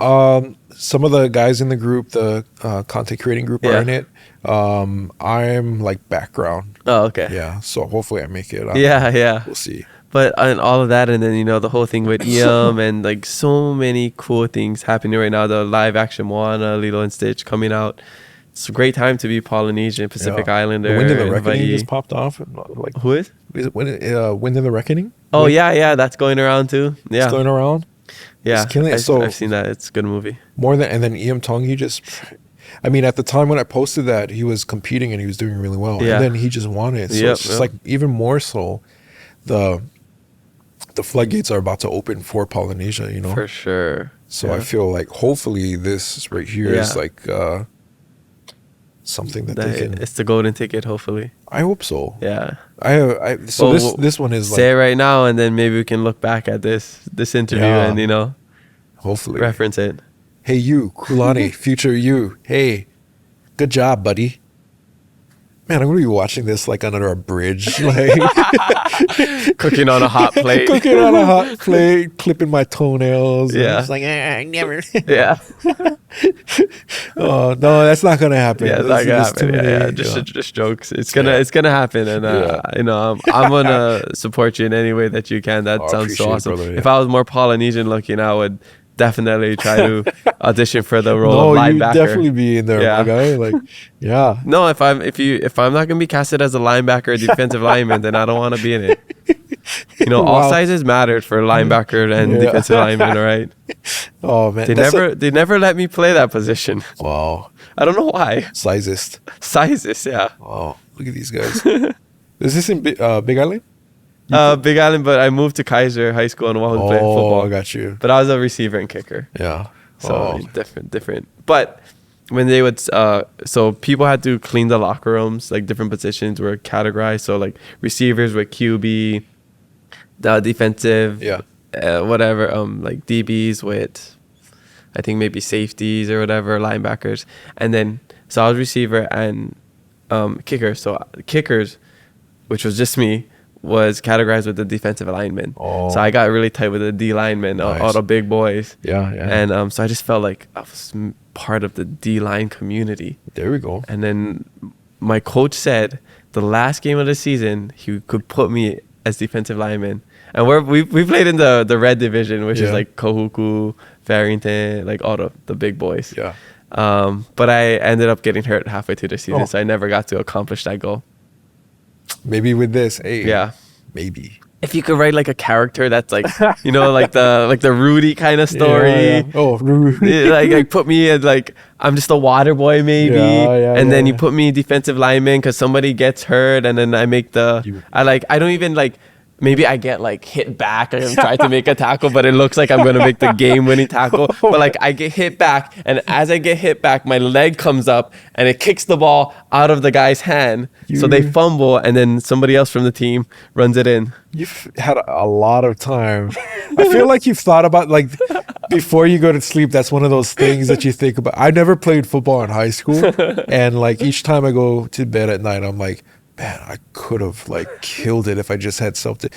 Some of the guys in the group, the content creating group, are in it. I'm like background. Oh, okay. Yeah. So hopefully I make it. Yeah. We'll see. But and all of that, and then the whole thing with Iam and like so many cool things happening right now. The live action Moana, Lilo and Stitch coming out. It's a great time to be Polynesian, Pacific Islander. Wind of the in Reckoning Hawaii. just popped off. Like, Who is? is it Wind of the Reckoning? Oh yeah, that's going around too. Yeah, It's going around. yeah. It's killing it. So I've seen that. It's a good movie. more than, and then Iam Tongi just. I mean, at the time when I posted that, he was competing and he was doing really well. Yeah. And then he just won it. So it's just like even more so, the floodgates are about to open for Polynesia, you know? For sure. So I feel like hopefully this right here is like something that they can. It's the golden ticket, hopefully. I hope so. Yeah. So Well, this one is Say it like right now, and then maybe we can look back at this interview Yeah. and hopefully reference it. Hey you, Kulani, future you. Hey, good job, buddy. Man, I'm gonna be watching this like under a bridge, like Cooking on a hot plate. cooking on a hot plate, clipping my toenails. and Yeah. it's like I never. Yeah. Oh no, that's not gonna happen. Yeah, it's This- not gonna this too happen. many- Yeah, just jokes. It's gonna happen, and I'm gonna support you in any way that you can. That Oh, I sounds so appreciate it, awesome. brother, yeah. If I was more Polynesian looking, I would definitely try to audition for the role No, of you linebacker. definitely be in there, Yeah. my guy. Like, yeah. No, if I'm not gonna be casted as a linebacker or defensive lineman, then I don't want to be in it. All Wow. sizes mattered for linebacker and Yeah. defensive lineman, all right? Oh man, They never let me play that position. Wow, I don't know why. sizist. Sizes, yeah. Wow, look at these guys. Is this in Big Island? Big Island, but I moved to Kaiser High School in Oahu to play football. I got you. But I was a receiver and kicker. Yeah. So different. But when they would so people had to clean the locker rooms, like different positions were categorized, so like receivers with QB, the defensive, whatever, like DBs with I think maybe safeties or whatever, linebackers, and then so I was receiver and kicker. So kickers, which was just me, was categorized with the defensive linemen. Oh. So I got really tight with the D linemen, all the big boys. Yeah. And so I just felt like I was part of the D line community. There we go. And then my coach said the last game of the season he could put me as defensive lineman. And we played in the red division, which is like Kahuku, Farrington, like all the big boys. Yeah. But I ended up getting hurt halfway through the season, so I never got to accomplish that goal. Maybe with this, hey. Yeah. Maybe. If you could write like a character that's like, you know, like the Rudy kind of story. Yeah. Oh, Rudy. like put me as like I'm just a water boy maybe, and then you put me defensive lineman because somebody gets hurt, and then I make I don't even like. Maybe I get like hit back and try to make a tackle, but it looks like I'm going to make the game-winning tackle. But like I get hit back, and as I get hit back, my leg comes up and it kicks the ball out of the guy's hand. So they fumble, and then somebody else from the team runs it in. You've had a lot of time. I feel like you've thought about, like, before you go to sleep, that's one of those things that you think about. I never played football in high school. And like each time I go to bed at night, I'm like, man, I could have like killed it if I just had something.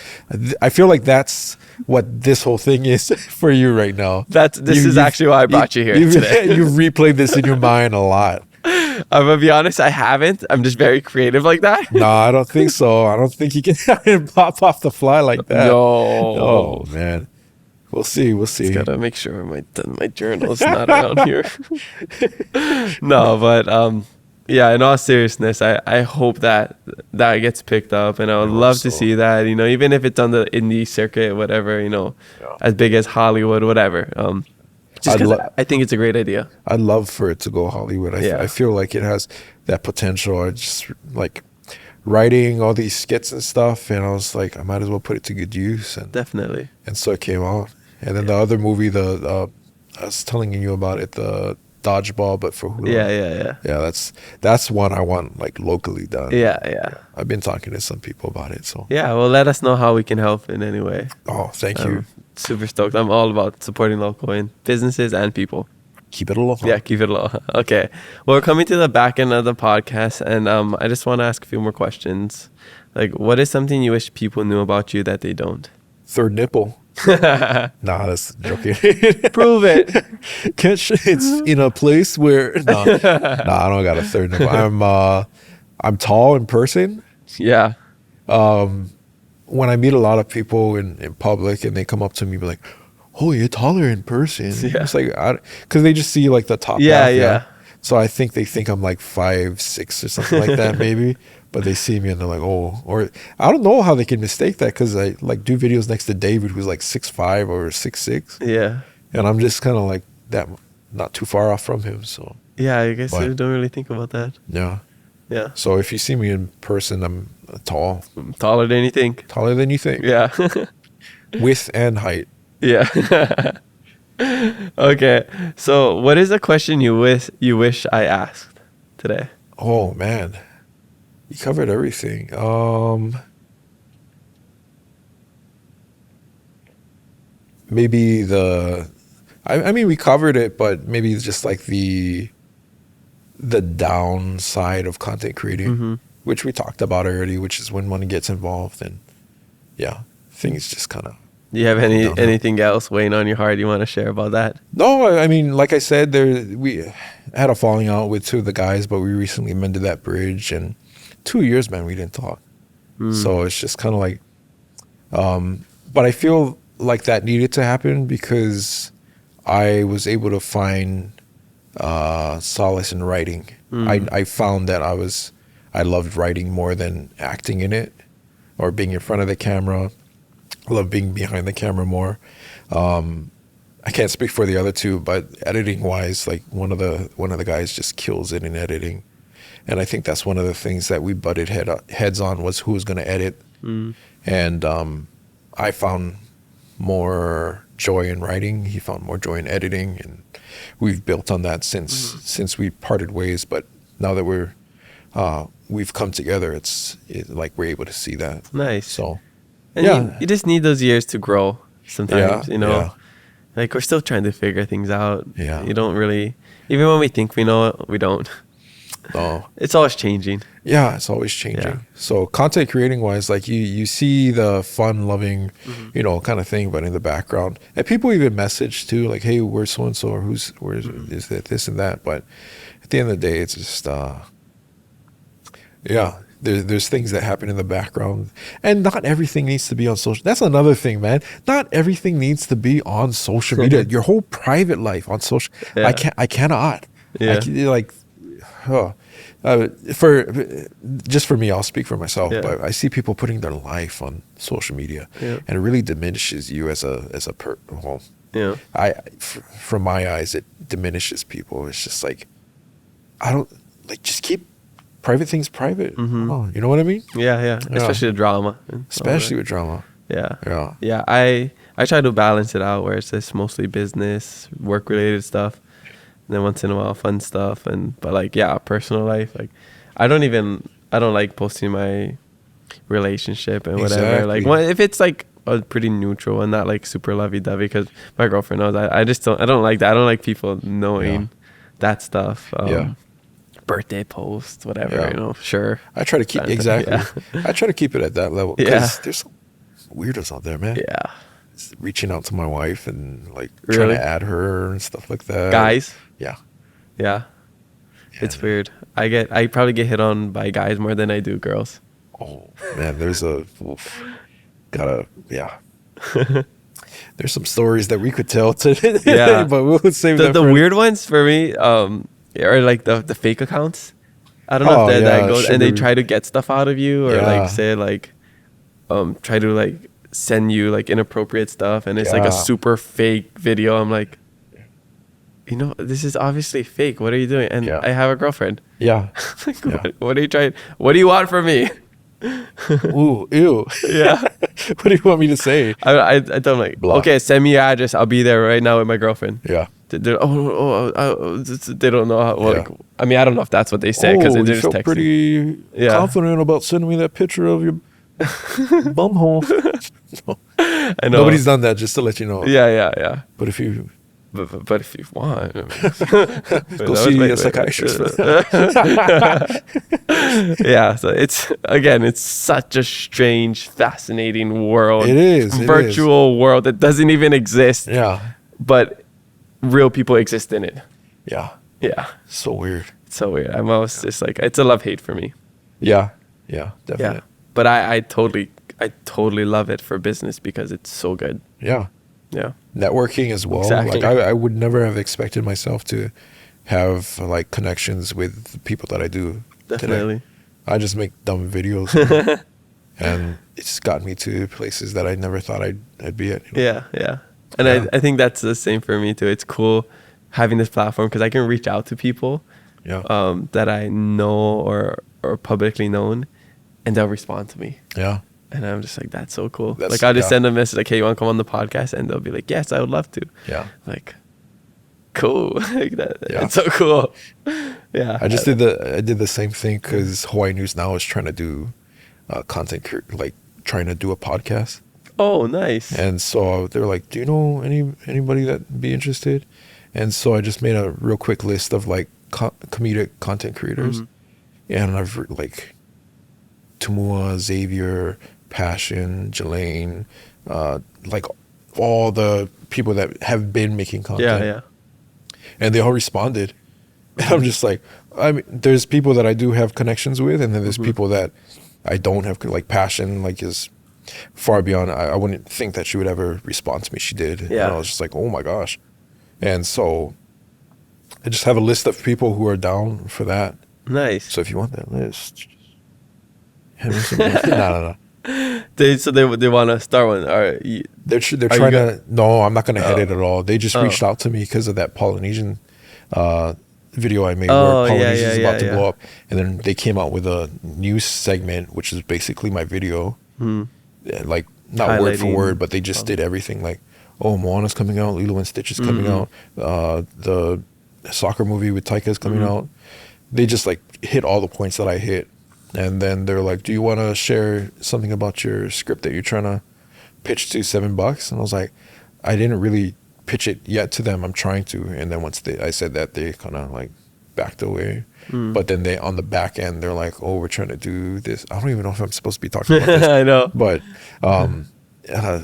I feel like that's what this whole thing is for you right now. This is actually why I brought you here today. You've replayed this in your mind a lot. I'm gonna be honest, I haven't. I'm just very creative like that. No, I don't think so. I don't think you can pop off the fly like that. No. Oh man. We'll see. Just gotta make sure my journal's not around here. No, but yeah, in all seriousness, I hope that gets picked up, and I would love to see that, you know, even if it's on the indie circuit, whatever, you know, as big as Hollywood, whatever. Just because I think it's a great idea. I'd love for it to go Hollywood. I feel like it has that potential. I just like writing all these skits and stuff, and I was like, I might as well put it to good use. And definitely. And so it came out. And then the other movie, I was telling you about it, the Dodgeball, but for Hulu. Yeah, that's one I want like locally done. Yeah. I've been talking to some people about it, so. Yeah, well, let us know how we can help in any way. Oh, thank you. Super stoked. I'm all about supporting local in businesses and people. Keep it aloha. Yeah, keep it aloha. Okay. Well, we're coming to the back end of the podcast, and I just want to ask a few more questions. Like, what is something you wish people knew about you that they don't? Third nipple. Nah, that's joking. Prove it. It's in a place where I don't got a third nipple. I'm tall in person. Yeah. When I meet a lot of people in public and they come up to me, be like, "Oh, you're taller in person." Yeah. It's like because they just see like the top half. Yeah. So I think they think I'm like 5'6" or something like that, maybe. But they see me and they're like, oh, or I don't know how they can mistake that, because I like do videos next to David, who's like 6'5" or 6'6". Yeah. And I'm just kind of like that, not too far off from him. So yeah, I guess I don't really think about that. Yeah. Yeah. So if you see me in person, I'm tall. Taller than you think. Taller than you think. Yeah. Width and height. Yeah. Okay. So what is a question you wish I asked today? Oh man. You covered everything. Maybe I mean, we covered it, but maybe just like the downside of content creating, which we talked about already, which is when money gets involved, and things just kind of. Do you have anything else weighing on your heart you want to share about that? No, I mean, like I said, we had a falling out with two of the guys, but we recently mended that bridge, and 2 years, man, we didn't talk. So it's just kind of like, but I feel like that needed to happen because I was able to find solace in writing. I found that I loved writing more than acting in it or being in front of the camera. I love being behind the camera more. I can't speak for the other two, but editing wise, like one of the guys just kills it in editing. And I think that's one of the things that we butted heads on, was who was going to edit. And I found more joy in writing. He found more joy in editing, and we've built on that since we parted ways. But now that we've come together, it's like we're able to see that. Nice. So, and you just need those years to grow sometimes, you know. Yeah. Like, we're still trying to figure things out. Yeah. You don't really, even when we think we know it, we don't. No. It's always changing. Yeah, it's always changing. Yeah. So content creating wise, like you see the fun loving, you know, kind of thing, but in the background, and people even message too, like, hey, where's so and so, or where's is it this and that. But at the end of the day, it's just there's things that happen in the background, and not everything needs to be on social. That's another thing, man. Not everything needs to be on social media. Your whole private life on social. Yeah. I cannot. Yeah. For me, I'll speak for myself, Yeah. but I see people putting their life on social media, Yeah. and it really diminishes you as a well, Yeah. from my eyes, it diminishes people. It's just like, I don't like, just keep private things private. Oh, you know what I mean? Yeah. Especially the drama. And Especially with drama. Yeah. Yeah. I try to balance it out where it's just mostly business, work related stuff. And then once in a while, fun stuff. But like, yeah, personal life. Like, I don't like posting my relationship and whatever. Exactly. Like, if it's like a pretty neutral and not like super lovey-dovey, because my girlfriend knows. I don't like that. I don't like people knowing that stuff. Birthday post, whatever, you know, sure. I try to keep, exactly. Yeah. I try to keep it at that level, because there's some weirdos out there, man. Yeah. Reaching out to my wife and like Really? trying to add her and stuff like that. Guys? Yeah. It's weird. I probably get hit on by guys more than I do girls. Oh man, there's there's some stories that we could tell today. Yeah. But we'll save that. The weird ones for me are like the fake accounts. I don't know if that goes, and they try to get stuff out of you, or like say like try to like send you like inappropriate stuff, and it's like a super fake video. I'm like, you know, this is obviously fake. What are you doing? And I have a girlfriend. Yeah. Like, what are you trying? What do you want from me? Ooh, ew. Yeah. What do you want me to say? I tell them like, okay, send me your address. I'll be there right now with my girlfriend. Yeah. They don't know how. Well, like, I mean, I don't know if that's what they say, because they're just texting. Pretty confident about sending me that picture of your bumhole. No. I know. Nobody's done that, just to let you know. Yeah. But if you But if you want, I mean, go see a psychiatrist. Yeah, so it's such a strange, fascinating world. It is. Virtual world that doesn't even exist. Yeah. But real people exist in it. Yeah. Yeah. So weird. It's so weird. I'm always just like, it's a love-hate for me. Yeah. Yeah, definitely. Yeah. But I totally love it for business, because it's so good. Yeah. Yeah. Networking as well. Exactly. Like I would never have expected myself to have like connections with the people that I do. Definitely. Today. I just make dumb videos and it's got me to places that I never thought I'd be at. You know? Yeah. And I think that's the same for me too. It's cool having this platform, because I can reach out to people that I know or publicly known, and they'll respond to me. Yeah. And I'm just like, that's so cool. Like, I'll just send a message like, hey, you want to come on the podcast? And they'll be like, yes, I would love to. Yeah. Like, cool. Like that. Yeah. It's so cool. Yeah. I did the same thing, because Hawaii News Now is trying to do content, like trying to do a podcast. Oh, nice. And so they were like, do you know anybody that'd be interested? And so I just made a real quick list of like comedic content creators. Mm-hmm. And I've like Tumua, Xavier, Passion, Jelaine, like all the people that have been making content. Yeah. And they all responded. And I'm just like, I mean, there's people that I do have connections with, and then there's people that I don't have, like Passion, like is far beyond. I wouldn't think that she would ever respond to me. She did. Yeah. And I was just like, oh my gosh. And so I just have a list of people who are down for that. Nice. So if you want that list, no. They want to start one. All right. They're trying to. No, I'm not going to head it at all. They just reached out to me because of that Polynesian video I made where Polynesia is about to blow up, and then they came out with a news segment, which is basically my video, like not word for word, but they just did everything like, oh, Moana's coming out, Lilo and Stitch is coming out, the soccer movie with Taika is coming out. They just like hit all the points that I hit. And then they're like, do you want to share something about your script that you're trying to pitch to $7? And I was like, I didn't really pitch it yet to them. I'm trying to. And then once I said that, they kind of like backed away. But then they, on the back end, they're like, oh, we're trying to do this. I don't even know if I'm supposed to be talking about this. I know. But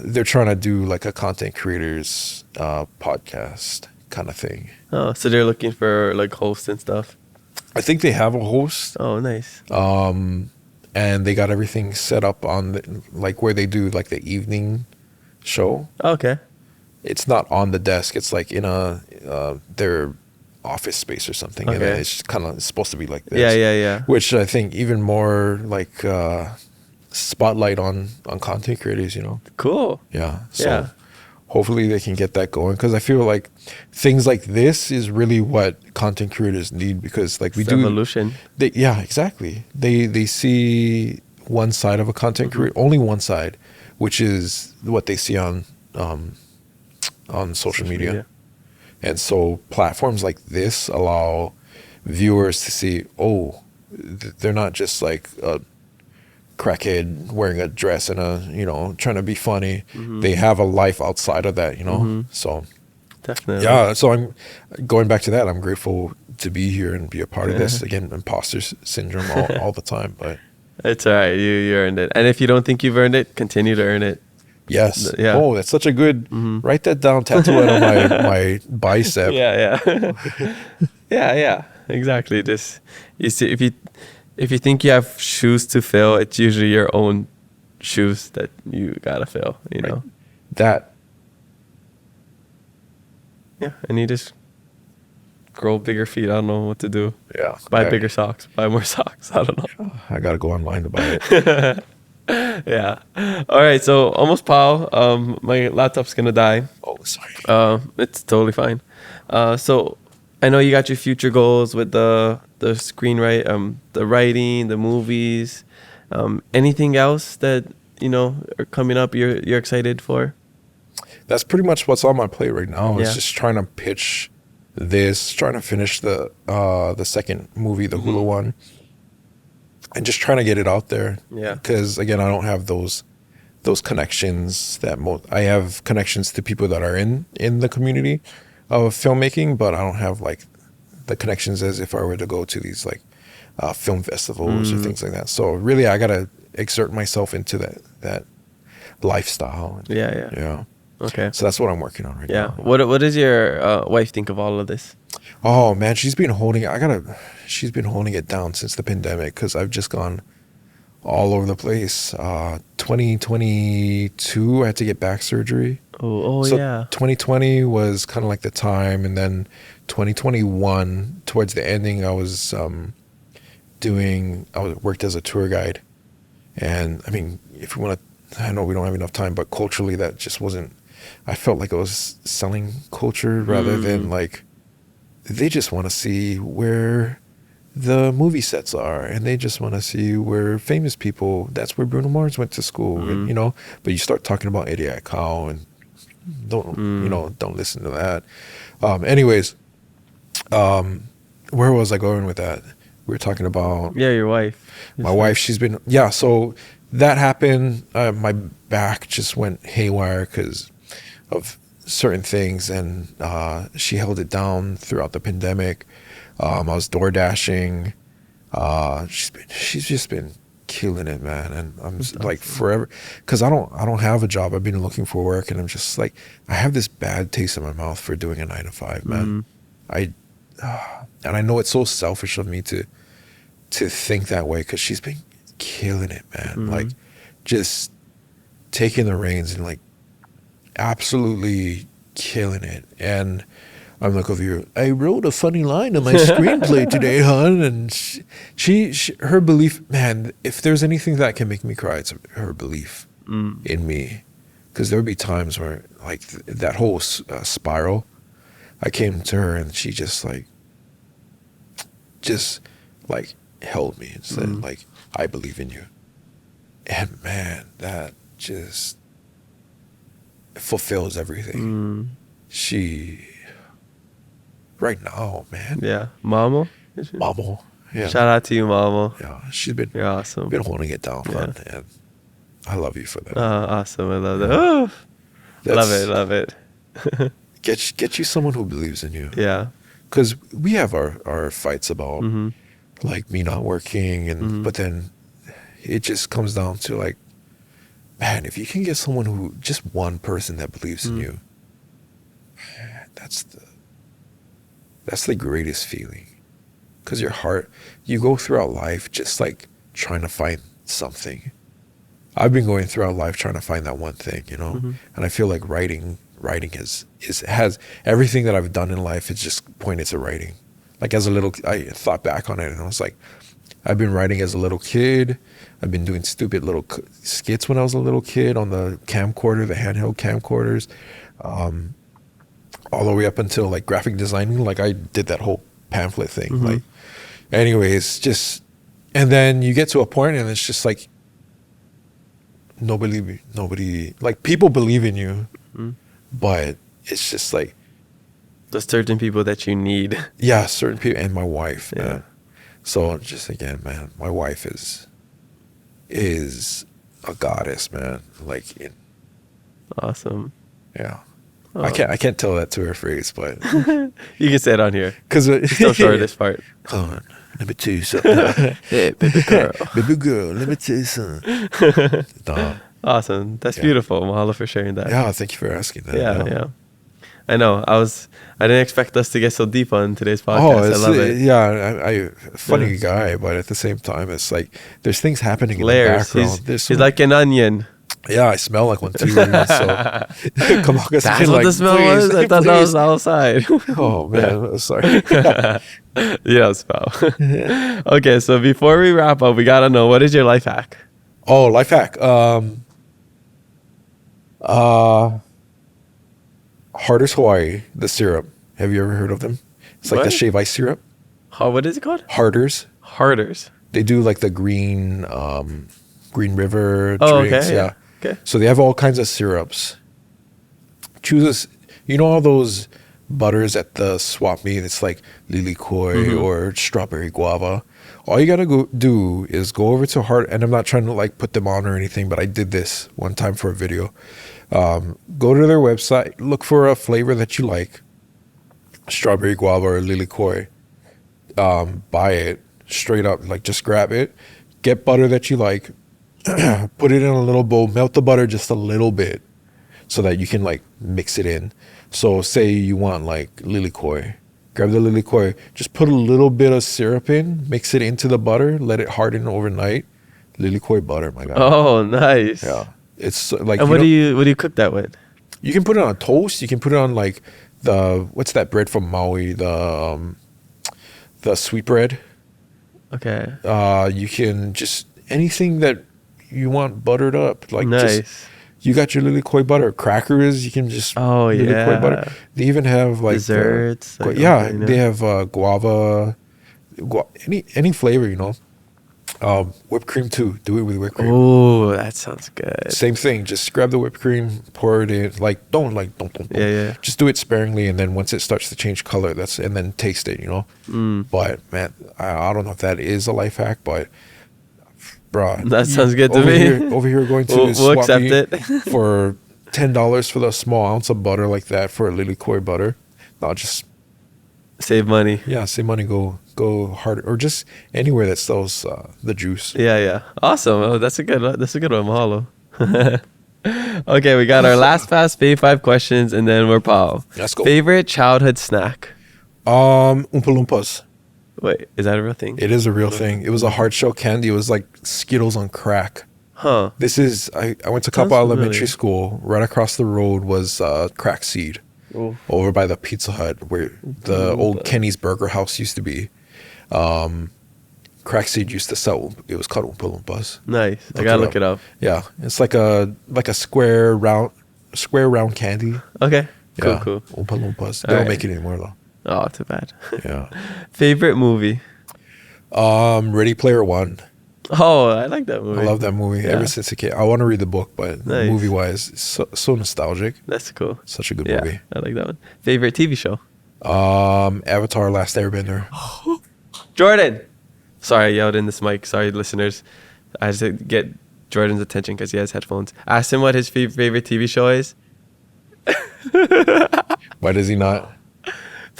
they're trying to do like a content creators podcast kind of thing. Oh, so they're looking for like hosts and stuff. I think they have a host. Oh, nice. And they got everything set up on like where they do like the evening show. Okay. It's not on the desk. It's like in their office space or something. Okay. And then it's kind of supposed to be like this. Yeah. Which I think even more like spotlight on content creators, you know. Cool. Yeah. So hopefully they can get that going, because I feel like things like this is really what content creators need, because like It's evolution. Yeah, exactly. They see one side of a content creator, only one side, which is what they see on social media. And so platforms like this allow viewers to see, oh, they're not just like a crackhead wearing a dress and trying to be funny. They have a life outside of that, So Definitely. yeah, so I'm going back to that. I'm grateful to be here and be a part of this. Again, imposter syndrome all the time, but it's all right. You earned it. And if you don't think you've earned it, continue to earn it. yes. Yeah. Oh, that's such a good, write that down, tattoo it on my bicep. Yeah. Exactly. Just, you see, if you think you have shoes to fill, it's usually your own shoes that you gotta fill, know. That. Yeah, and you just grow bigger feet. I don't know what to do. Yeah. Buy bigger socks. Buy more socks. I don't know. I gotta go online to buy it. Yeah. All right. So almost pow. My laptop's gonna die. Oh, sorry. It's totally fine. So I know you got your future goals with the screenwrite, the writing, the movies. Anything else that are coming up you're excited for? That's pretty much what's on my plate right now. It's Yeah. just trying to pitch this, trying to finish the second movie, the Hulu one, and just trying to get it out there. Yeah. Because again, I don't have those connections that I have connections to people that are in the community of filmmaking, but I don't have like the connections as if I were to go to these like film festivals or things like that. So really, I gotta exert myself into that lifestyle. Yeah. Okay. So that's what I'm working on right Yeah. now. What does your wife think of all of this? Oh man, she's been holding it down since the pandemic, because I've just gone all over the place. 2022, I had to get back surgery. Oh So yeah. 2020 was kind of like the time, and then 2021 towards the ending, I was worked as a tour guide, and I mean, if you want to, I know we don't have enough time, but culturally that just wasn't. I felt like I was selling culture rather than like, they just want to see where the movie sets are, and they just want to see where famous people. That's where Bruno Mars went to school, and, But you start talking about Eddie Aikau and don't listen to that. Anyways, where was I going with that? We were talking about Your wife. my wife. She's been so that happened. My back just went haywire because of certain things, and she held it down throughout the pandemic. I was door dashing. She's just been killing it, man, and I'm just, like forever, because I don't have a job. I've been looking for work, and I'm just like, I have this bad taste in my mouth for doing a 9-to-5, man. And I know it's so selfish of me to think that way, because she's been killing it, man. Like, just taking the reins and like absolutely killing it. And I'm like, over here, I wrote a funny line in my screenplay today, hon. And she her belief, man, if there's anything that can make me cry, it's her belief in me. Because there would be times where, like, that whole spiral, I came to her and she just held me and said, like, I believe in you. And man, that just, fulfills everything. She, right now, man. Yeah. Mamo? Mamo. Yeah. Shout out to you, Mamo. Yeah. She's been You're awesome. holding it down, man. And I love you for that. Oh, awesome. I love that. Oh, love it. Get you someone who believes in you. Yeah. Because we have our fights about like me not working, and but then it just comes down to like, man, if you can get someone who, just one person that believes in you, man, that's the greatest feeling. Because your heart, you go throughout life just like trying to find something. I've been going throughout life trying to find that one thing, you know. And I feel like writing has everything that I've done in life is just pointed to writing. Like as a little, I thought back on it and I was like, I've been writing as a little kid. I've been doing stupid little skits when I was a little kid on the camcorder, the handheld camcorders, all the way up until like graphic designing. Like I did that whole pamphlet thing. Like, anyways, just, and then you get to a point and it's just like, nobody, like people believe in you, but it's just like the certain people that you need. Yeah, certain people, and my wife, man. So just again, man, my wife is a goddess, man. Like, Awesome. Yeah. Oh. I can't tell that to her face, but you can say it on here. Because still short this part. Hold on, let me tell you something. Hey, baby girl. Baby girl, let me tell you something. No. Awesome. That's beautiful. Mahalo for sharing that. Yeah, thank you for asking that. Yeah. I know. I didn't expect us to get so deep on today's podcast. I love it. Yeah, I funny guy, but at the same time, it's like there's things happening Layers. in the background. He's like an onion. Yeah, I smell like one too. So come on, that's what like, the smell was. I thought that was outside. Oh man, sorry. Yeah, smell. Okay, so before we wrap up, we gotta know, what is your life hack? Oh, life hack. Hardest Hawaii, the syrup. Have you ever heard of them? It's like the shave ice syrup. What is it called? Harders. They do like the green river drinks. Okay, Yeah. Okay. So they have all kinds of syrups. Choose you know all those butters at the swap meet? It's like lily koi or strawberry guava. All you gotta do is go over to and I'm not trying to like put them on or anything, but I did this one time for a video. Go to their website, look for a flavor that you like, strawberry guava or lily koi. Buy it straight up, like just grab it, get butter that you like, put it in a little bowl, melt the butter just a little bit so that you can like mix it in. So say you want like lily koi, grab the lily koi, just put a little bit of syrup in, mix it into the butter, let it harden overnight. Lily koi butter, my God. Oh, nice. Yeah. It's like, and what do you cook that with? You can put it on toast. You can put it on like what's that bread from Maui? The sweet bread. Okay. You can just anything that you want buttered up. Like nice. You got your lily koi butter. Crackers, you can just lily koi butter. They even have like desserts. They have guava, any flavor, you know. Whipped cream too. Do it with whipped cream. Oh, that sounds good. Same thing. Just grab the whipped cream, pour it in. Like don't. Yeah. Just do it sparingly, and then once it starts to change color, and then taste it. You know. But man, I don't know if that is a life hack, but bro, that sounds good to me. Over here, going to we'll accept it for $10 for the small ounce of butter like that for a lily koi butter. No, just save money. Yeah, save money. Go hard, or just anywhere that sells the juice. Yeah. Awesome. Oh, that's a good one. Mahalo. Okay, we got our last fast fave 5 questions, and then we're pow. Let's go. Favorite childhood snack? Oompa Loompas. Wait, is that a real thing? It is a real thing. It was a hard shell candy. It was like Skittles on crack. Huh. This is I went to Kappa Elementary School. Right across the road was Crack Seed. Ooh. Over by the Pizza Hut where the old Kenny's Burger House used to be. Crack Seed used to sell. It was called Oompa Loompas. Nice. I gotta look it up. Yeah, it's like a square round candy. Okay. Yeah. Cool. Oompa Loompas. They don't make it anymore though. Oh, too bad. Yeah. Favorite movie? Ready Player One. Oh, I like that movie. I love that movie Yeah. ever since it came. I want to read the book, but Nice. movie wise, so nostalgic. That's cool. Such a good Yeah, movie. I like that one. Favorite TV show? Avatar: Last Airbender. Jordan. Sorry, I yelled in this mic. Sorry, listeners. I had to get Jordan's attention because he has headphones. Asked him what his favorite TV show is. Why does he not?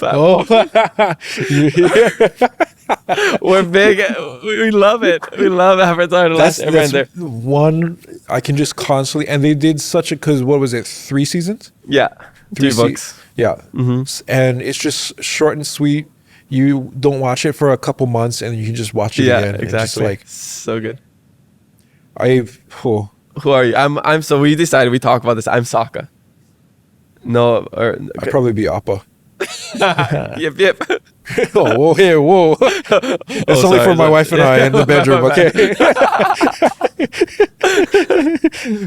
Oh. We're big. We love it. We love Avatar: The Last Airbender. That's one I can just constantly. And they did such a, because what was it, 3 seasons? Yeah. Three se- books. Yeah. Mm-hmm. And it's just short and sweet. You don't watch it for a couple months and you can just watch it Yeah, again. exactly. It's just like, so good. oh, Who are you? I'm. So we decided we talk about this. I'm Sokka. No, or I'd probably be Appa. yep. Oh, whoa, hey, whoa. It's only sorry, for my sorry. wife and I in the bedroom, okay?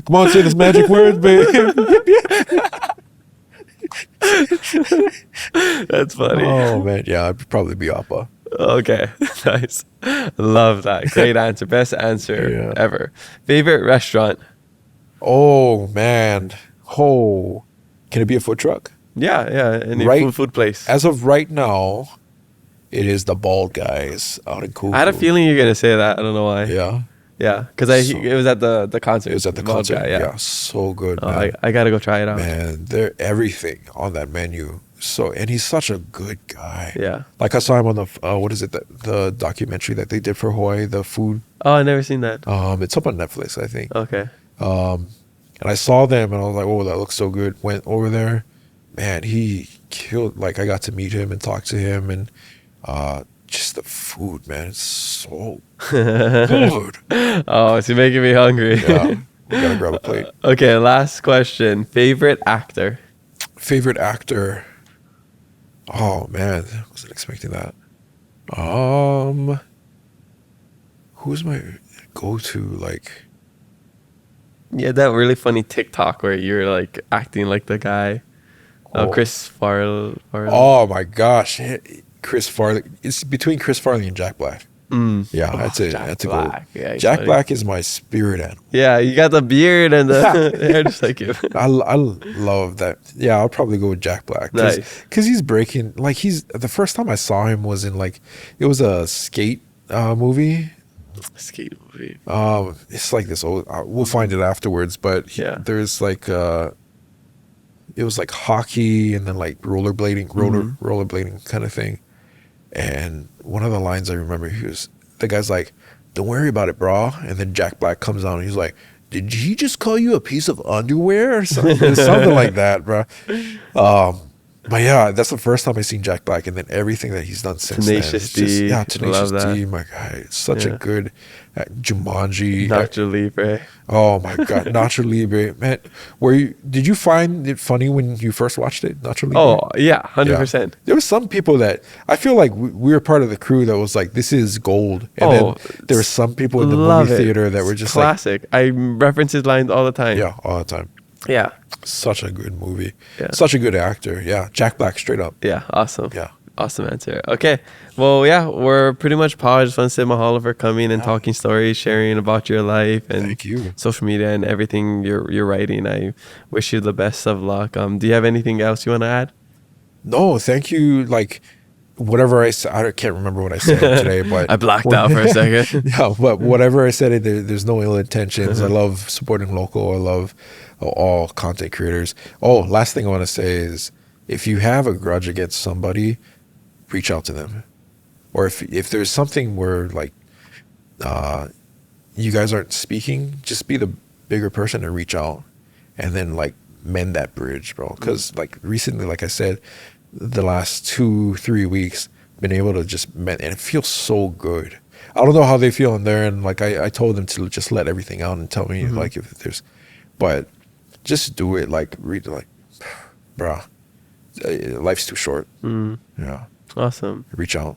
Come on, say this magic word, babe. That's funny. Oh, man. Yeah, I'd probably be Appa. Okay, nice. Love that. Great answer. Best answer Yeah. ever. Favorite restaurant? Oh, man. Oh. Can it be a food truck? Yeah. Any Right. food place. As of right now, it is the Bald Guys out in Kuku. I had a feeling you're gonna say that. I don't know why. Yeah. Yeah, because So- it was at the concert. It was at the Bald concert. guy, Yeah. So good, Oh, man. I gotta go try it out. Man, they're everything on that menu. So, and he's such a good guy. Yeah. Like I saw him on the what is it, the documentary that they did for Hawaii, the food. Oh, I never seen that. It's up on Netflix, I think. Okay. And I saw them and I was like, oh, that looks so good. Went over there, man. He killed. Like I got to meet him and talk to him, and just the food, man. It's so good. Oh, it's making me hungry. Yeah, we gotta grab a plate. Okay, last question. Favorite actor? Favorite actor. Oh man, wasn't expecting that. Who's my go-to? Like, Yeah, that really funny TikTok where you're like acting like the guy. Oh. Chris Farley. oh my gosh, Chris Farley. It's between Chris Farley and Jack Black. Yeah, that's it. Jack That's a Black. go. Yeah, he's Jack funny. Black is my spirit animal. Yeah, you got the beard and the hair just like you. I love that. Yeah, I'll probably go with Jack Black. Nice. Because he's breaking, like the first time I saw him was in like, it was a skate movie. Skate movie. It's like this old, we'll find it afterwards, but Yeah. there's like, it was like hockey and then like rollerblading kind of thing. And one of the lines I remember, the guy's like, "Don't worry about it, bro." And then Jack Black comes on and he's like, "Did he just call you a piece of underwear?" Or something, something like that, bro. But yeah, that's the first time I seen Jack Black, and then everything that he's done since Tenacious then. It's D. Tenacious Love that. D. My guy, such Yeah. a good Jumanji. Nacho Libre. Oh my god, Nacho Libre, man. Did you find it funny when you first watched it, Nacho Libre? Oh, yeah, 100%. Yeah. There were some people that I feel like we were part of the crew that was like, this is gold. And then there were some people in the Love movie it. theater that were just classic. I reference his lines all the time. like, yeah, all the time. Yeah. Such a good movie. Yeah. Such a good actor. Yeah. Jack Black, straight up. Yeah. Awesome. Yeah. Awesome answer. Okay. Well, yeah, we're pretty much paused. I just want to say mahalo for coming and talking stories, sharing about your life and Thank you. social media and everything you're writing. I wish you the best of luck. Do you have anything else you want to add? No, thank you. Like, whatever I said, I can't remember what I said today, but I blacked out for a second. Yeah, but whatever I said, there's no ill intentions. I love supporting local. I love all content creators. Oh, last thing I want to say is, if you have a grudge against somebody, reach out to them. Or if there's something where like you guys aren't speaking, just be the bigger person and reach out, and then like mend that bridge, bro. Because like recently, like I said, the last 2-3 weeks, been able to just mend, and it feels so good. I don't know how they feel in there, and like I told them to just let everything out and tell me like if there's, but just do it. Like read like, bruh, life's too short. Yeah, Awesome. reach out.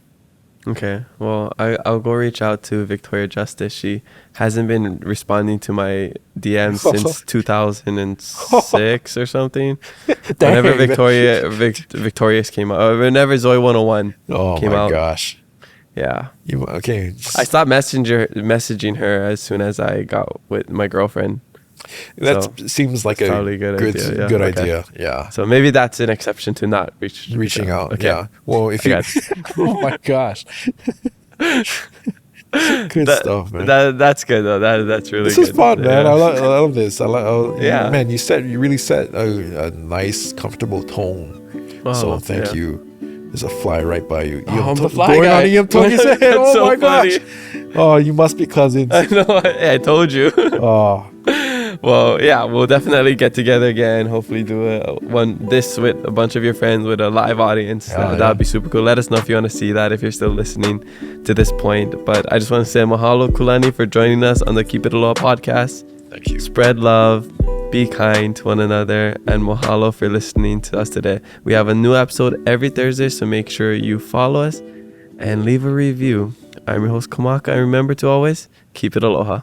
Okay. Well, I'll go reach out to Victoria Justice. She hasn't been responding to my DMs since 2006 or something. Whenever Dang. Victorious came out, whenever Zoe 101 Oh came my out. gosh. Yeah. Okay. I stopped messaging her as soon as I got with my girlfriend. That seems like a probably good idea. Yeah. good Okay. idea. Yeah. So maybe that's an exception to not Reaching out. Okay. Yeah. Well, if I you, got oh my gosh. Good stuff, man. That's good though. That's really This good. is fun, man. Yeah. I love this. Yeah. Man, you really set a nice, comfortable tone. Wow, So thank yeah. you. There's a fly right by you. I'm the Going fly on guy. Tongi's head. That's Oh so my funny. gosh. Oh, you must be cousins. I know. I told you. Oh, Well, yeah, we'll definitely get together again. Hopefully, do this with a bunch of your friends with a live audience. Yeah, That'd be super cool. Let us know if you want to see that, if you're still listening to this point. But I just want to say mahalo, Kulani, for joining us on the Keep It Aloha podcast. thank you. Spread love, be kind to one another, and mahalo for listening to us today. We have a new episode every Thursday, so make sure you follow us and leave a review. I'm your host, Kamaka, and remember to always keep it aloha.